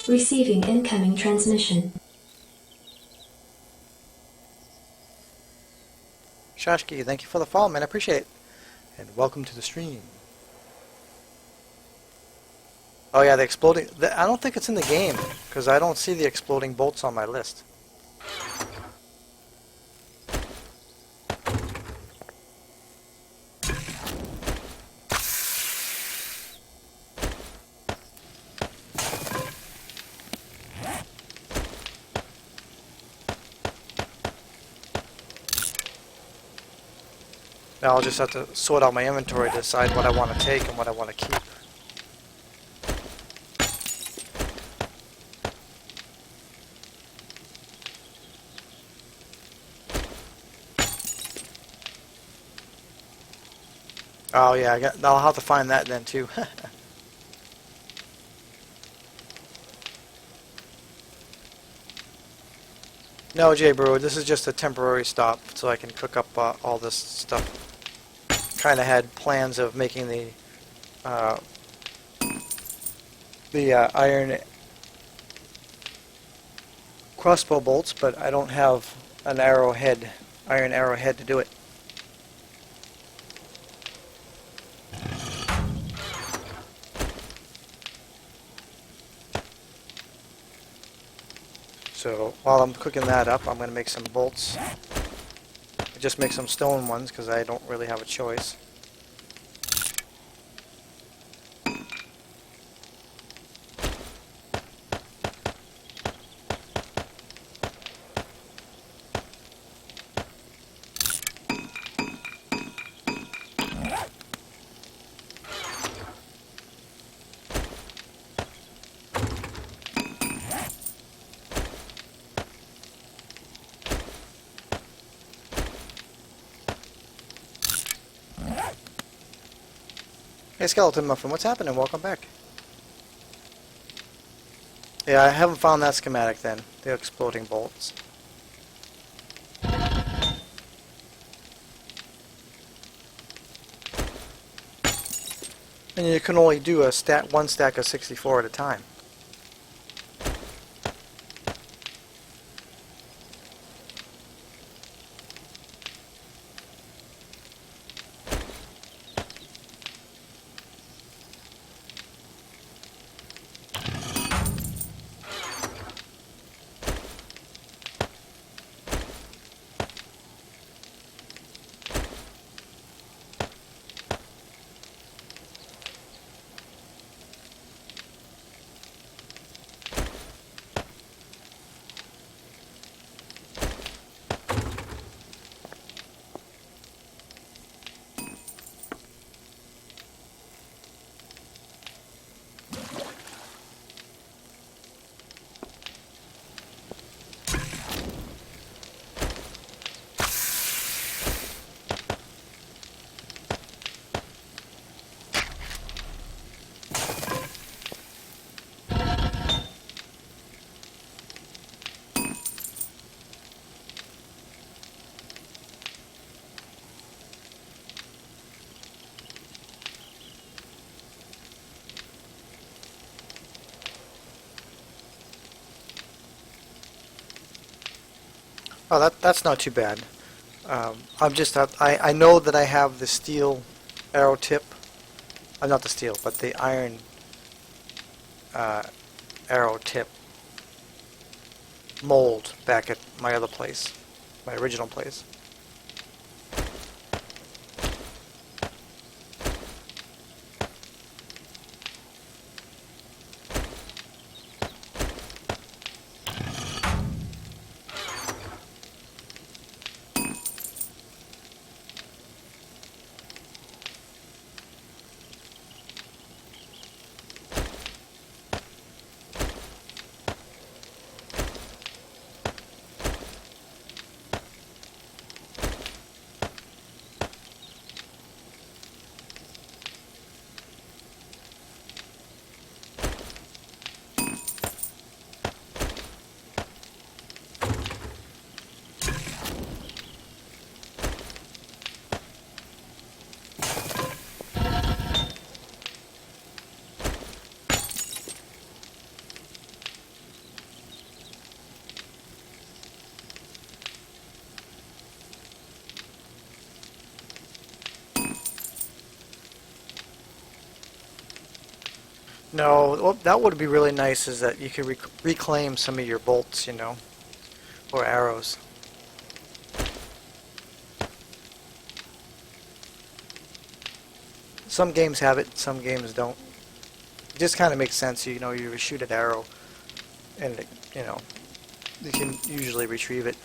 S3: Receiving incoming transmission.
S2: Shashki, thank you for the follow, man. I appreciate it. And welcome to the stream. Oh yeah, the exploding... I don't think it's in the game, because I don't see the exploding bolts on my list. Now I'll just have to sort out my inventory to decide what I want to take and what I want to keep. Oh yeah, I'll have to find that then too. No, Jay Brewer, this is just a temporary stop so I can cook up all this stuff. Kind of had plans of making the iron crossbow bolts, but I don't have an iron arrowhead to do it. So while I'm cooking that up, I'm going to make some bolts. Just make some stone ones because I don't really have a choice. Hey Skeleton Muffin, what's happening? Welcome back. Yeah, I haven't found that schematic then. The exploding bolts. And you can only do one stack of 64 at a time. Oh, that's not too bad. I know that I have the steel arrow tip. Not the steel, but the iron uh, arrow tip mold back at my other place, my original place. No, what that would be really nice is that you could reclaim some of your bolts, you know, or arrows. Some games have it, some games don't. It just kind of makes sense, you know, you shoot an arrow and, you know, you can usually retrieve it.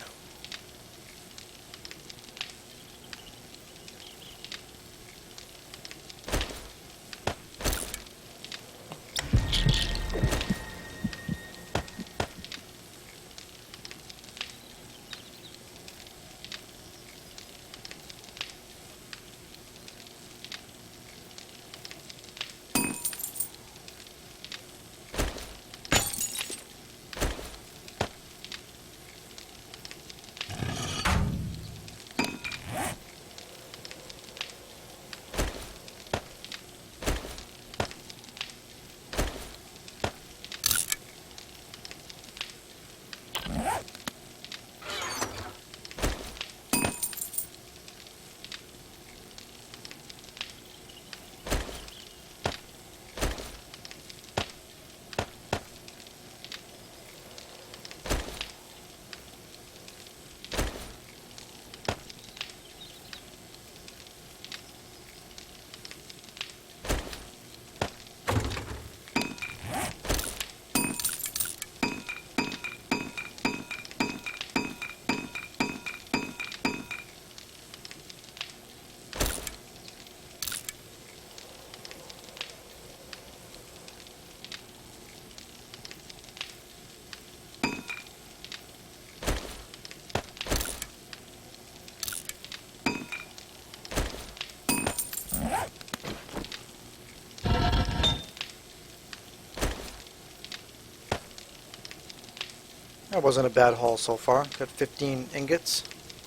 S2: That wasn't a bad haul so far. Got 15 ingots,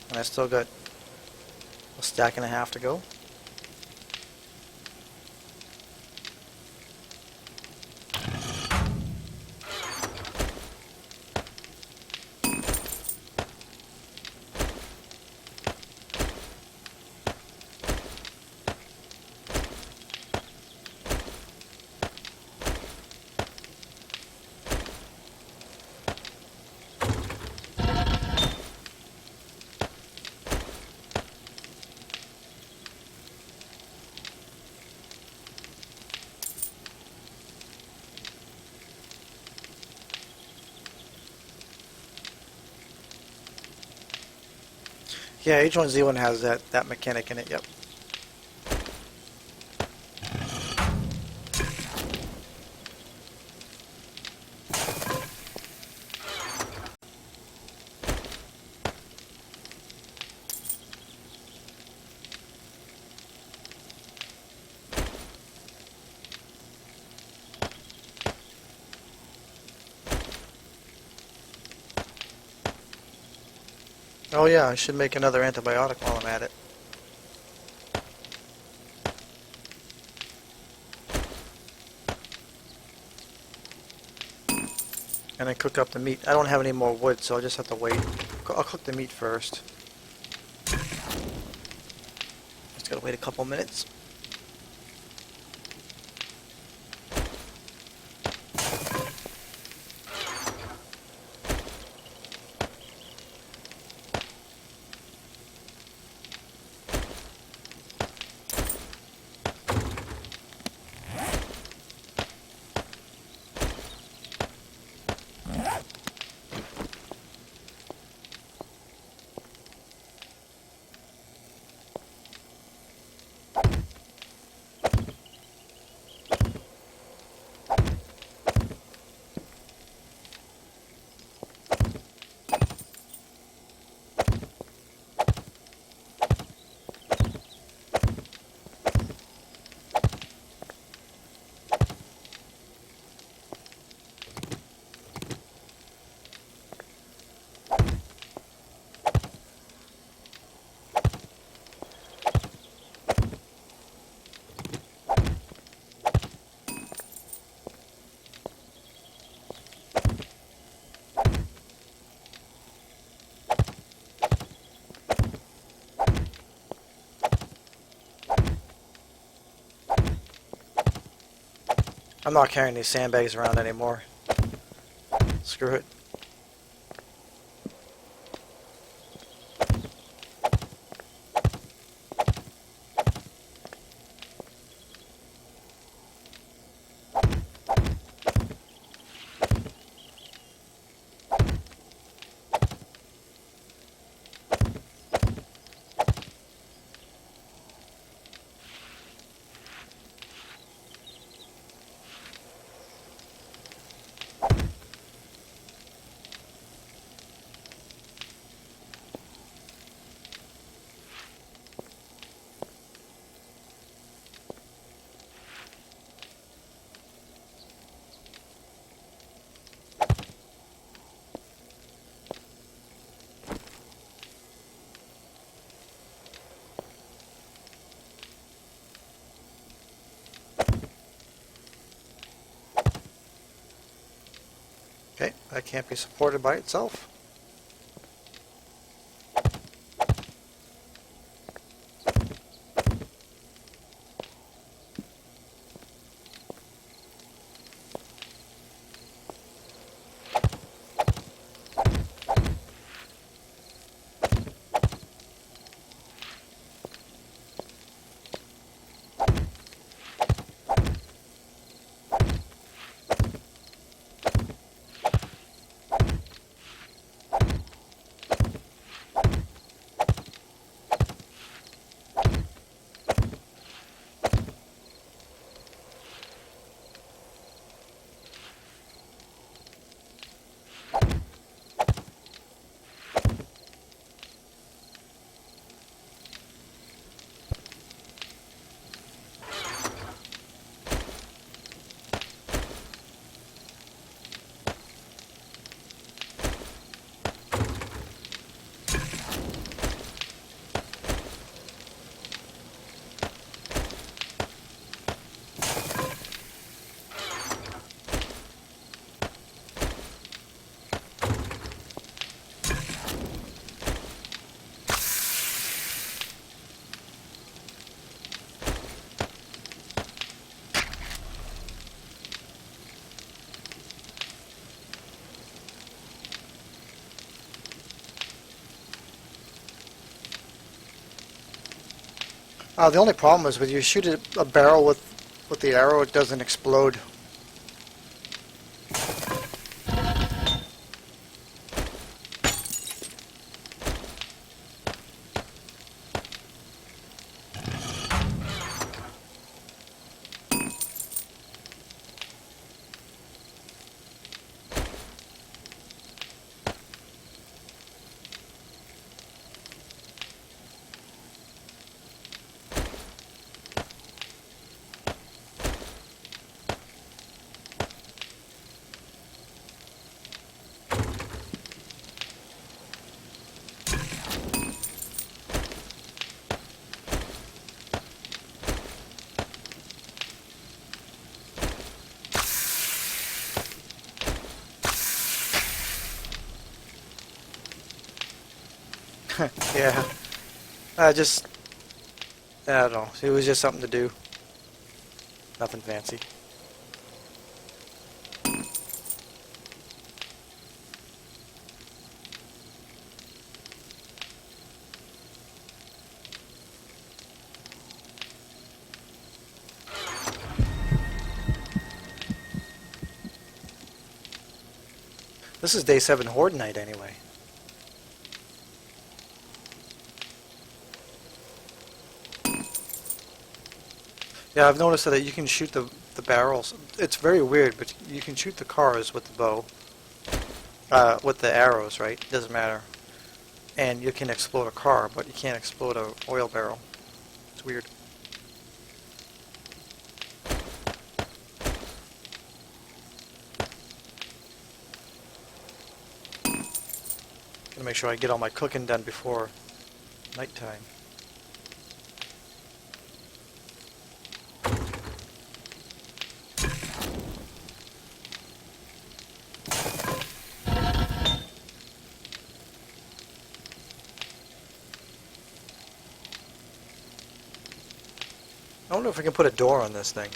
S2: and I still got a stack and a half to go. Yeah, H1Z1 has that mechanic in it, yep. Oh yeah, I should make another antibiotic while I'm at it. And then cook up the meat. I don't have any more wood, so I'll just have to wait. I'll cook the meat first. Just gotta wait a couple minutes. I'm not carrying these sandbags around anymore. Screw it. Okay, that can't be supported by itself. The only problem is when you shoot a barrel with the arrow, it doesn't explode. Yeah. I don't know. It was just something to do. Nothing fancy. This is day 7 Horde night anyway. Yeah, I've noticed that you can shoot the barrels. It's very weird, but you can shoot the cars with the bow. With the arrows, right? Doesn't matter. And you can explode a car, but you can't explode a oil barrel. It's weird. Gonna make sure I get all my cooking done before nighttime. I wonder if we can put a door on this thing.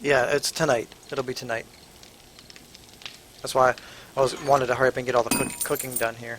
S2: Yeah, it's tonight. It'll be tonight. That's why wanted to hurry up and get all the cooking done here.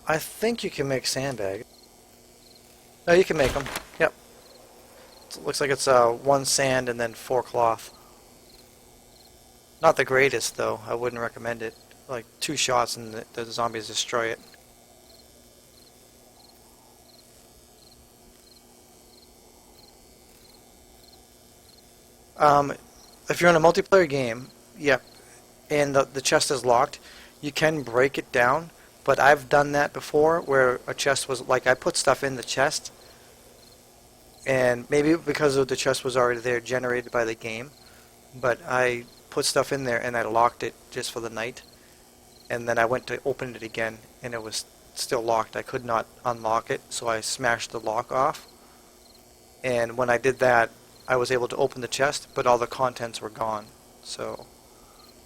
S2: I think you can make sandbags. No, you can make them. Yep. It looks like it's 1 sand and then 4 cloth. Not the greatest though. I wouldn't recommend it. Like 2 shots and the zombies destroy it. If you're in a multiplayer game, yep, and the chest is locked, you can break it down. But I've done that before where a chest was, like, I put stuff in the chest, and maybe because the chest was already there generated by the game, but I put stuff in there and I locked it just for the night, and then I went to open it again and it was still locked. I could not unlock it, so I smashed the lock off, and when I did that I was able to open the chest, but all the contents were gone. So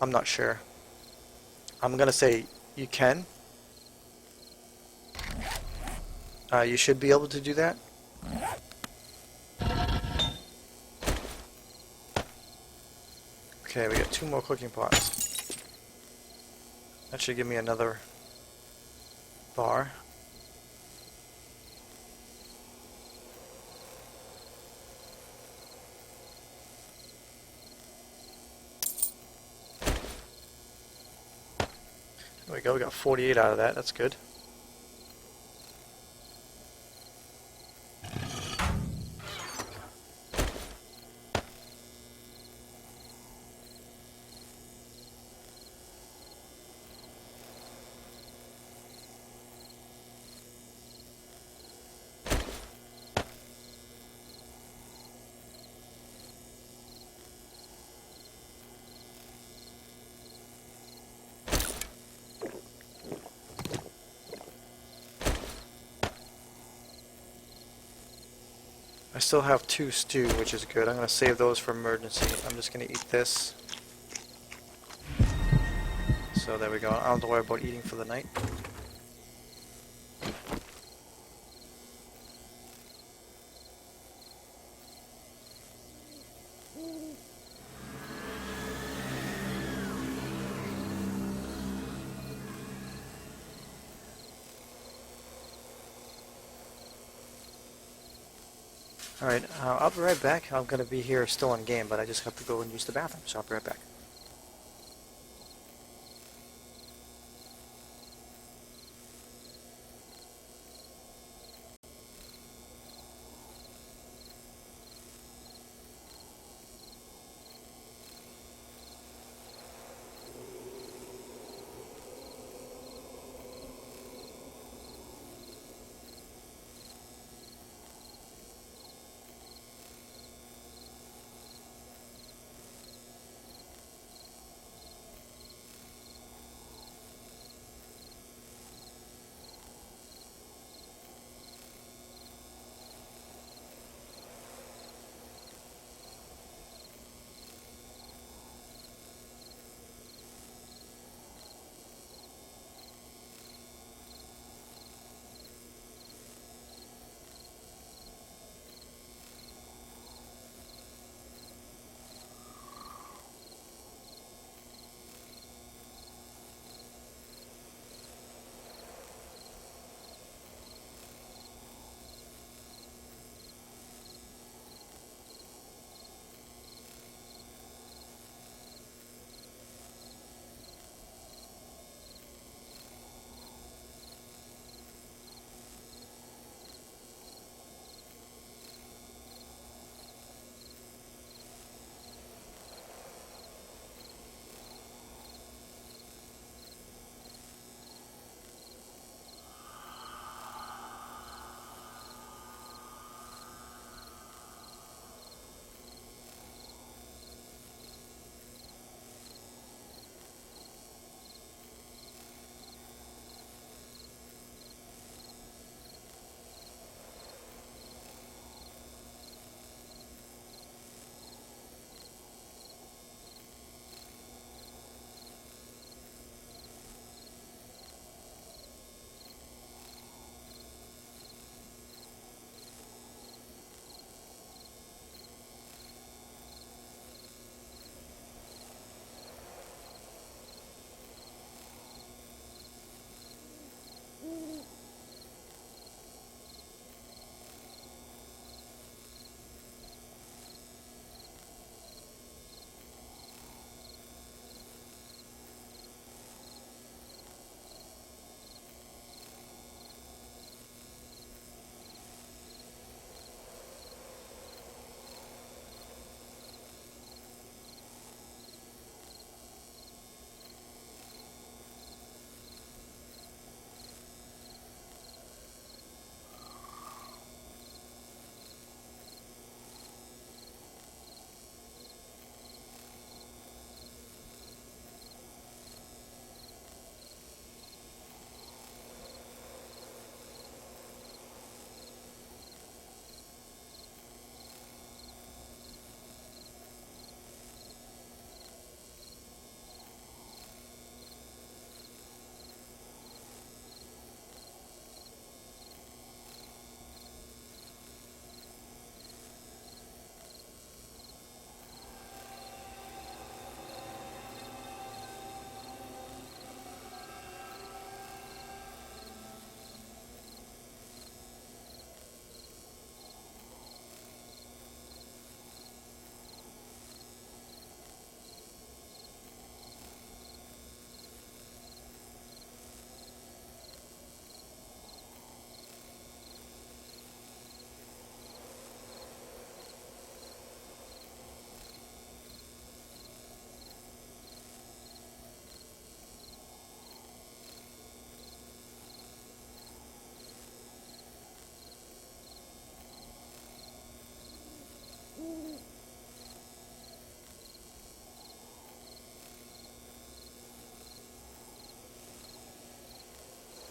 S2: I'm not sure. I'm gonna say you can. You should be able to do that. Okay, we got 2 more cooking pots. That should give me another bar. we go. We got 48 out of that. That's good. I still have 2 stew, which is good. I'm going to save those for emergency. I'm just going to eat this. So there we go. I don't have to worry about eating for the night. Alright, I'll be right back. I'm going to be here still on game, but I just have to go and use the bathroom, so I'll be right back.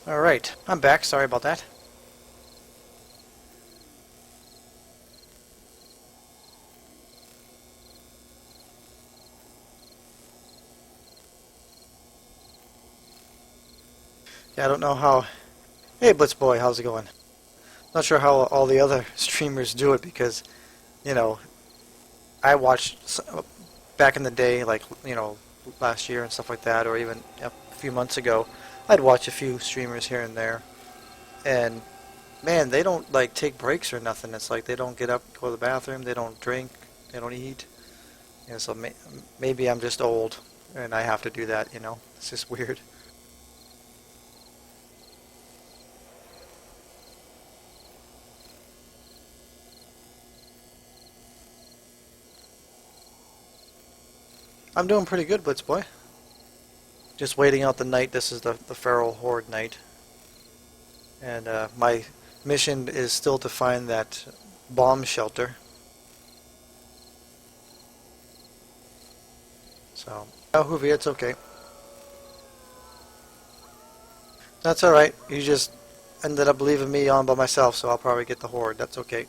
S2: Alright, I'm back. Sorry about that. Yeah, I don't know how... Hey, Blitzboy, how's it going? Not sure how all the other streamers do it because, you know, I watched back in the day, like, you know, last year and stuff like that, or even a few months ago, I'd watch a few streamers here and there, and man, they don't like take breaks or nothing. It's like they don't get up, go to the bathroom, they don't drink, they don't eat. Yeah, so maybe I'm just old and I have to do that, you know. It's just weird. I'm doing pretty good, Blitzboy. Just waiting out the night. This is the Feral Horde night. And my mission is still to find that bomb shelter. So, oh, Hoovy, it's okay. That's alright. You just ended up leaving me on by myself, so I'll probably get the Horde. That's okay.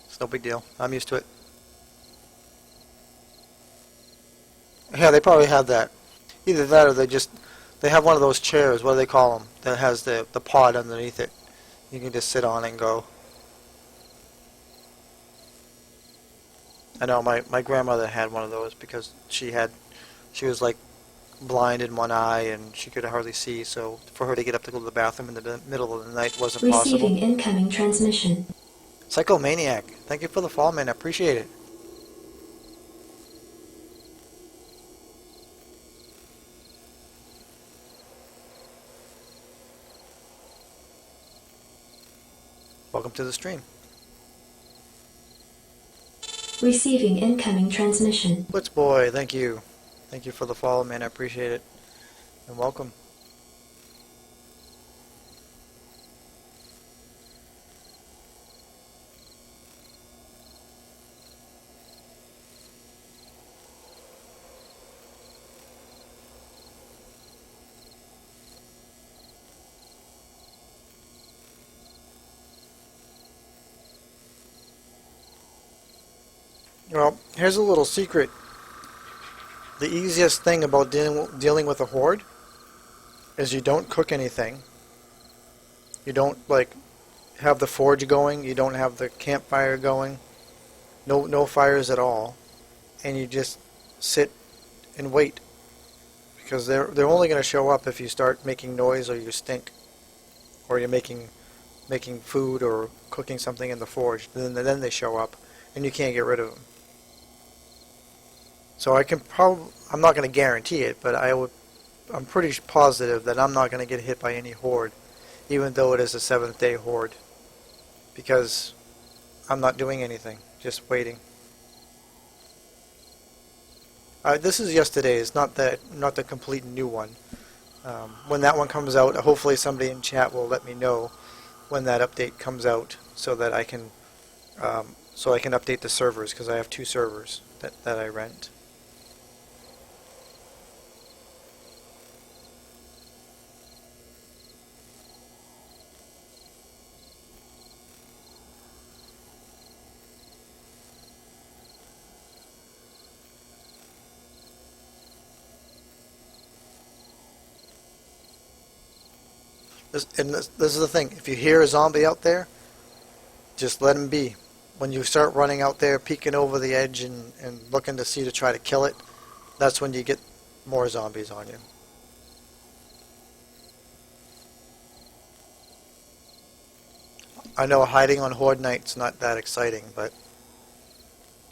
S2: It's no big deal. I'm used to it. Yeah, they probably have that. Either that or they have one of those chairs, what do they call them, that has the pod underneath it. You can just sit on it and go. I know my grandmother had one of those because she was like blind in one eye and she could hardly see, so for her to get up to go to the bathroom in the middle of the night wasn't possible.
S3: Receiving incoming transmission.
S2: Psychomaniac, thank you for the follow, man. I appreciate it. Welcome to the stream.
S3: Receiving incoming transmission.
S2: Blitzboy, thank you. Thank you for the follow, man. I appreciate it. And welcome. Well, here's a little secret. The easiest thing about dealing with a horde is you don't cook anything. You don't like have the forge going. You don't have the campfire going. No fires at all, and you just sit and wait because they're only going to show up if you start making noise or you stink, or you're making food or cooking something in the forge. Then they show up, and you can't get rid of them. So I'm not going to guarantee it, but I'm pretty positive that I'm not going to get hit by any horde, even though it is a 7th day horde, because I'm not doing anything, just waiting. This is yesterday's, not the complete new one. When that one comes out, hopefully somebody in chat will let me know when that update comes out, so that I can update the servers, because I have 2 servers that I rent. This is the thing. If you hear a zombie out there, just let him be. When you start running out there, peeking over the edge and looking to see to try to kill it, that's when you get more zombies on you. I know hiding on Horde Night's not that exciting, but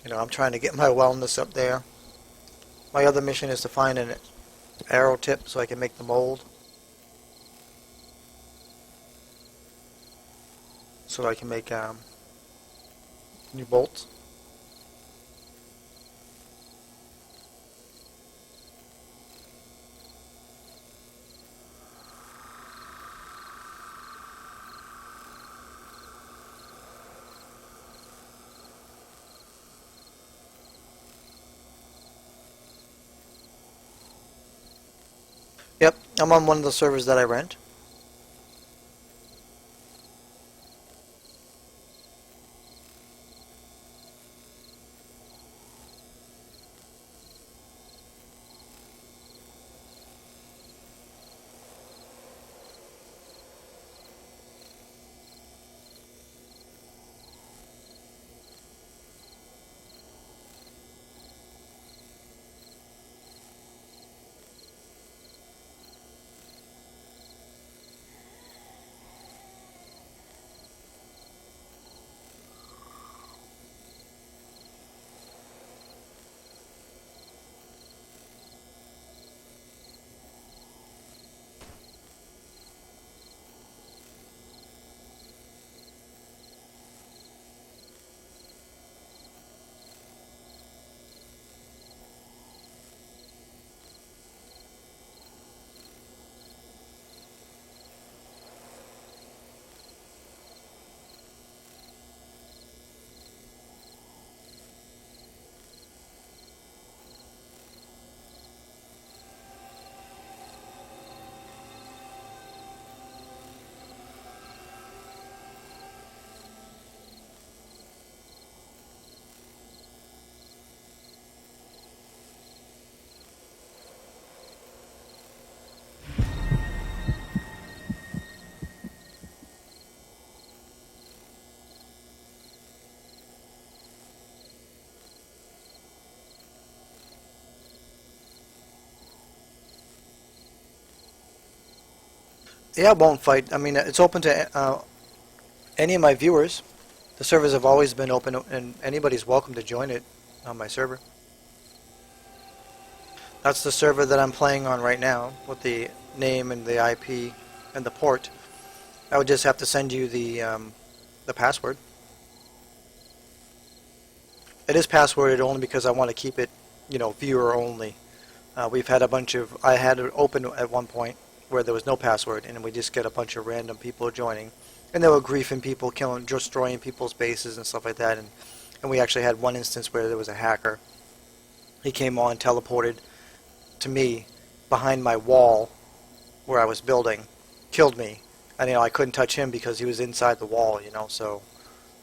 S2: you know, I'm trying to get my wellness up there. My other mission is to find an arrow tip so I can make the mold, so I can make new bolts. I'm on one of the servers that I rent. Yeah, I won't fight. I mean, it's open to any of my viewers. The servers have always been open, and anybody's welcome to join it on my server. That's the server that I'm playing on right now, with the name and the IP and the port. I would just have to send you the password. It is passworded only because I want to keep it, viewer only. We've had a bunch of, I had it open at one point where there was no password, and we just get a bunch of random people joining, and they were griefing people, killing, destroying people's bases and stuff like that. And we actually had one instance where there was a hacker. He came on, teleported to me behind my wall where I was building, killed me, and I couldn't touch him because he was inside the wall, so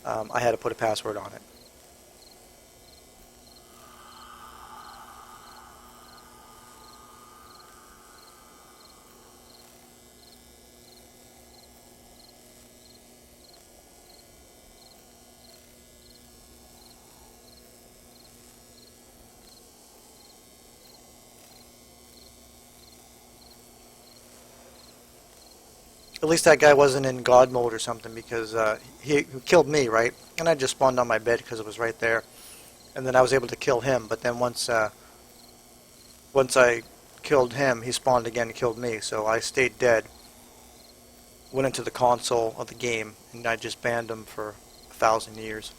S2: I had to put a password on it. At least that guy wasn't in God mode or something, because he killed me, right? And I just spawned on my bed because it was right there. And then I was able to kill him, but then once I killed him, he spawned again and killed me. So I stayed dead, went into the console of the game, and I just banned him for 1,000 years.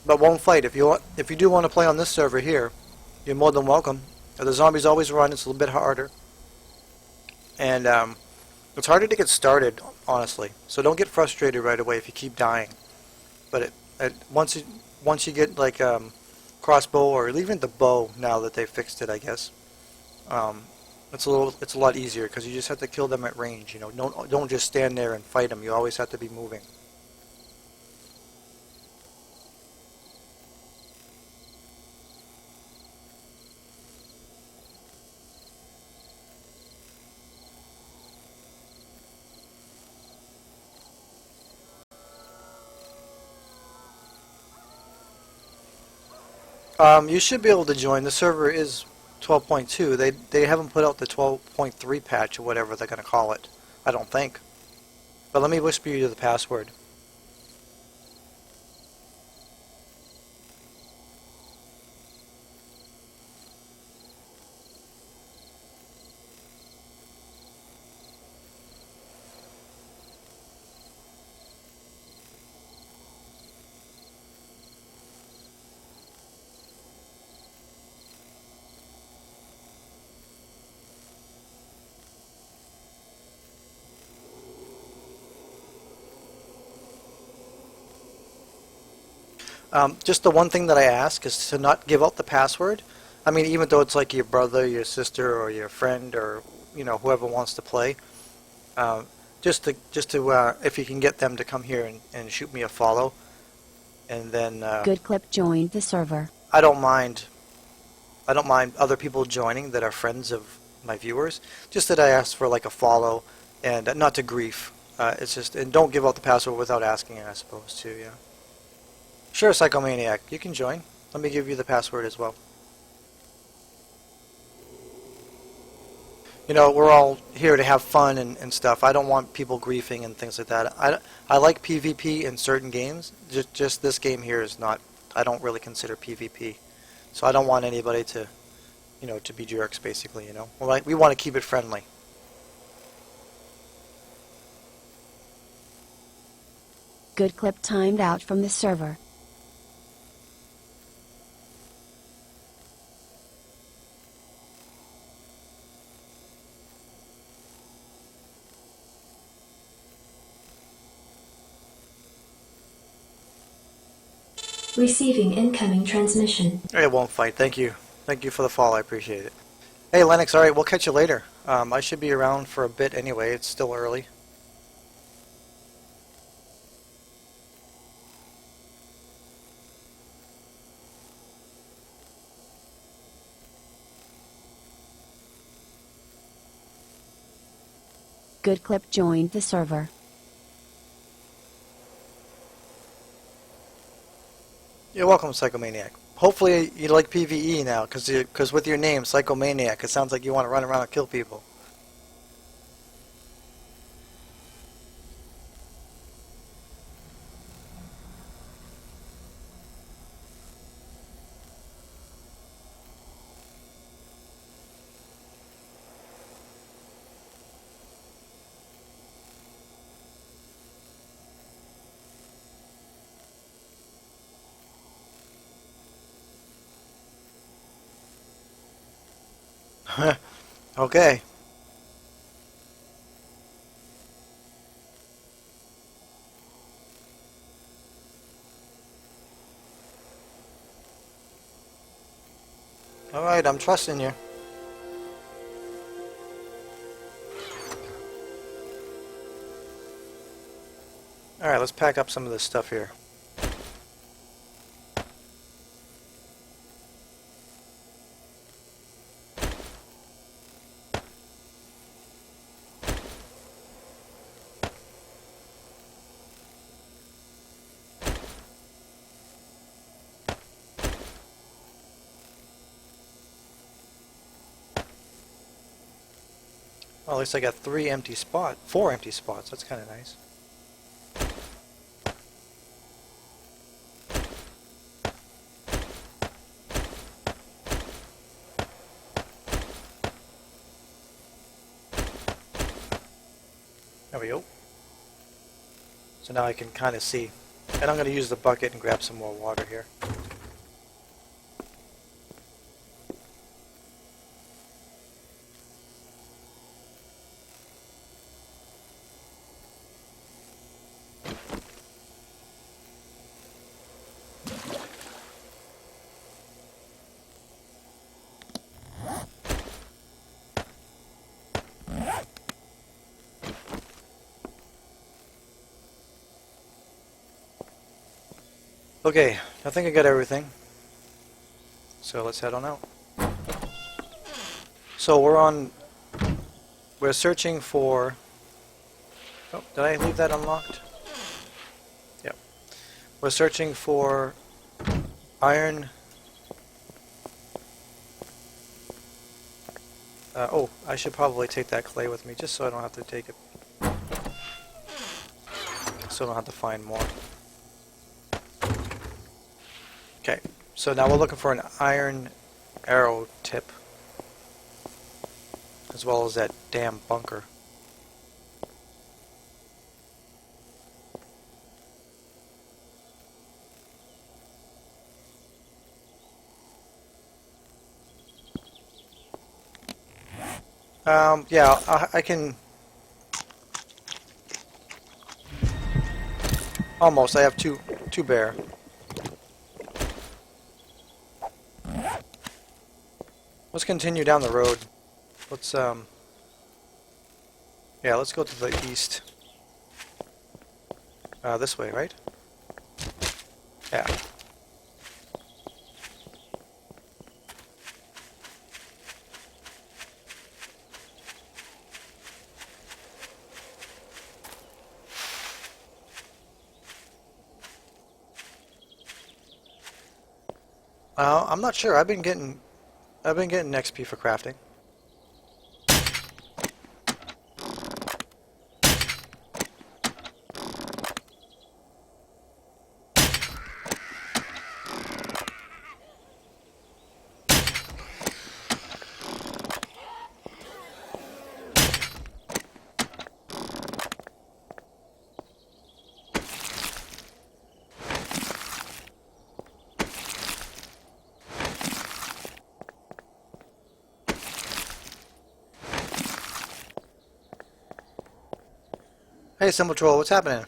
S2: But won't fight. If you do want to play on this server here, you're more than welcome. The zombies always run. It's a little bit harder. And it's harder to get started, honestly. So don't get frustrated right away if you keep dying. But once you get like crossbow, or even the bow, now that they fixed it, I guess, it's a lot easier because you just have to kill them at range. Don't just stand there and fight them. You always have to be moving. You should be able to join. The server is 12.2. They haven't put out the 12.3 patch or whatever they're going to call it. I don't think. But let me whisper you the password. Just the one thing that I ask is to not give out the password I mean, even though it's like your brother, your sister, or your friend, or whoever wants to play, just to if you can get them to come here and shoot me a follow, and then
S1: Good Clip joined the server.
S2: I don't mind. I don't mind other people joining that are friends of my viewers. Just that I ask for like a follow, and not to grief. It's just, and don't give out the password without asking, I suppose, too. Yeah. Sure, Psychomaniac, you can join. Let me give you the password as well. We're all here to have fun and stuff. I don't want people griefing and things like that. I like PvP in certain games. Just this game here is not. I don't really consider PvP. So I don't want anybody to, to be jerks, basically, We want to keep it friendly.
S1: Good Clip timed out from the server.
S3: Receiving incoming transmission.
S2: It won't fight. Thank you. Thank you for the follow. I appreciate it. Hey, Lennox, alright, we'll catch you later. I should be around for a bit anyway. It's still early.
S1: Good Clip joined the server.
S2: You're welcome, Psychomaniac. Hopefully you like PvE now, because with your name, Psychomaniac, it sounds like you want to run around and kill people. Okay. Alright, I'm trusting you. Alright, let's pack up some of this stuff here. Well, at least I got 4 empty spots. That's kind of nice. There we go. So now I can kind of see. And I'm going to use the bucket and grab some more water here. Okay, I think I got everything. So let's head on out. So we're searching for, oh, did I leave that unlocked? Yep. We're searching for iron. Oh, I should probably take that clay with me just so I don't have to take it. So I don't have to find more. Okay, so now we're looking for an iron arrow tip, as well as that damn bunker. Yeah, I can... Almost, I have two bear. Let's continue down the road. Let's yeah, let's go to the east. This way, right? Yeah. I'm not sure. I've been getting XP for crafting. Hey, Symbol Troll, what's happening?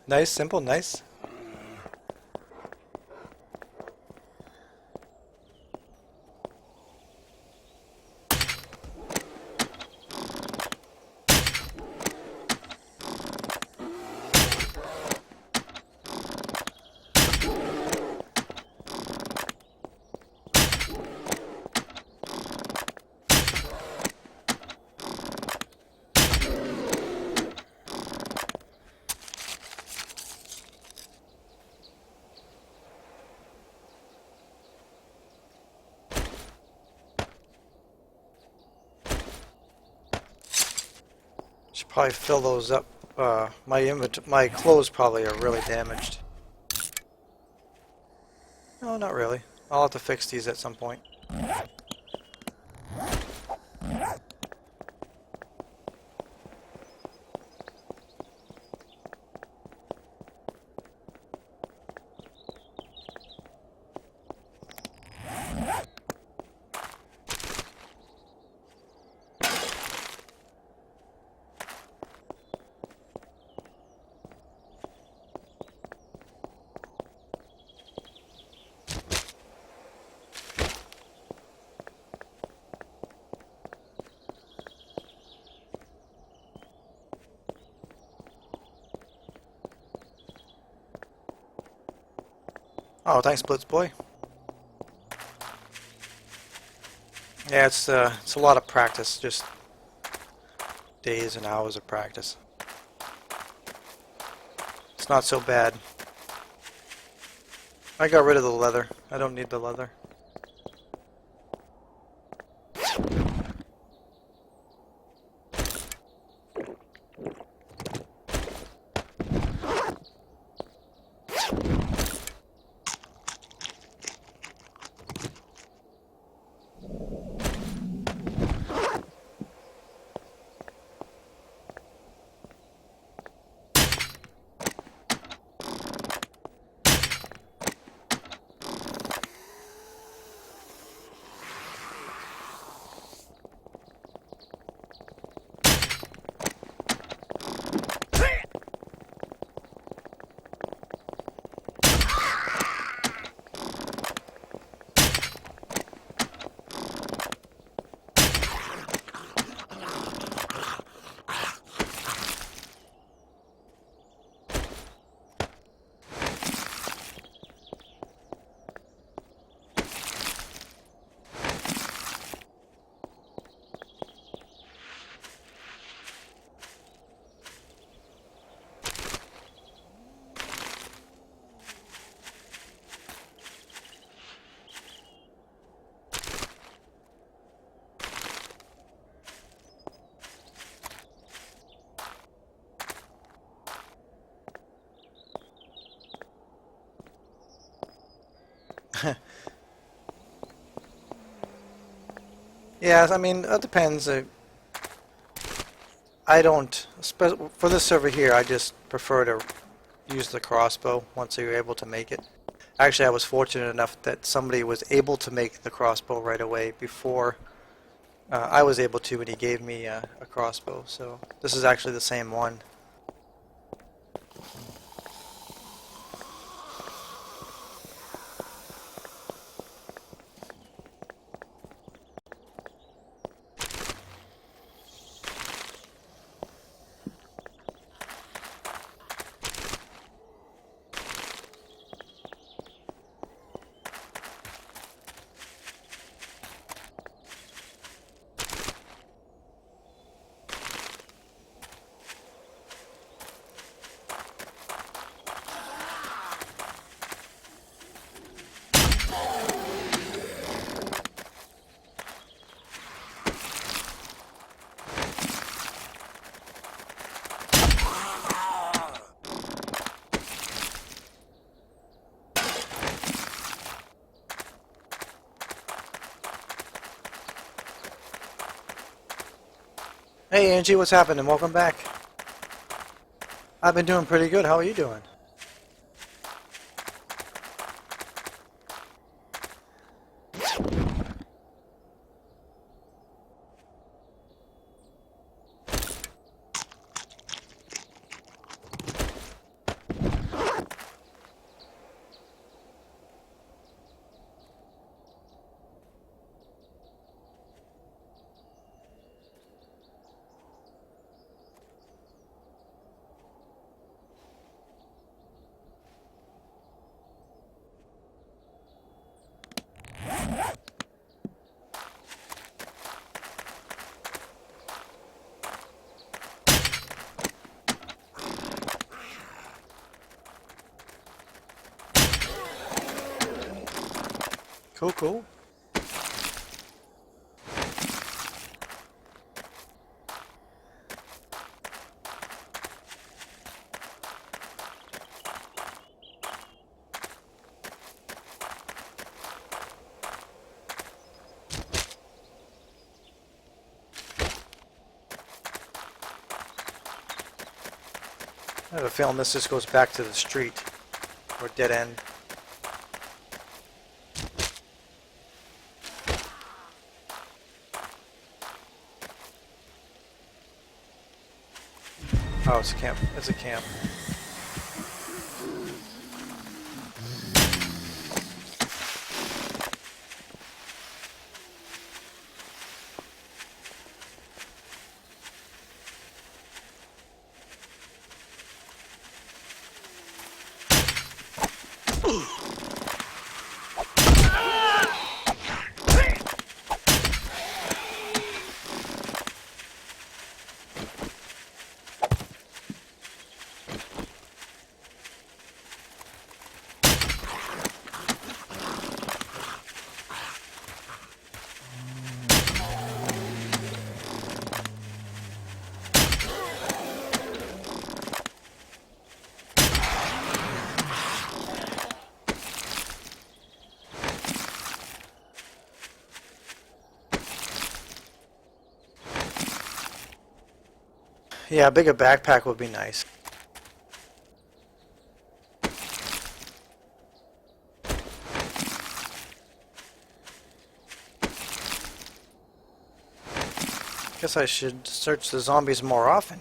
S2: Nice, simple, nice. Should probably fill those up. My clothes probably are really damaged. No, not really. I'll have to fix these at some point. Oh, thanks, Blitz Boy. Yeah, it's a lot of practice, just days and hours of practice. It's not so bad. I got rid of the leather. I don't need the leather. Yeah, I mean, it depends. I don't, for this server here, I just prefer to use the crossbow once you're able to make it. Actually, I was fortunate enough that somebody was able to make the crossbow right away before I was able to, and he gave me a crossbow. So this is actually the same one. Hey Angie, what's happening? Welcome back. I've been doing pretty good. How are you doing? Cool, cool. I have a feeling this just goes back to the street, or dead end. Oh, it's a camp. It's a camp. Yeah, a bigger backpack would be nice. Guess I should search the zombies more often.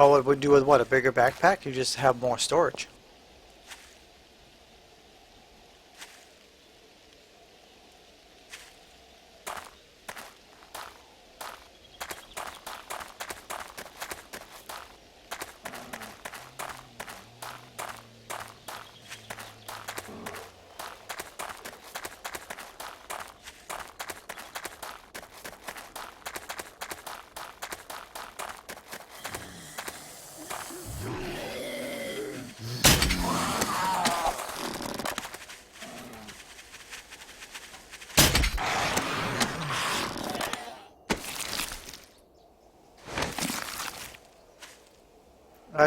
S2: Well, what would do with what? A bigger backpack? You just have more storage.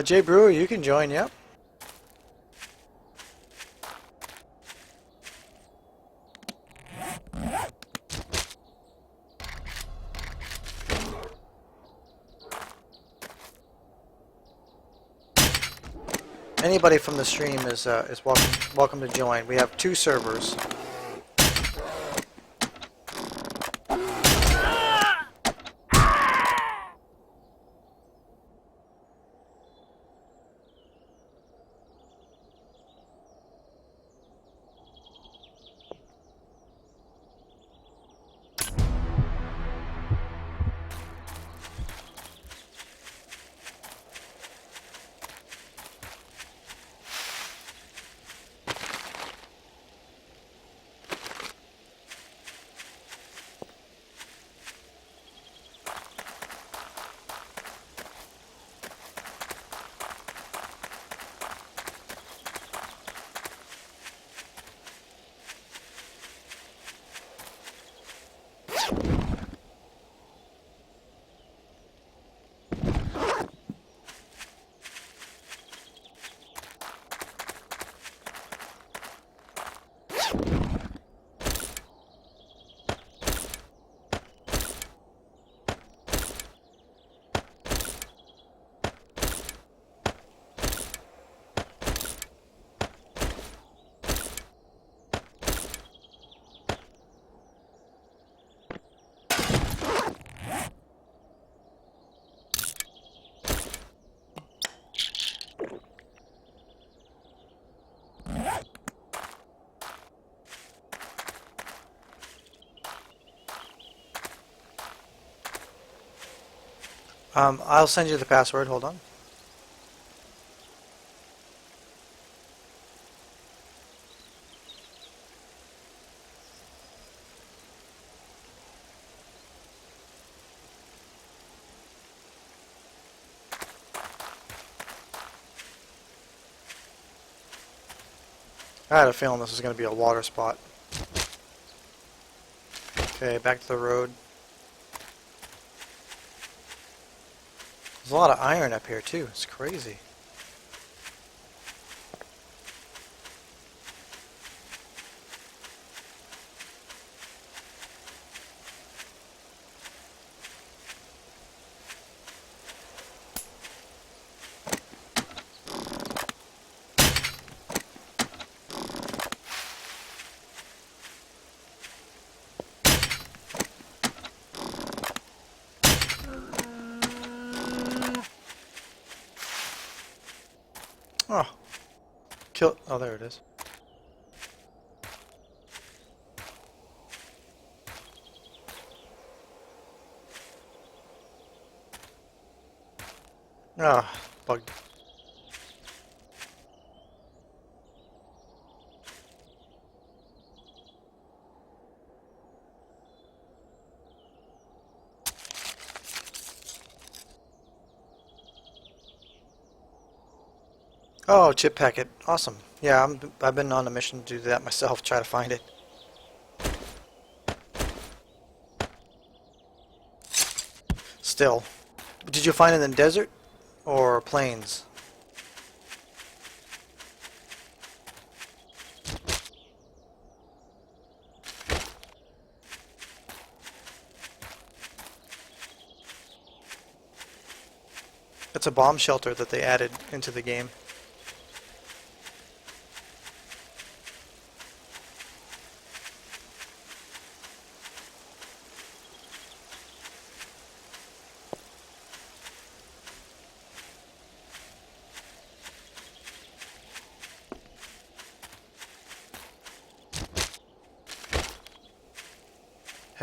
S2: Jay Brewer, you can join, yep. Anybody from the stream is welcome to join. We have 2 servers. I'll send you the password. Hold on. I had a feeling this was going to be a water spot. Okay, back to the road. There's a lot of iron up here too. It's crazy. Oh, kill. Oh, there it is. Ah, bug. Oh, chip packet. Awesome. Yeah, I've been on a mission to do that myself, try to find it. Still. Did you find it in the desert or plains? It's a bomb shelter that they added into the game.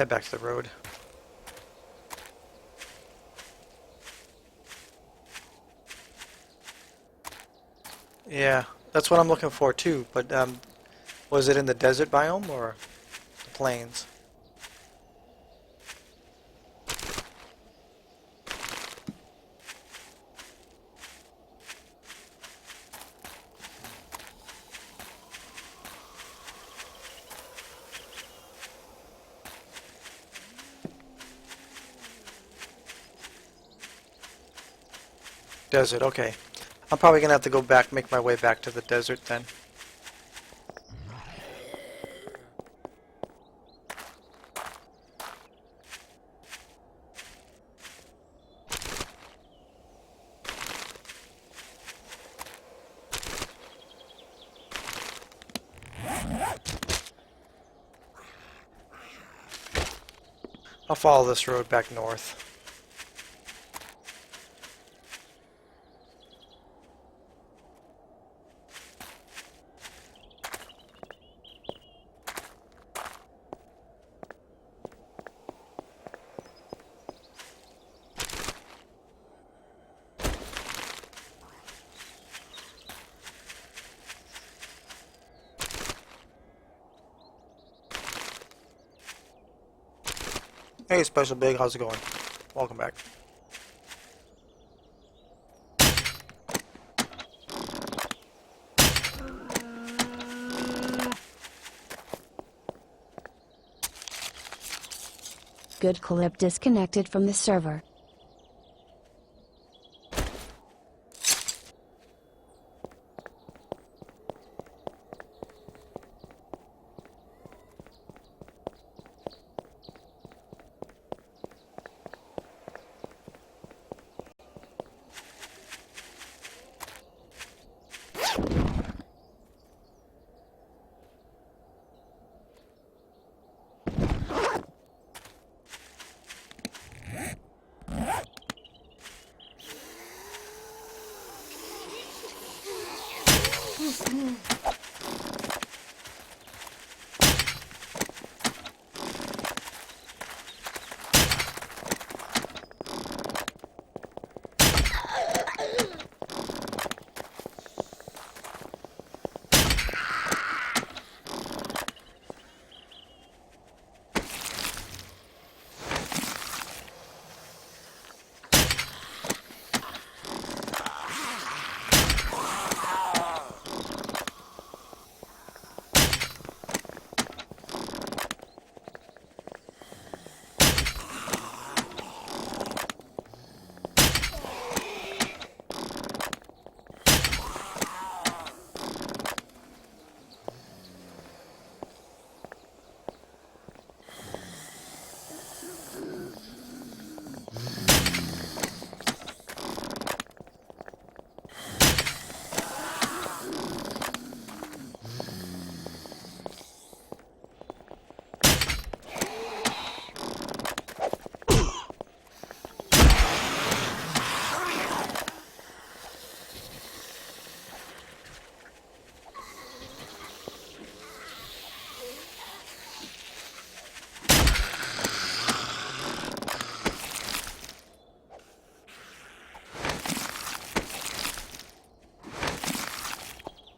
S2: head back to the road. Yeah, that's what I'm looking for too, but was it in the desert biome or the plains? Desert, okay. I'm probably gonna have to go back, make my way back to the desert then. I'll follow this road back north. Hey, Special Big, how's it going? Welcome back.
S1: Good clip disconnected from the server.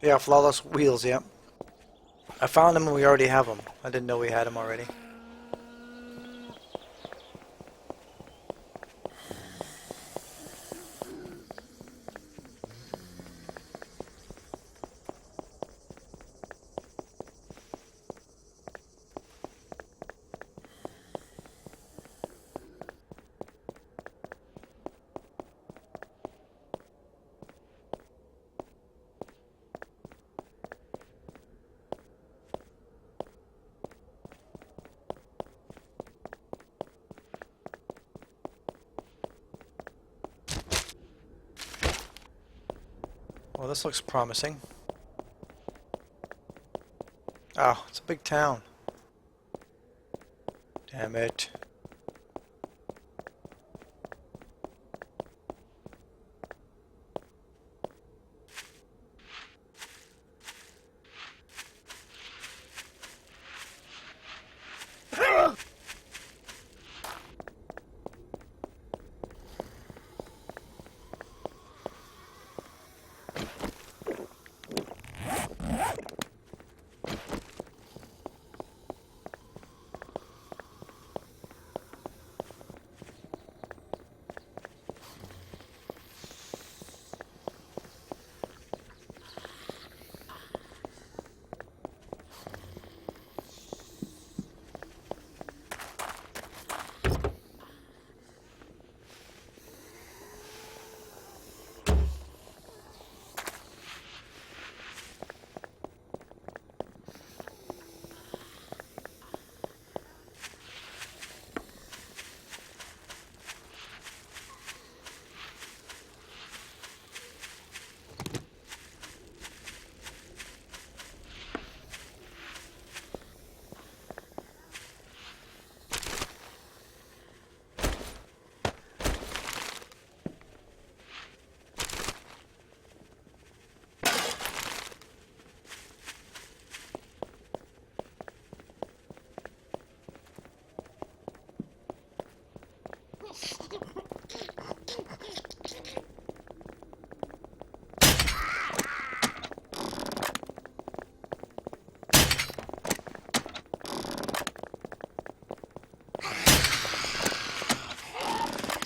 S1: Yeah, flawless wheels, yeah. I found them and we already have them. I didn't know we had them already. Well, this looks promising. Oh, it's a big town. Damn it.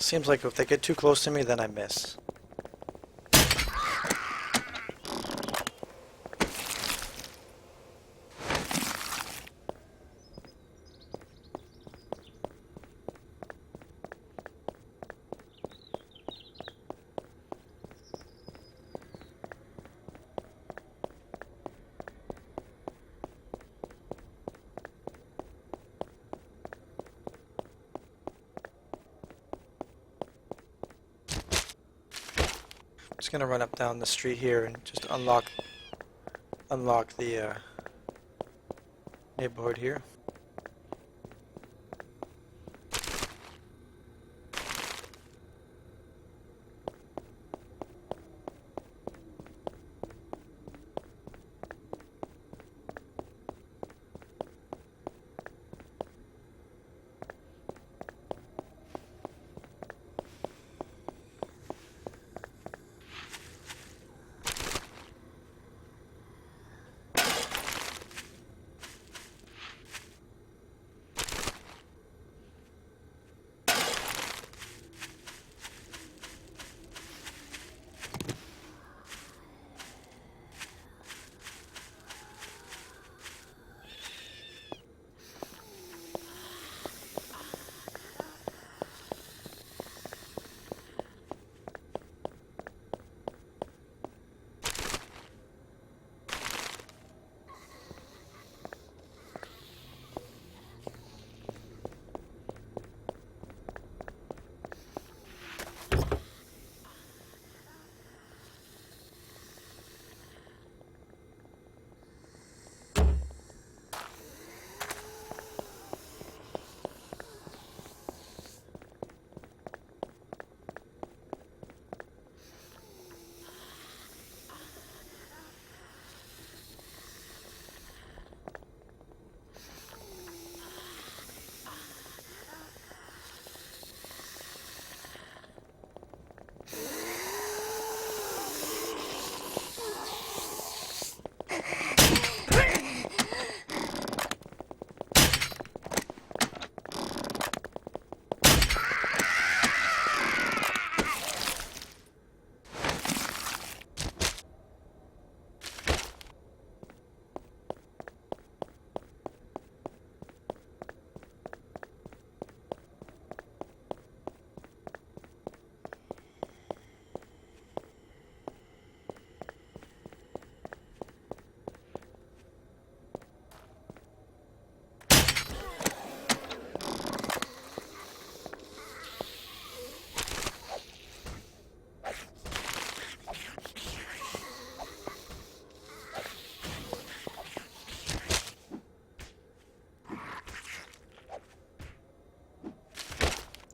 S2: Seems like if they get too close to me, then I miss. Just gonna run up down the street here and just unlock the neighborhood here.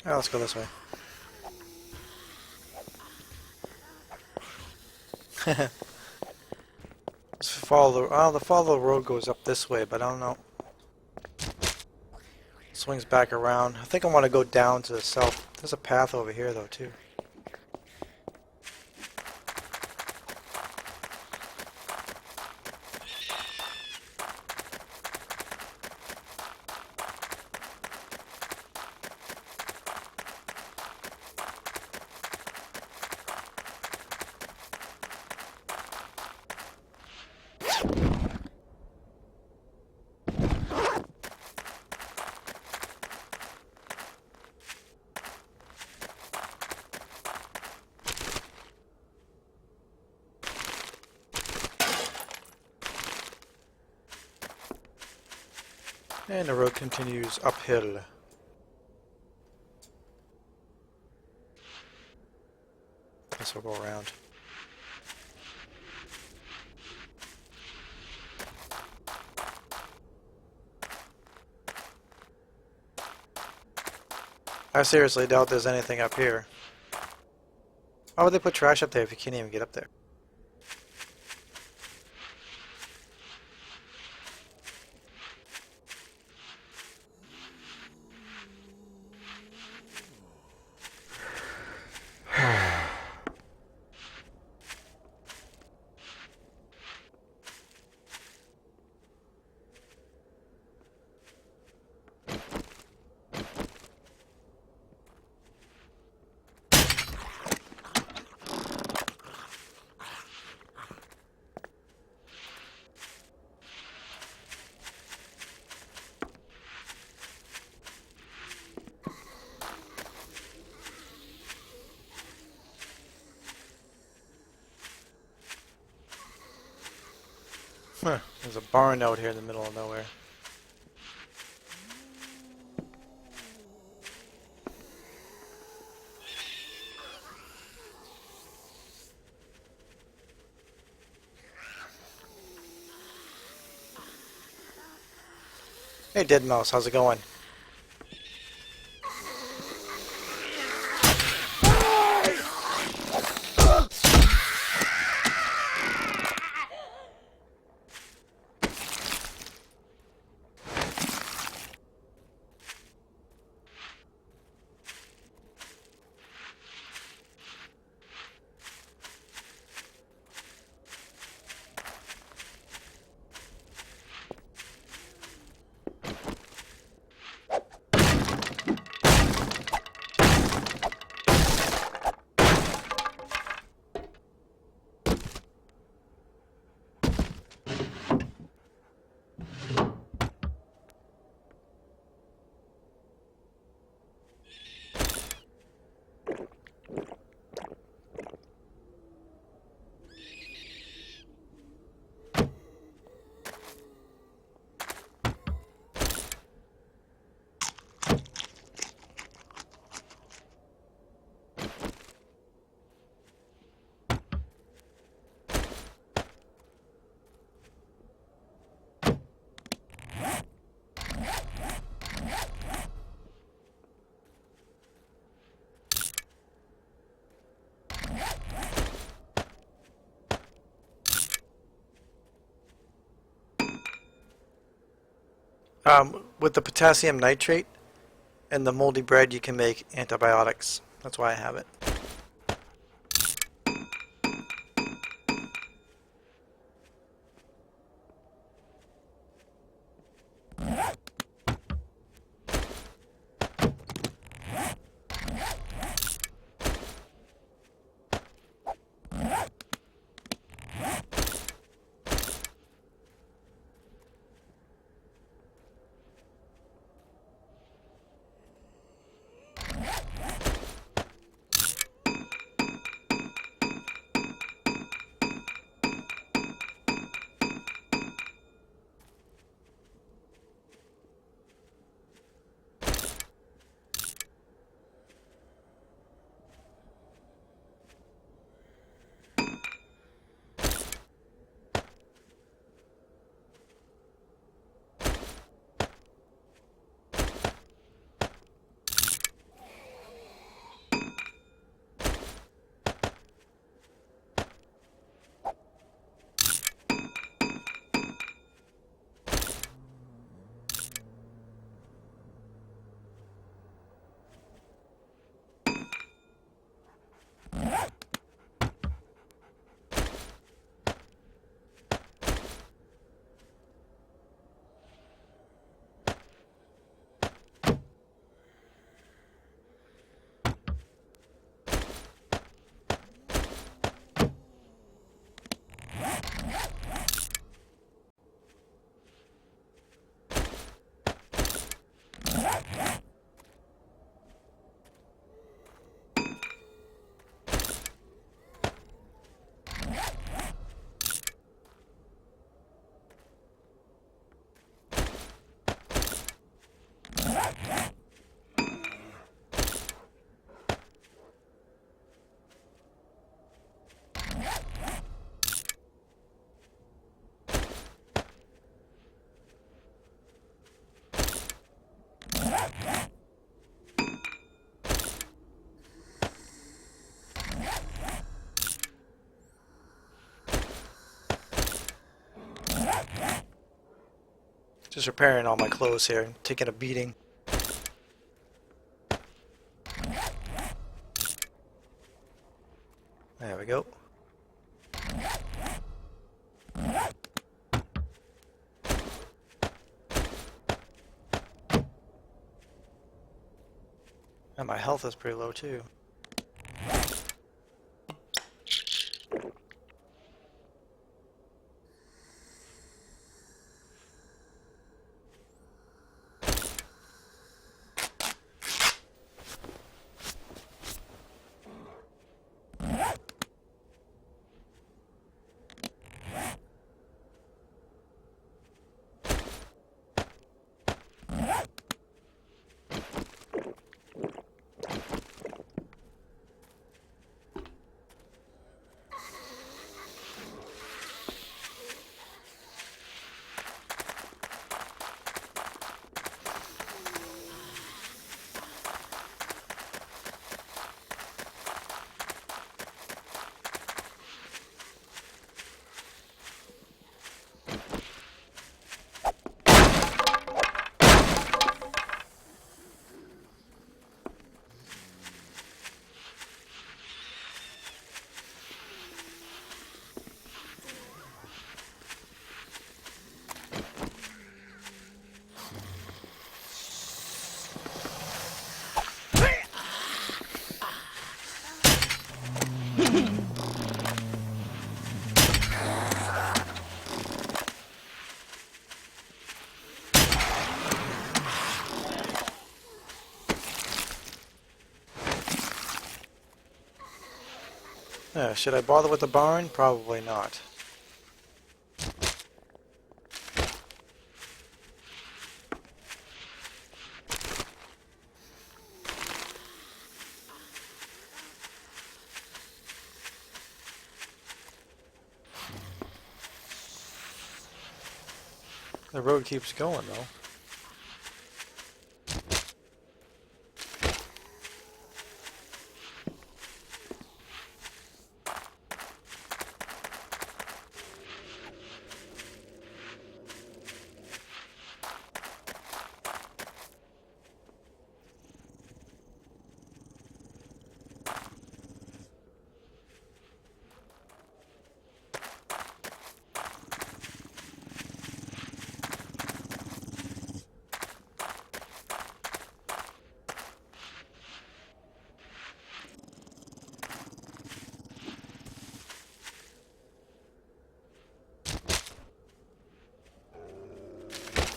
S2: Alright, let's go this way. Let's follow the follow the road goes up this way, but I don't know. Swings back around. I think I want to go down to the south. There's a path over here though too. And the road continues uphill. Guess we'll go around. I seriously doubt there's anything up here. Why would they put trash up there if you can't even get up there? Huh. There's a barn out here in the middle of nowhere. Hey, Dead Mouse, how's it going? With the potassium nitrate and the moldy bread, you can make antibiotics. That's why I have it. Just repairing all my clothes here and taking a beating. There we go. And my health is pretty low too. Should I bother with the barn? Probably not. The road keeps going though.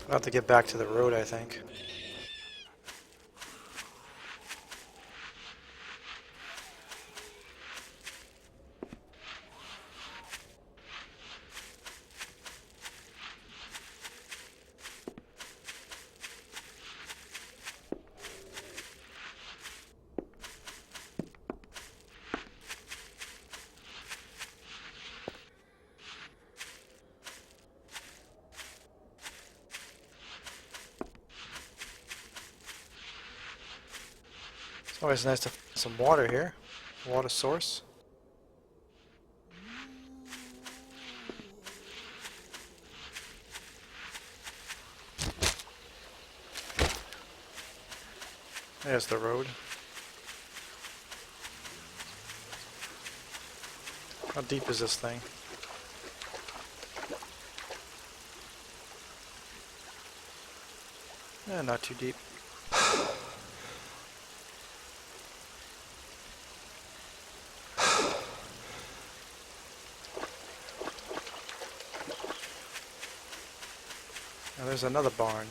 S2: I'll have to get back to the road, I think. It's always nice to find some water here. Water source. There's the road. How deep is this thing? Not too deep. Now there's another barn.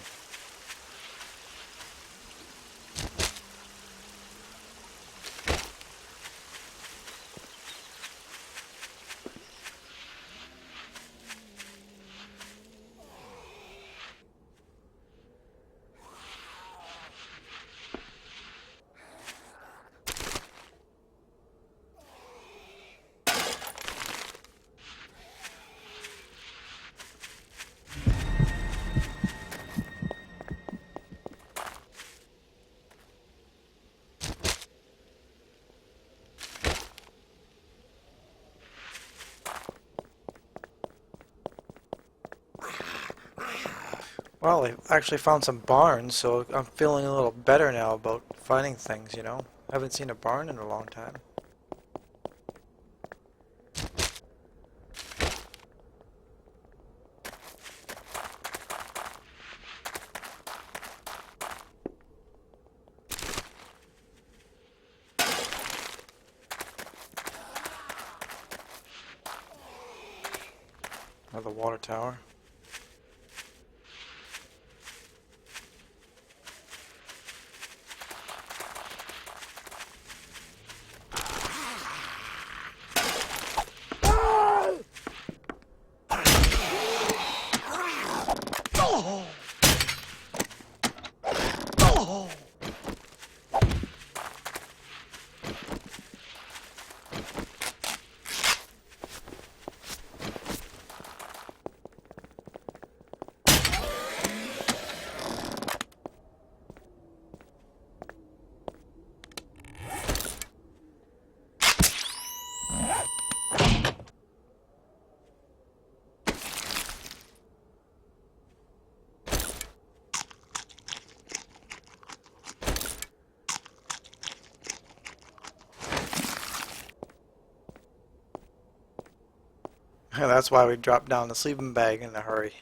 S2: Well, I actually found some barns, so I'm feeling a little better now about finding things, you know? I haven't seen a barn in a long time. Another water tower. That's why we dropped down the sleeping bag in a hurry.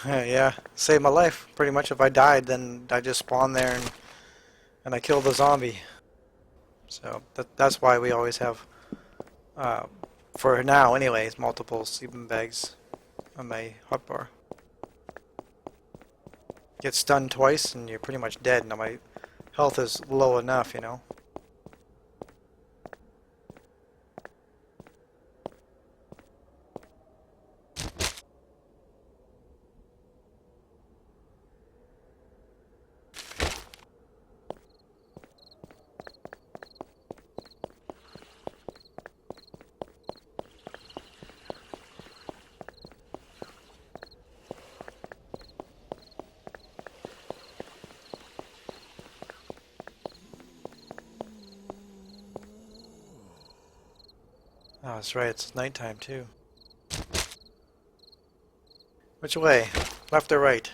S2: Yeah, saved my life. Pretty much if I died, then I just spawn there and I kill the zombie. So that's why we always have, uh, for now anyways, multiple sleeping bags on my hotbar. Get stunned twice and you're pretty much dead. Now my health is low enough, you know. Oh, that's right, it's nighttime too. Which way? Left or right?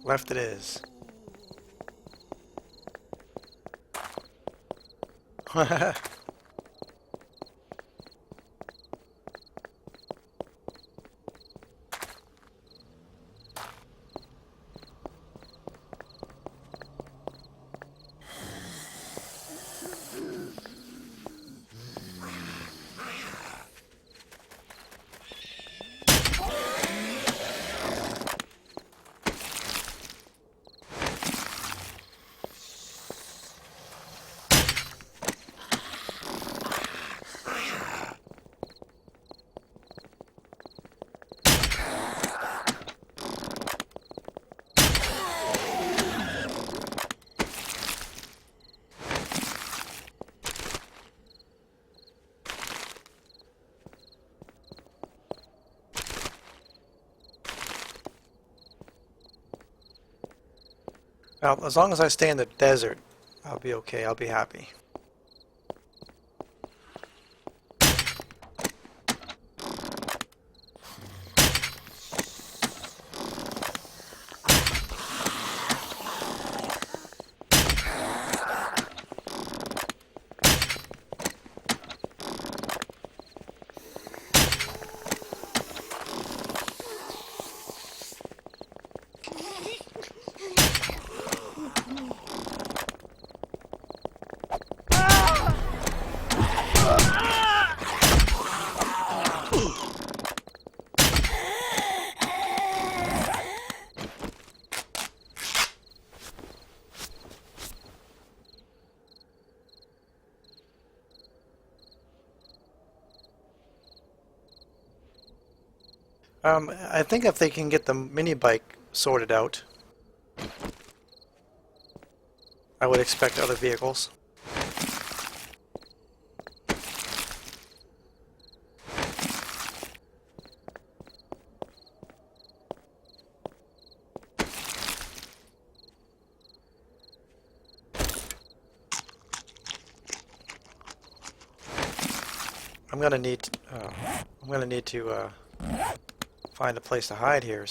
S2: Left it is. Well, as long as I stay in the desert, I'll be okay. I'll be happy. I think if they can get the mini bike sorted out, I would expect other vehicles. I'm gonna need. I'm gonna need to find a place to hide here.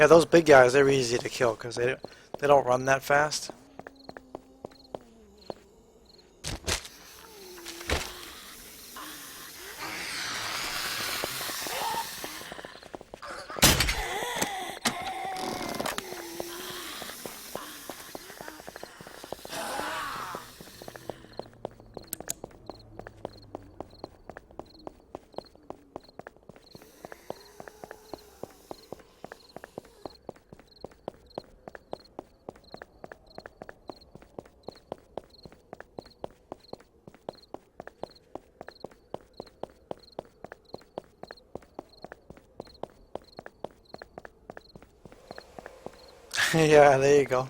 S2: Yeah, those big guys, they're easy to kill because they don't run that fast. Yeah, there you go.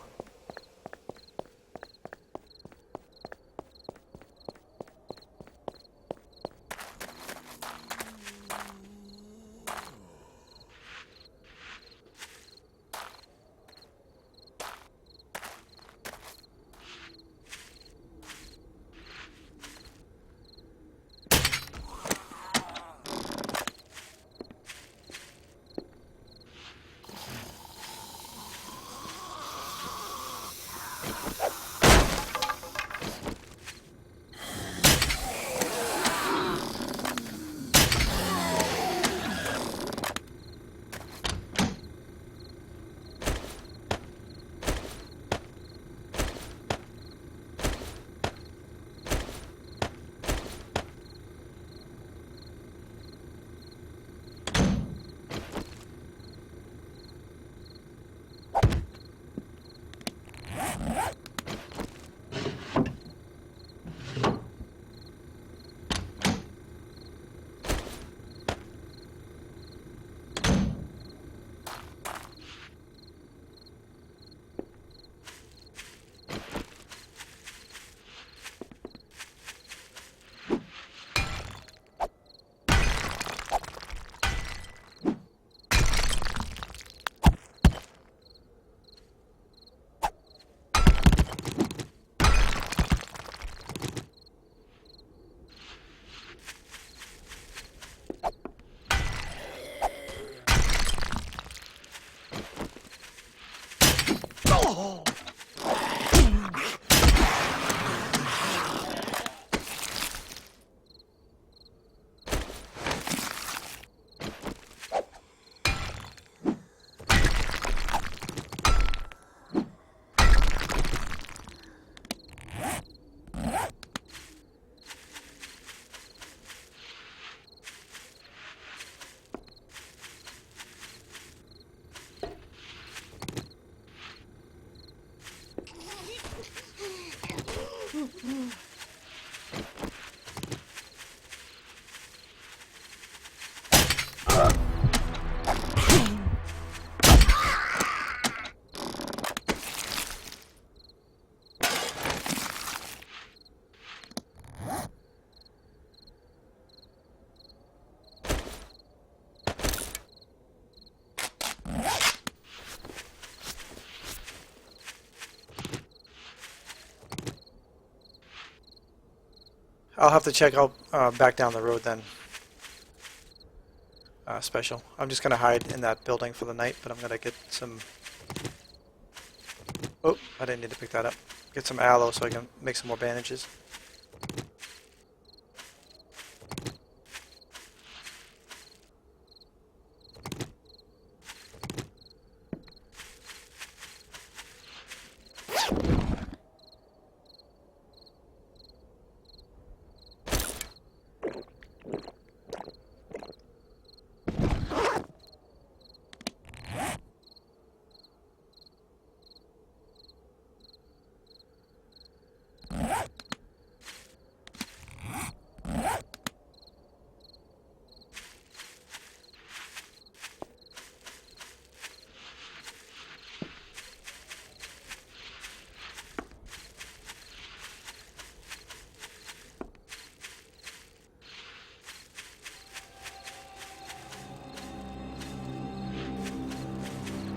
S2: I'll have to check out back down the road then. Special. I'm just gonna hide in that building for the night, but I'm gonna get some... Oh, I didn't need to pick that up. Get some aloe so I can make some more bandages.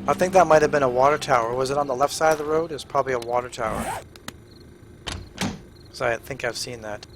S2: I think that might have been a water tower. Was it on the left side of the road? It was probably a water tower. Because I think I've seen that.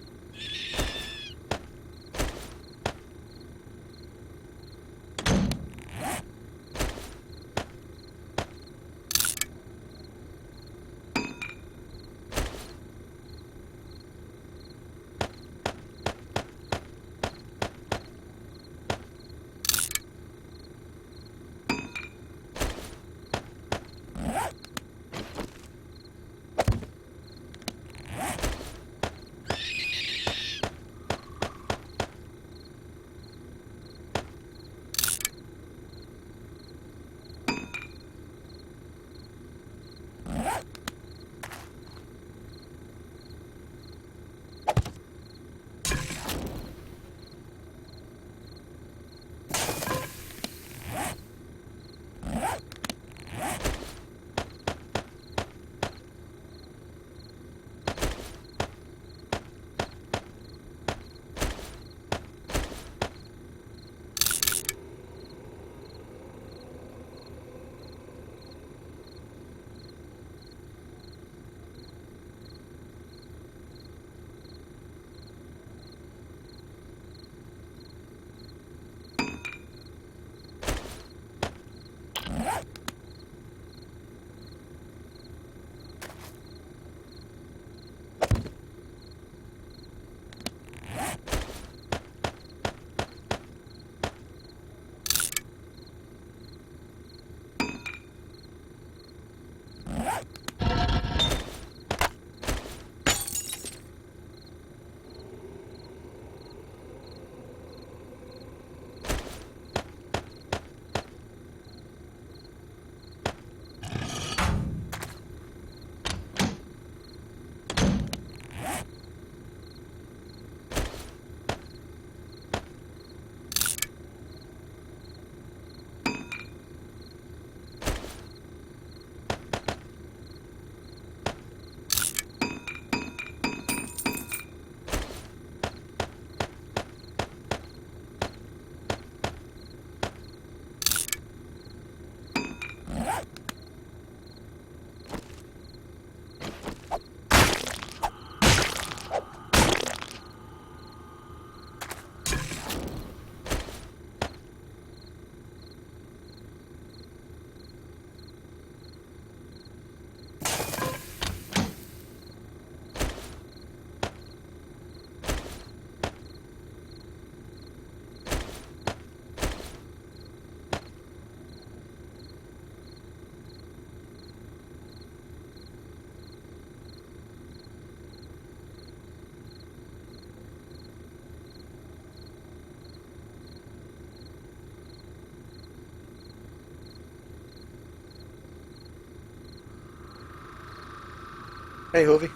S2: Hey, Hoovy.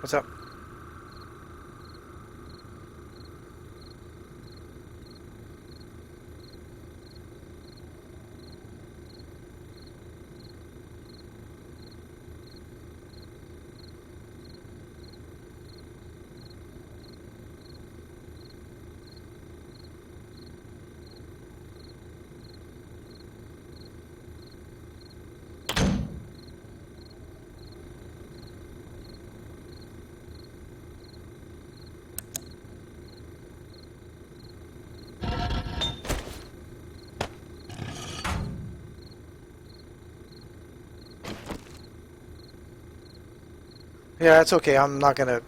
S2: What's up? Yeah, it's okay. I'm not gonna.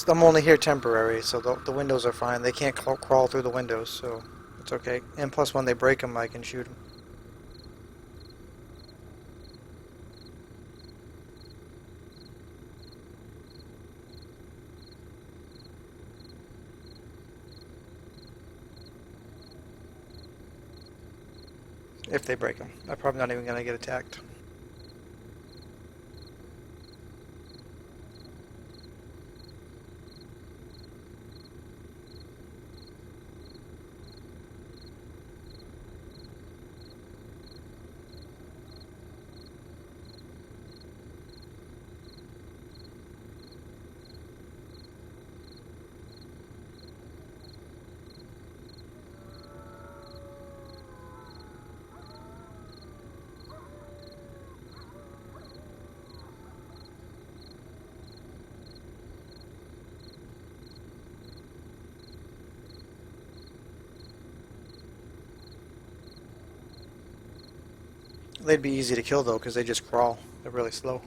S2: I'm only here temporary, so the windows are fine. They can't crawl through the windows, so it's okay. And plus, when they break them, I can shoot them. If they break them, I'm probably not even gonna get attacked. They'd be easy to kill though, because they just crawl. They're really slow.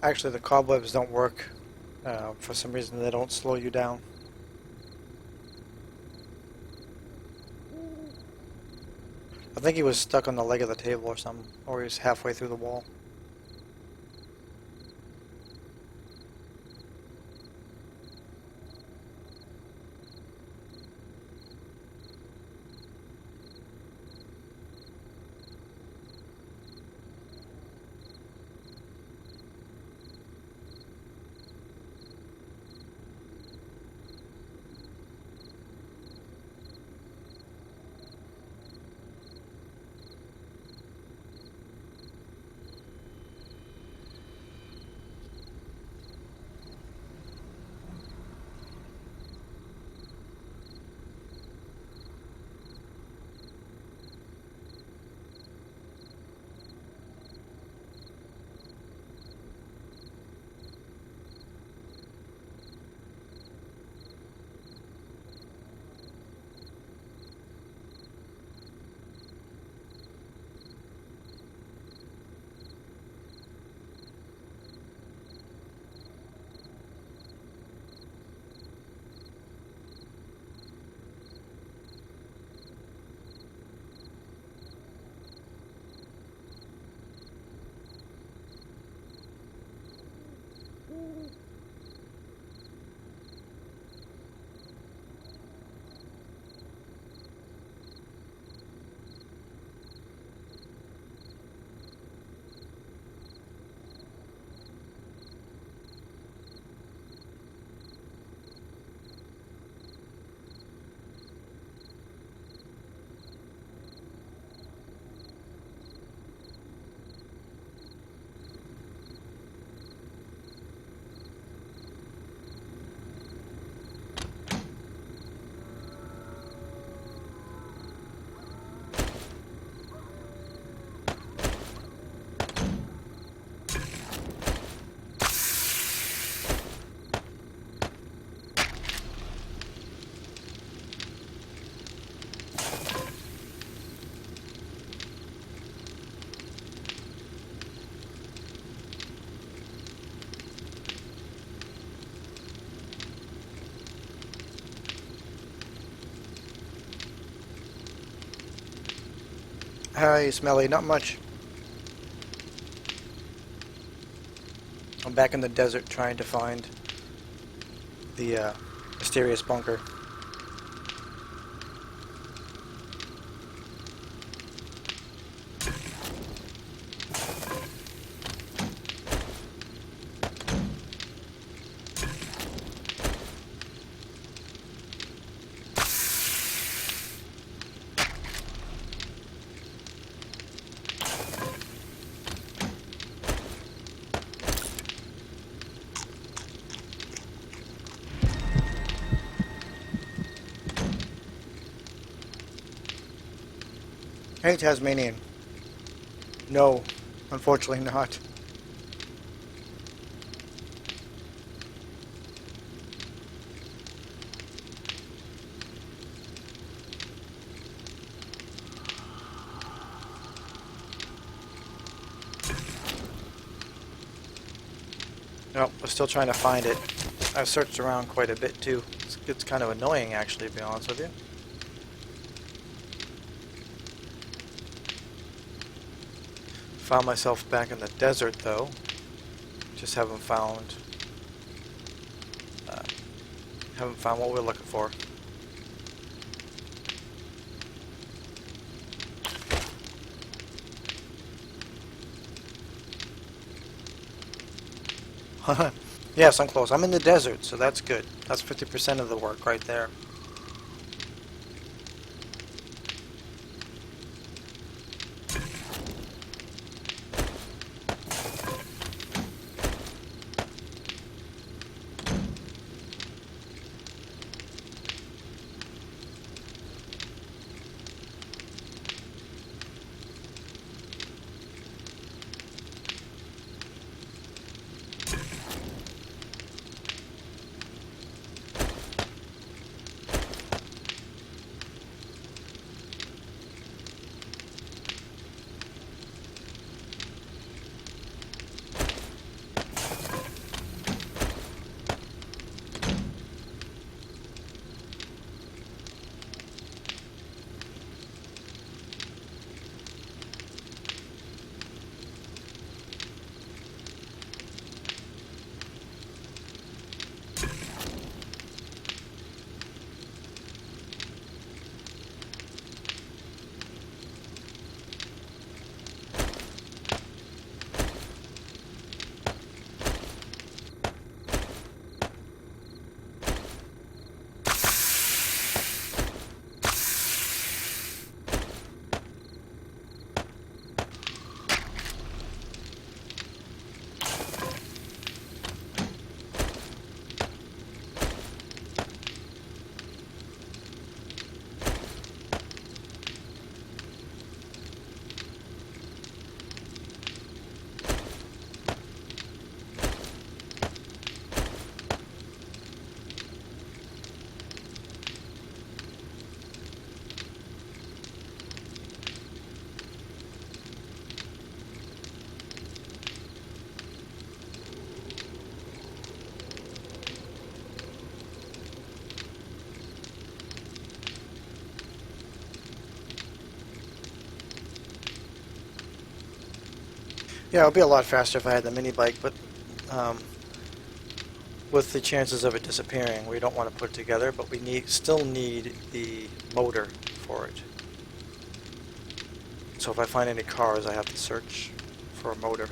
S2: Actually, the cobwebs don't work. For some reason, they don't slow you down. I think he was stuck on the leg of the table or something, or he was halfway through the wall. Hi, Smelly. Not much. I'm back in the desert trying to find the mysterious bunker. Hey, Tasmanian. No, unfortunately not. Nope, we're still trying to find it. I've searched around quite a bit too. It's kind of annoying actually, to be honest with you. Found myself back in the desert though. Just uh, haven't found what we're looking for. Yes, I'm close. I'm in the desert, so that's good. That's 50% of the work right there. Yeah, it would be a lot faster if I had the mini bike, but um, with the chances of it disappearing, we don't want to put it together, but we still need the motor for it. So if I find any cars, I have to search for a motor.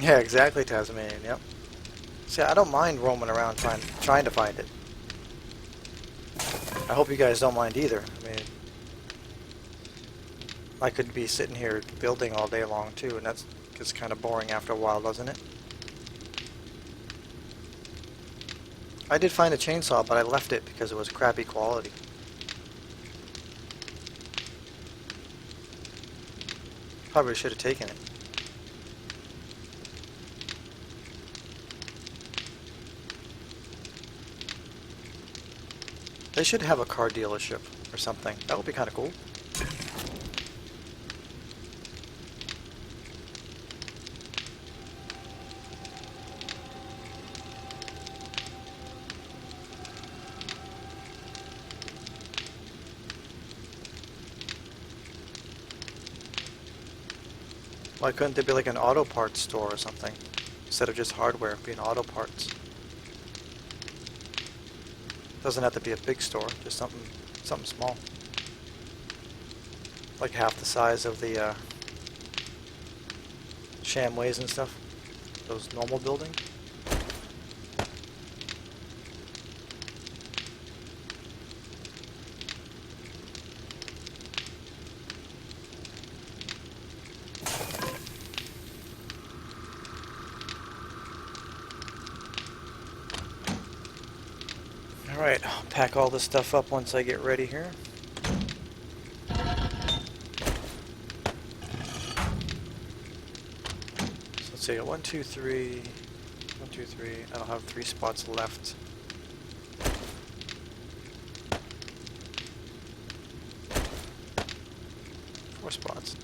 S2: Yeah, exactly, Tasmanian, yep. See, I don't mind roaming around trying to find it. I hope you guys don't mind either. I mean, I could be sitting here building all day long too, and that gets kind of boring after a while, doesn't it? I did find a chainsaw, but I left it because it was crappy quality. Probably should have taken it. They should have a car dealership or something. That would be kind of cool. Why couldn't there be like an auto parts store or something? Instead of just hardware, be an auto parts. Doesn't have to be a big store, just something small. Like half the size of the Shamways and stuff. Those normal buildings. Alright, I'll pack all this stuff up once I get ready here. So let's see, 1, 2, 3, 1, 2, 3, I don't have 3 spots left. Four spots.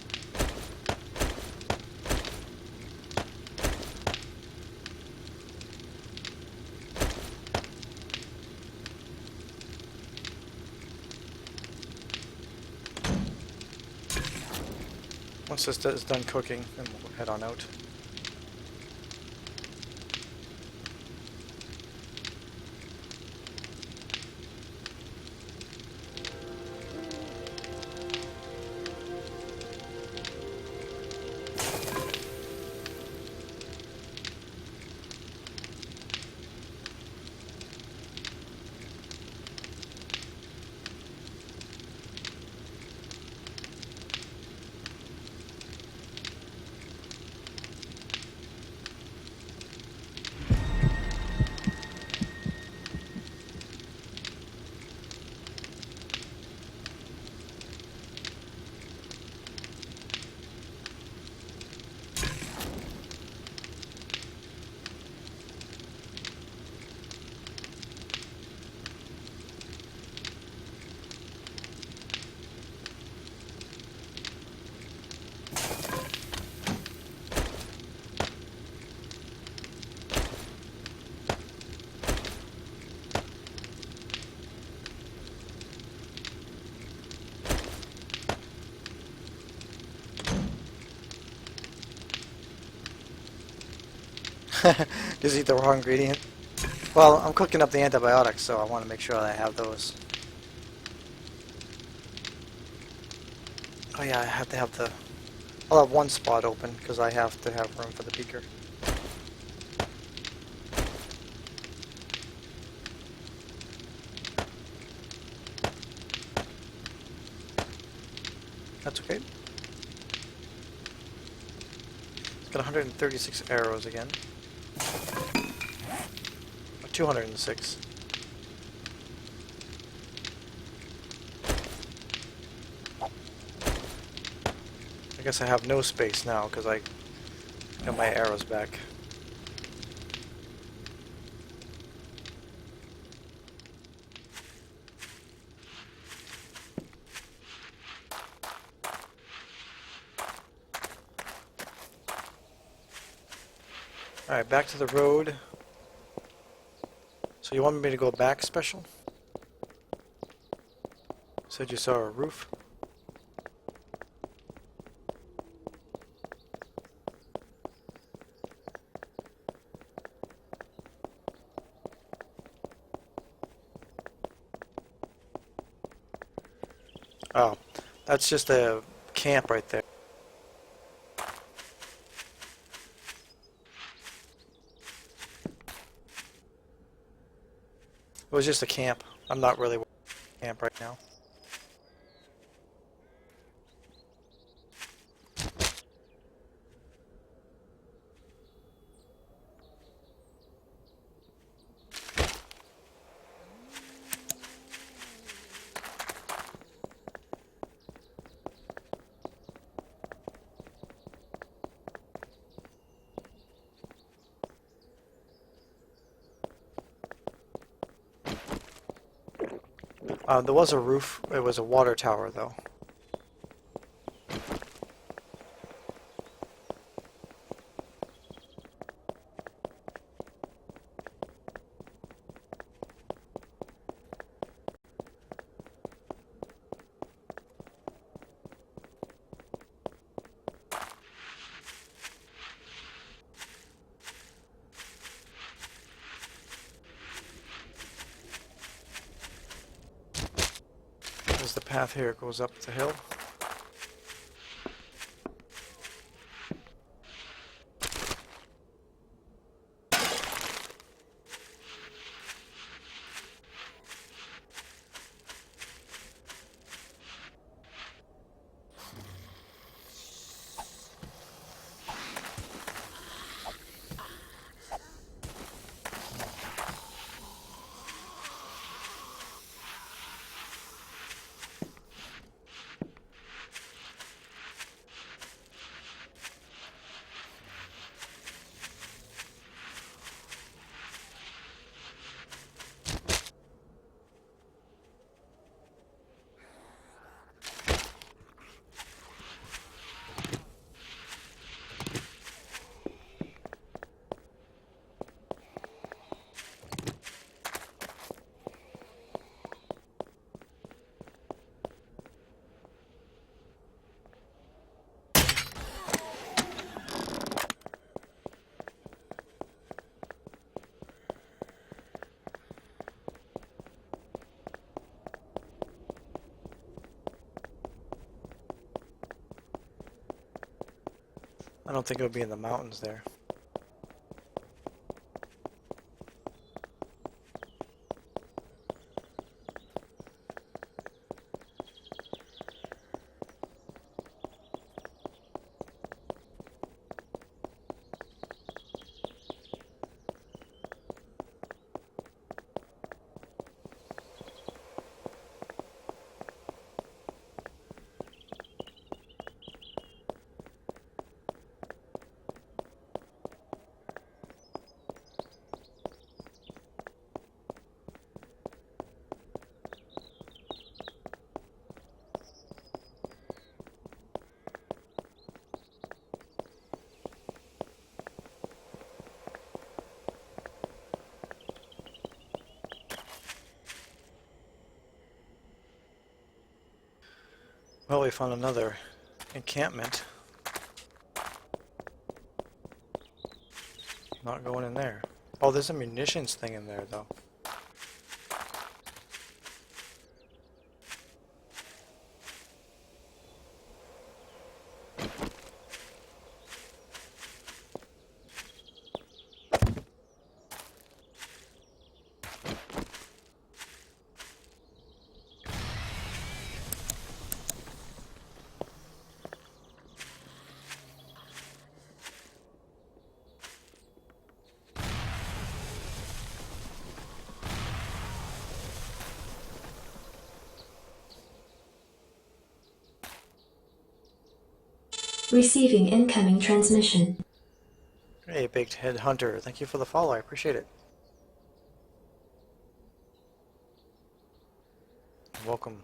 S2: Once this is done cooking, then we'll head on out. Just eat the raw ingredient. Well, I'm cooking up the antibiotics, so I want to make sure that I have those. Oh yeah, I have to have the... I'll have one spot open, because I have to have room for the beaker. That's okay. It's got 136 arrows again. 206. I guess I have no space now because I got my arrows back. Alright, back to the road. So you want me to go back special? Said you saw a roof. Oh, that's just a camp right there. It was just a camp. I'm not really camp right now. There was a roof. It was a water tower, though. There's the path here. It goes up the hill. I don't think it would be in the mountains there. Well, we found another encampment. Not going in there. Oh, there's a munitions thing in there, though.
S3: Receiving incoming transmission.
S2: Hey, Big Head Hunter. Thank you for the follow. I appreciate it. Welcome.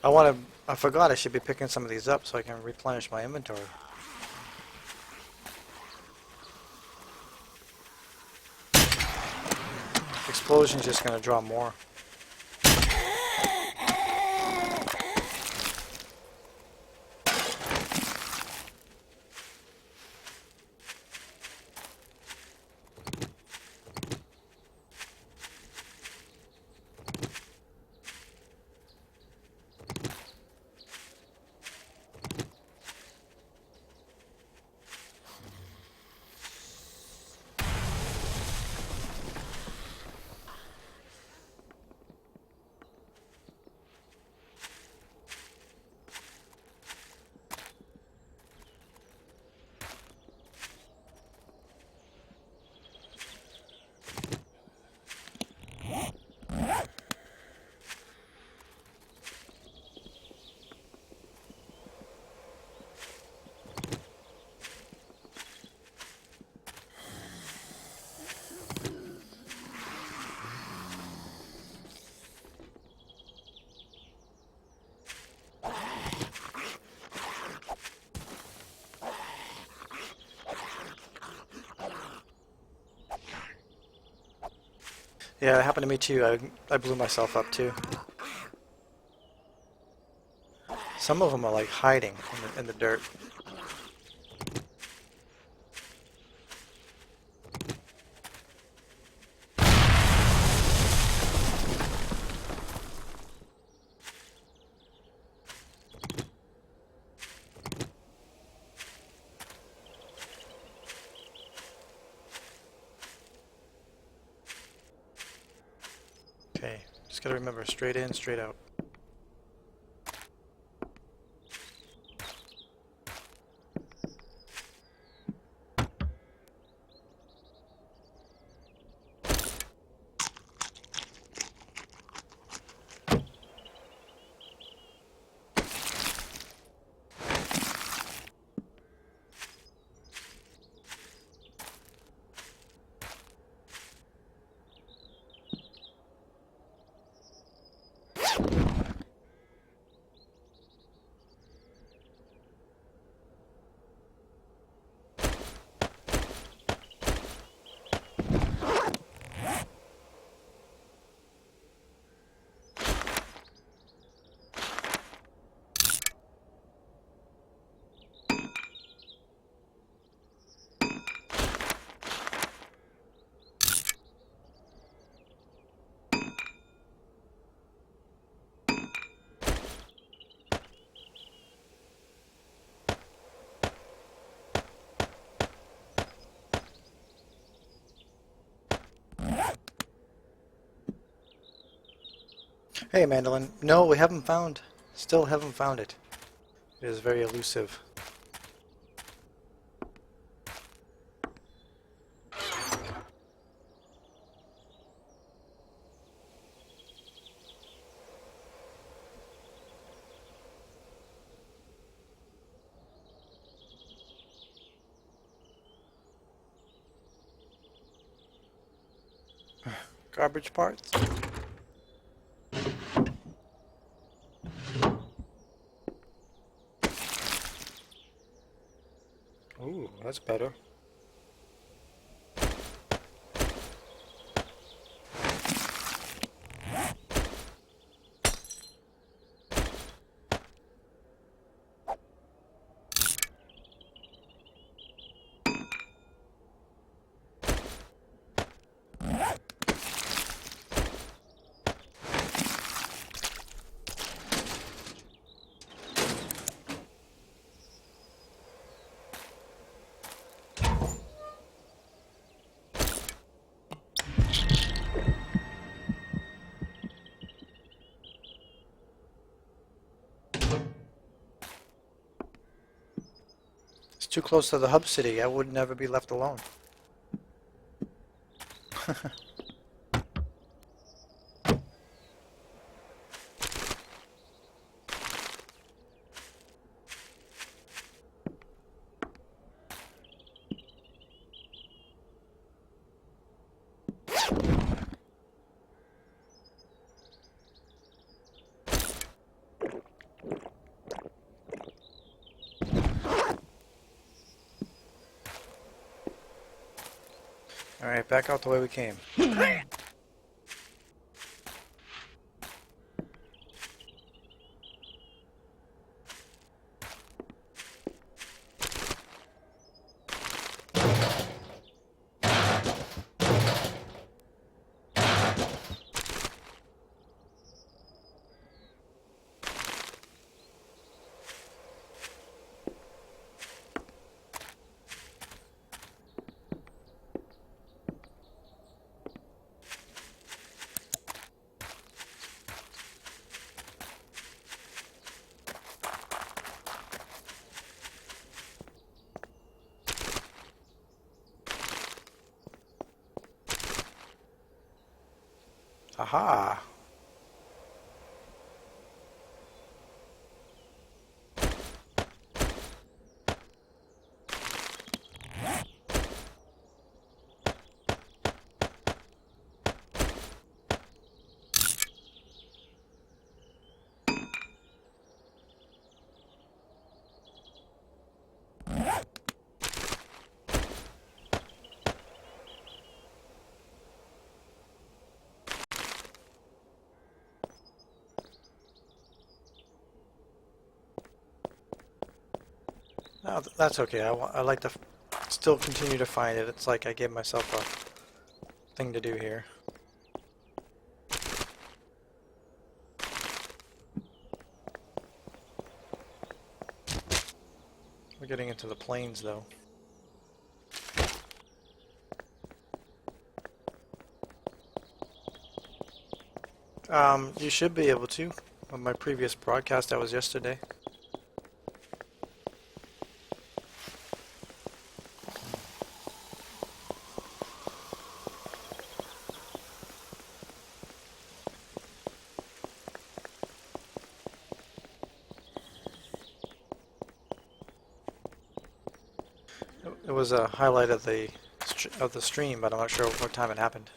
S2: I forgot I should be picking some of these up so I can replenish my inventory. Explosion's just gonna draw more. Yeah, it happened to me too. I blew myself up too. Some of them are like hiding in the dirt. Okay, just gotta remember, straight in, straight out. Hey, Mandolin. No, we haven't found. Still haven't found it. It is very elusive. Garbage parts? Ooh, that's better. It's too close to the hub city. I would never be left alone. Alright, back out the way we came. Aha! No, that's okay. I like to still continue to find it. It's like I gave myself a thing to do here. We're getting into the plains, though. You should be able to. On my previous broadcast, that was yesterday. It was a highlight of the stream, but I'm not sure what time it happened.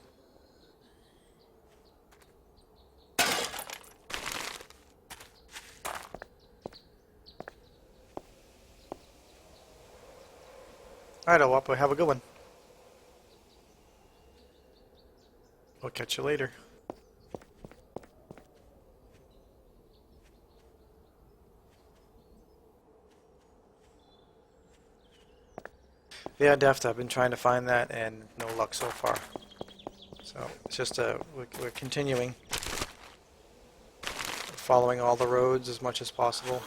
S2: Alright, Owapo, have a good one. We'll catch you later. Yeah, Deft, I've been trying to find that and no luck so far. So it's just we're continuing, following all the roads as much as possible.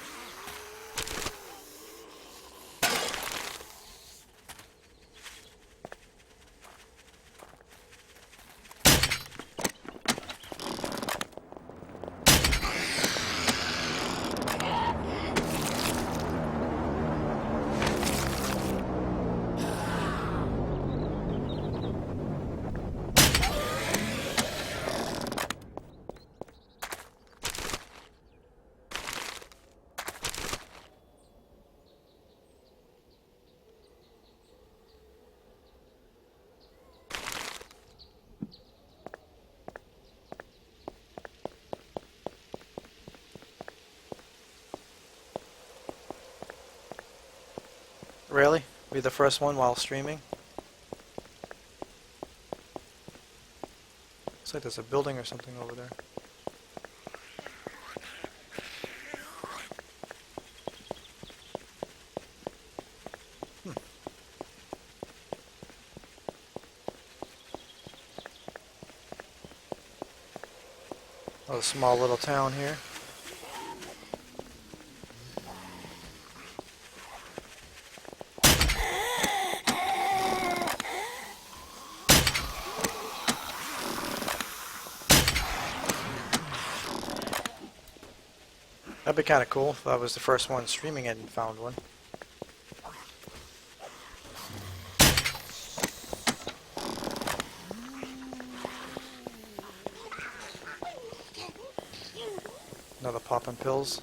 S2: Really? Be the first one while streaming? Looks like there's a building or something over there. Oh, a small little town here. That'd be kind of cool if I was the first one streaming it and found one. Another popping pills.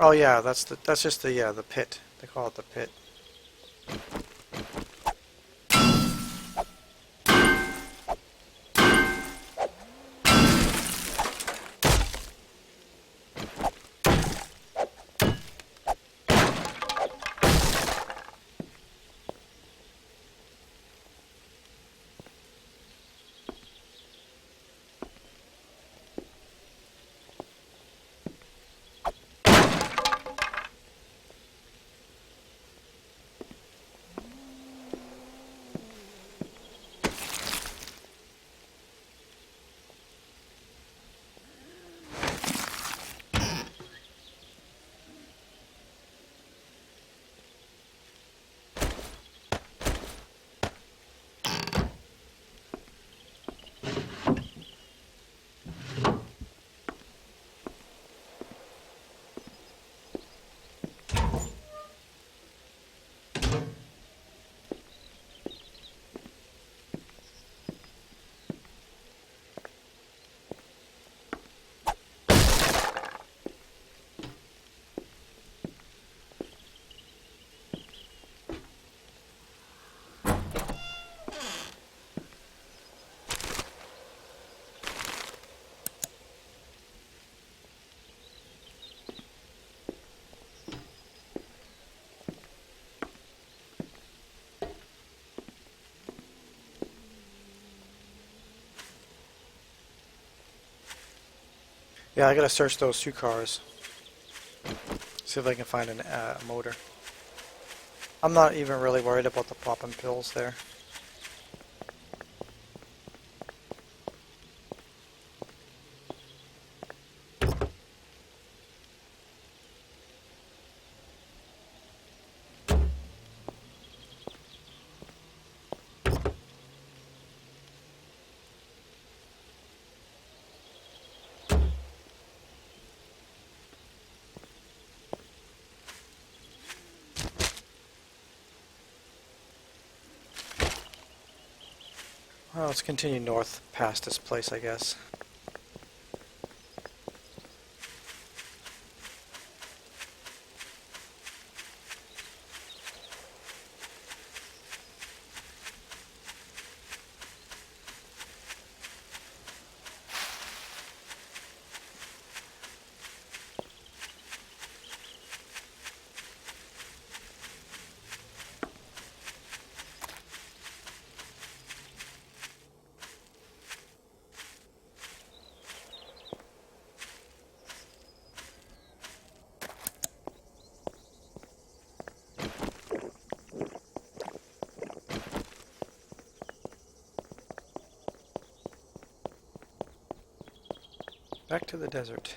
S2: Oh yeah, that's just the pit. They call it the pit. Yeah, I gotta search those two cars. See if I can find a motor. I'm not even really worried about the popping pills there. Well, let's continue north past this place, I guess. Back to the desert.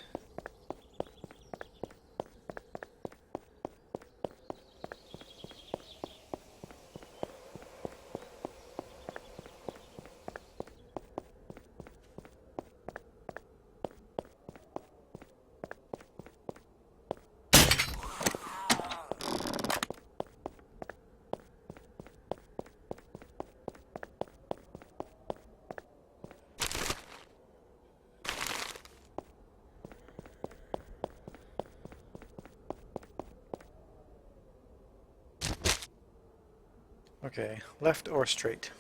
S2: Okay, left or straight?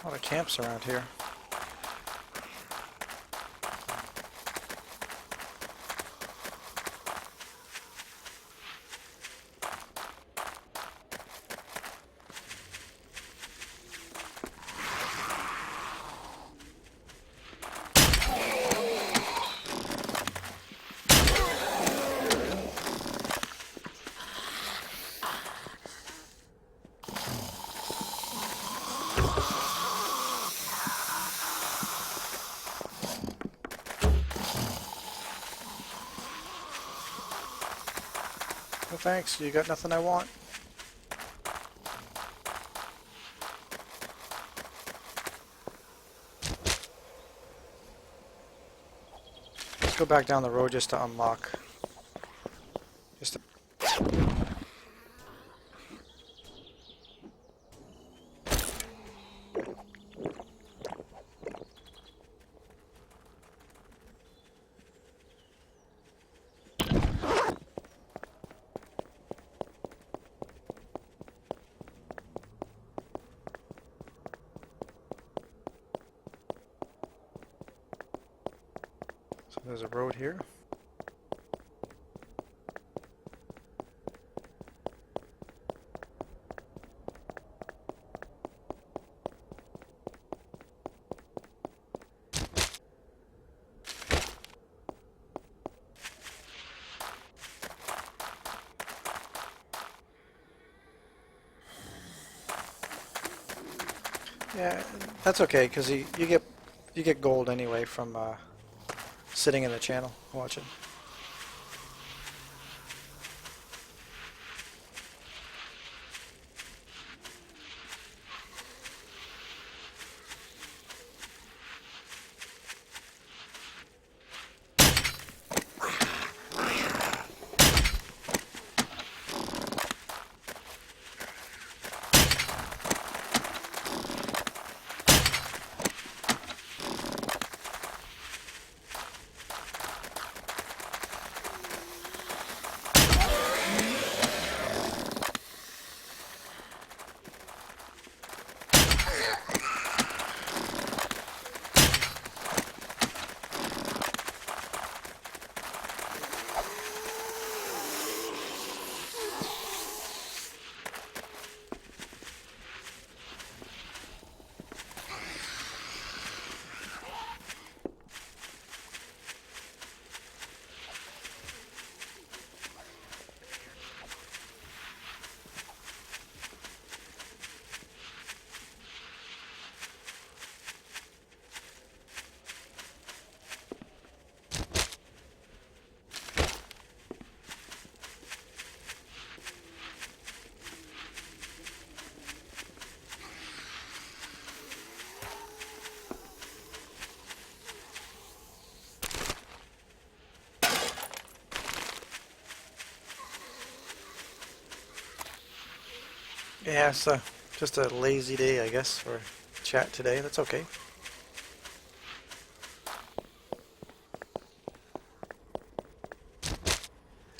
S2: A lot of camps around here. No thanks, you got nothing I want. Let's go back down the road just to unlock. Just to So there's a road here. Yeah, that's okay because you get gold anyway from sitting in the channel watching. Yeah, so just a lazy day, I guess, for chat today. That's okay.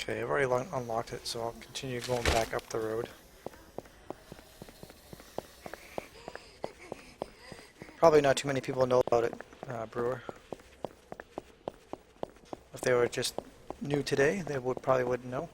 S2: Okay, I've already unlocked it, so I'll continue going back up the road. Probably not too many people know about it, Brewer. If they were just new today, they probably wouldn't know.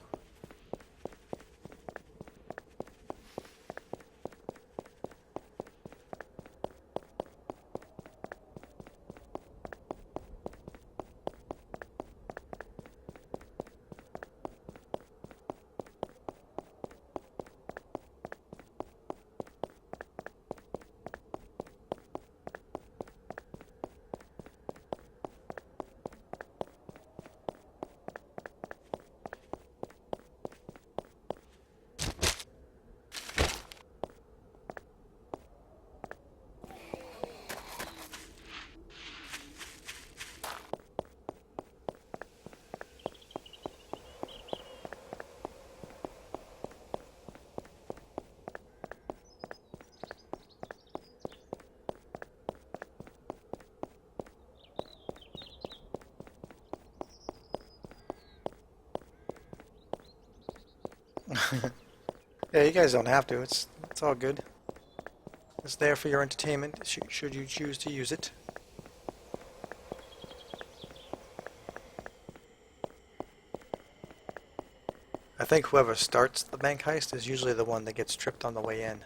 S2: Yeah, you guys don't have to. It's all good. It's there for your entertainment, should you choose to use it. I think whoever starts the bank heist is usually the one that gets tripped on the way in.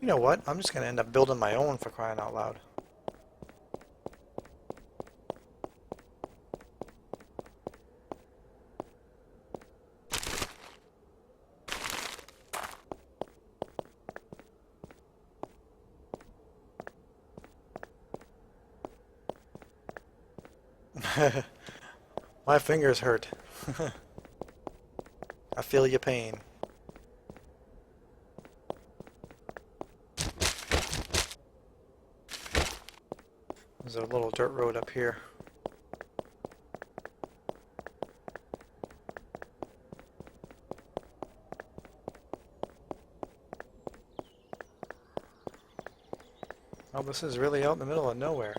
S2: You know what? I'm just going to end up building my own, for crying out loud. My fingers hurt. I feel your pain. There's a little dirt road up here. Oh, this is really out in the middle of nowhere.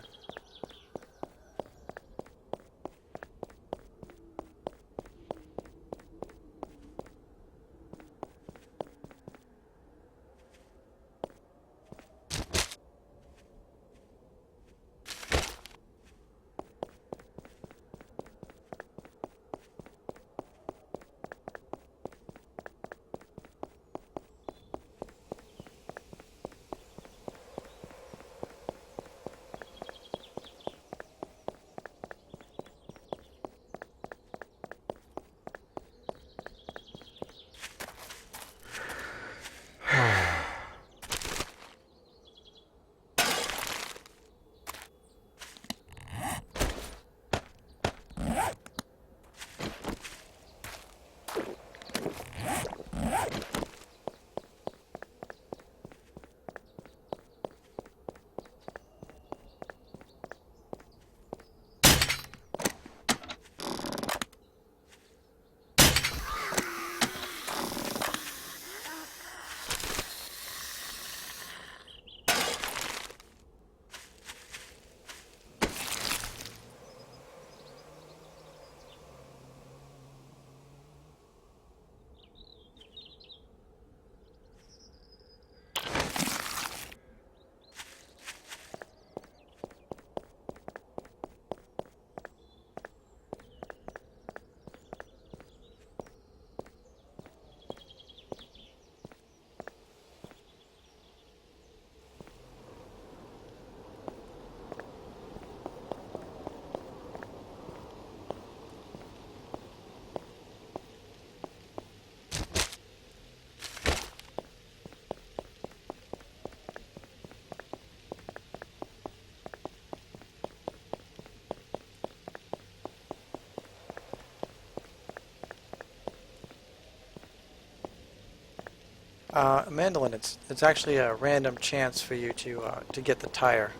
S2: Mandolin, it's actually a random chance for you to get the tire.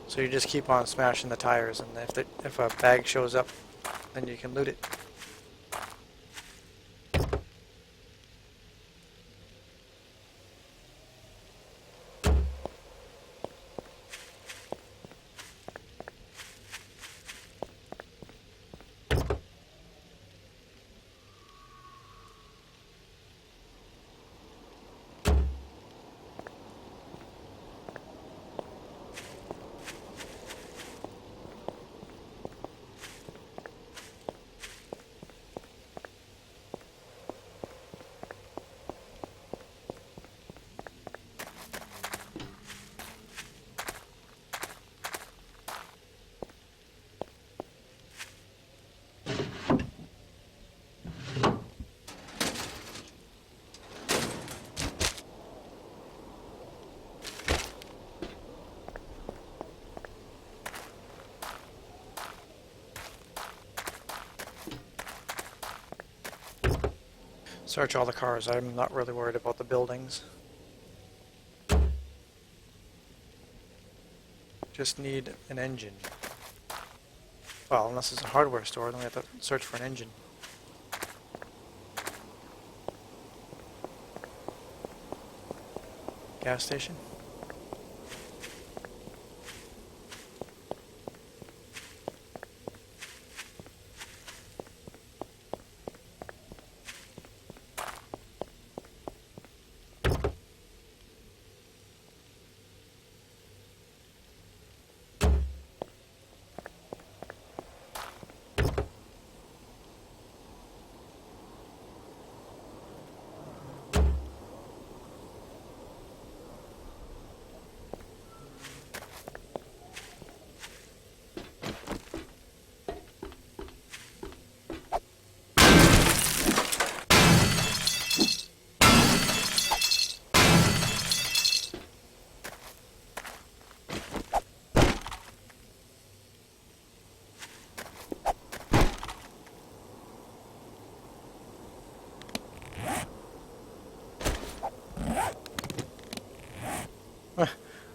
S2: So you just keep on smashing the tires, and if a bag shows up, then you can loot it. Search all the cars. I'm not really worried about the buildings. Just need an engine. Well, unless it's a hardware store, then we have to search for an engine. Gas station?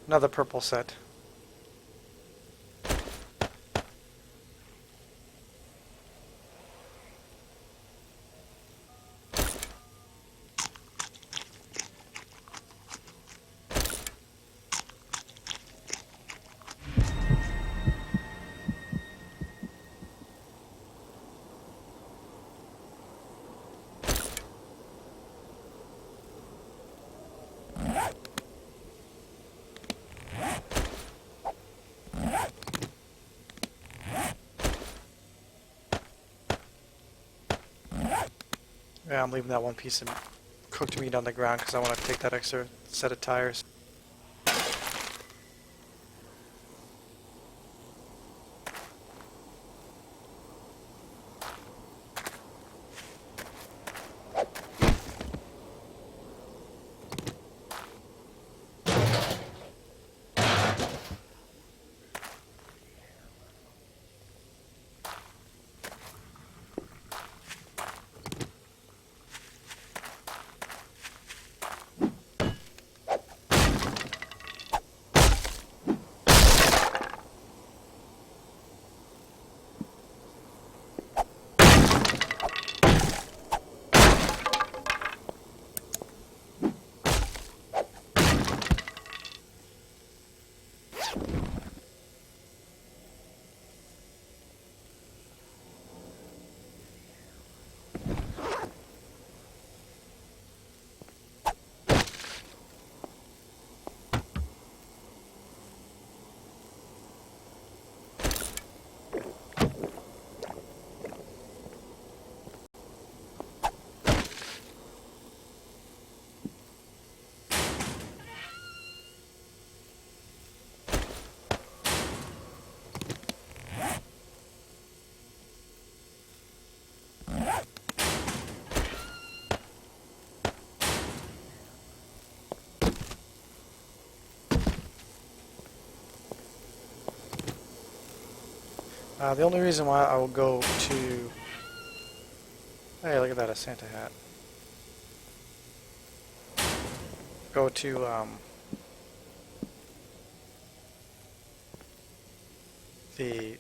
S2: Another purple set. Yeah, I'm leaving that one piece of cooked meat on the ground because I want to take that extra set of tires. The only reason why I will go to... Hey, look at that, a Santa hat. Go to, the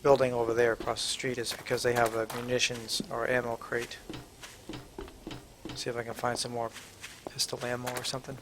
S2: building over there across the street is because they have a munitions or ammo crate. See if I can find some more pistol ammo or something.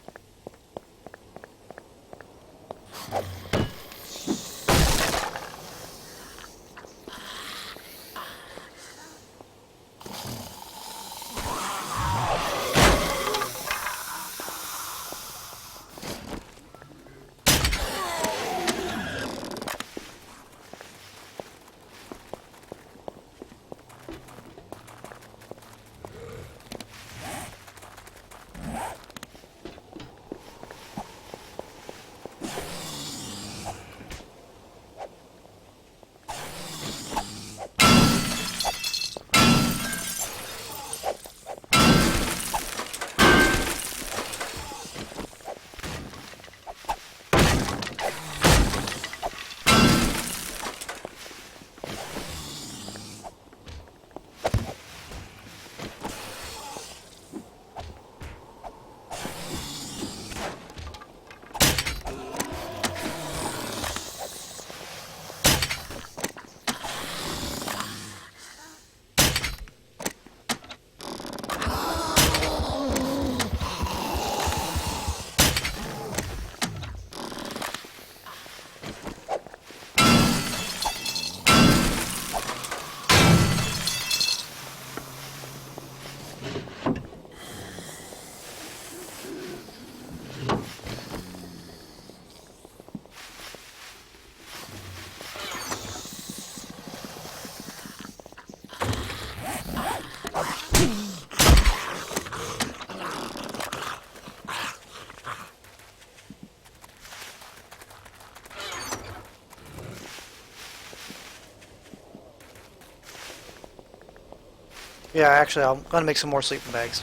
S2: Yeah, actually, I'm gonna make some more sleeping bags.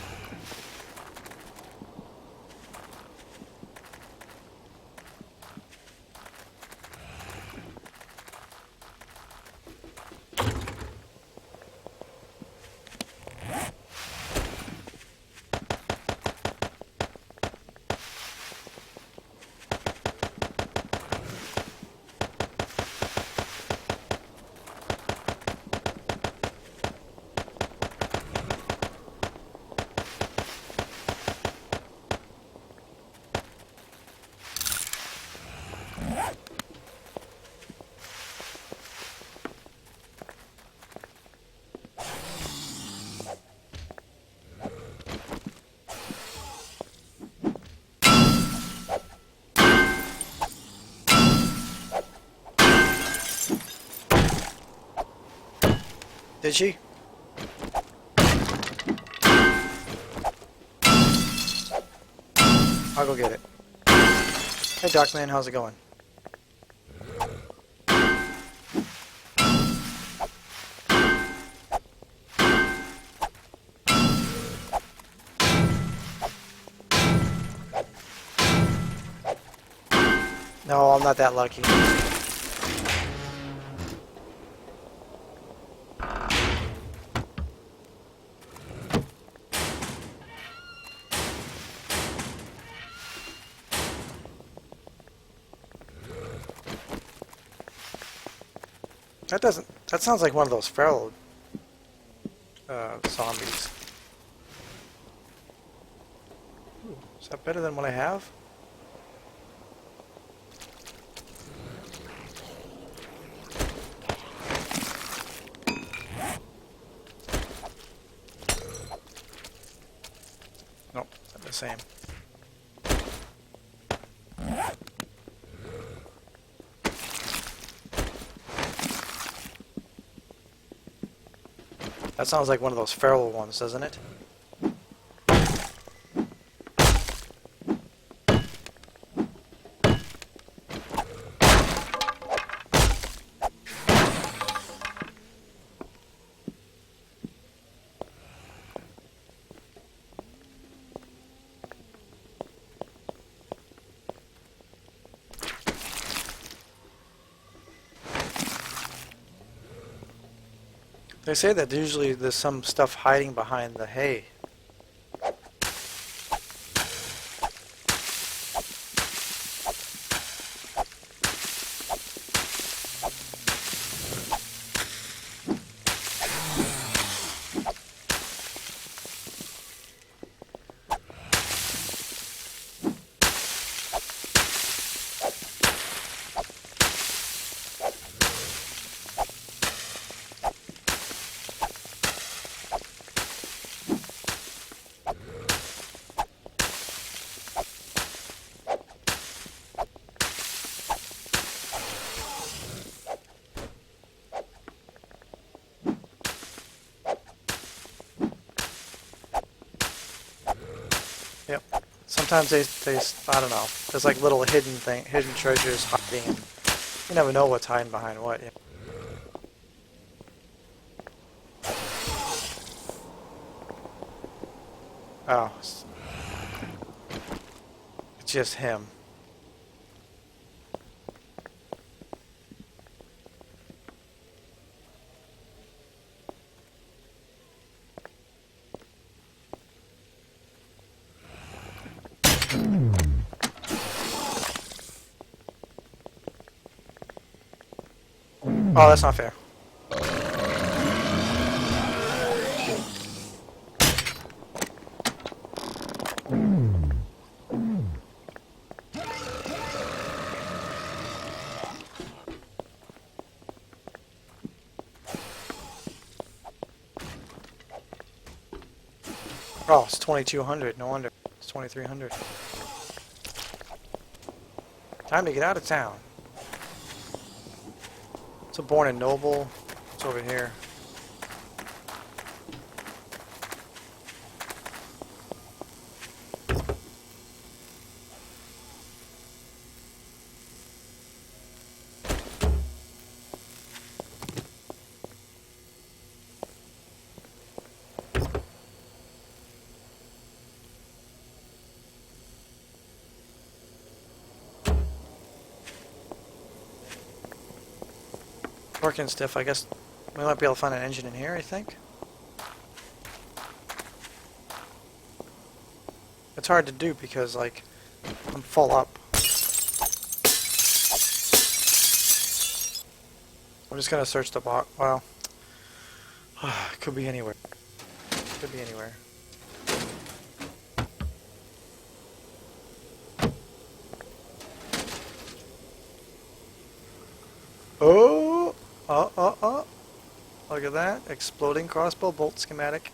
S2: Did she? I'll go get it. Hey, Darkman, how's it going? No, I'm not that lucky. That sounds like one of those feral zombies. Ooh, is that better than what I have? Nope, not the same. That sounds like one of those feral ones, doesn't it? They say that usually there's some stuff hiding behind the hay. Yep. Sometimes they I don't know. There's like little hidden treasures hiding, and you never know what's hiding behind what. Yeah. Oh, it's just him. Oh, that's not fair. Oh, it's 2200. No wonder. It's 2300. Time to get out of town. So Born and Noble. It's over here. working stiff. I guess we might be able to find an engine in here, I think. It's hard to do because, like, I'm full up. I'm just gonna search the box. Well, it could be anywhere. Could be anywhere. Oh! Look at that. Exploding crossbow bolt schematic.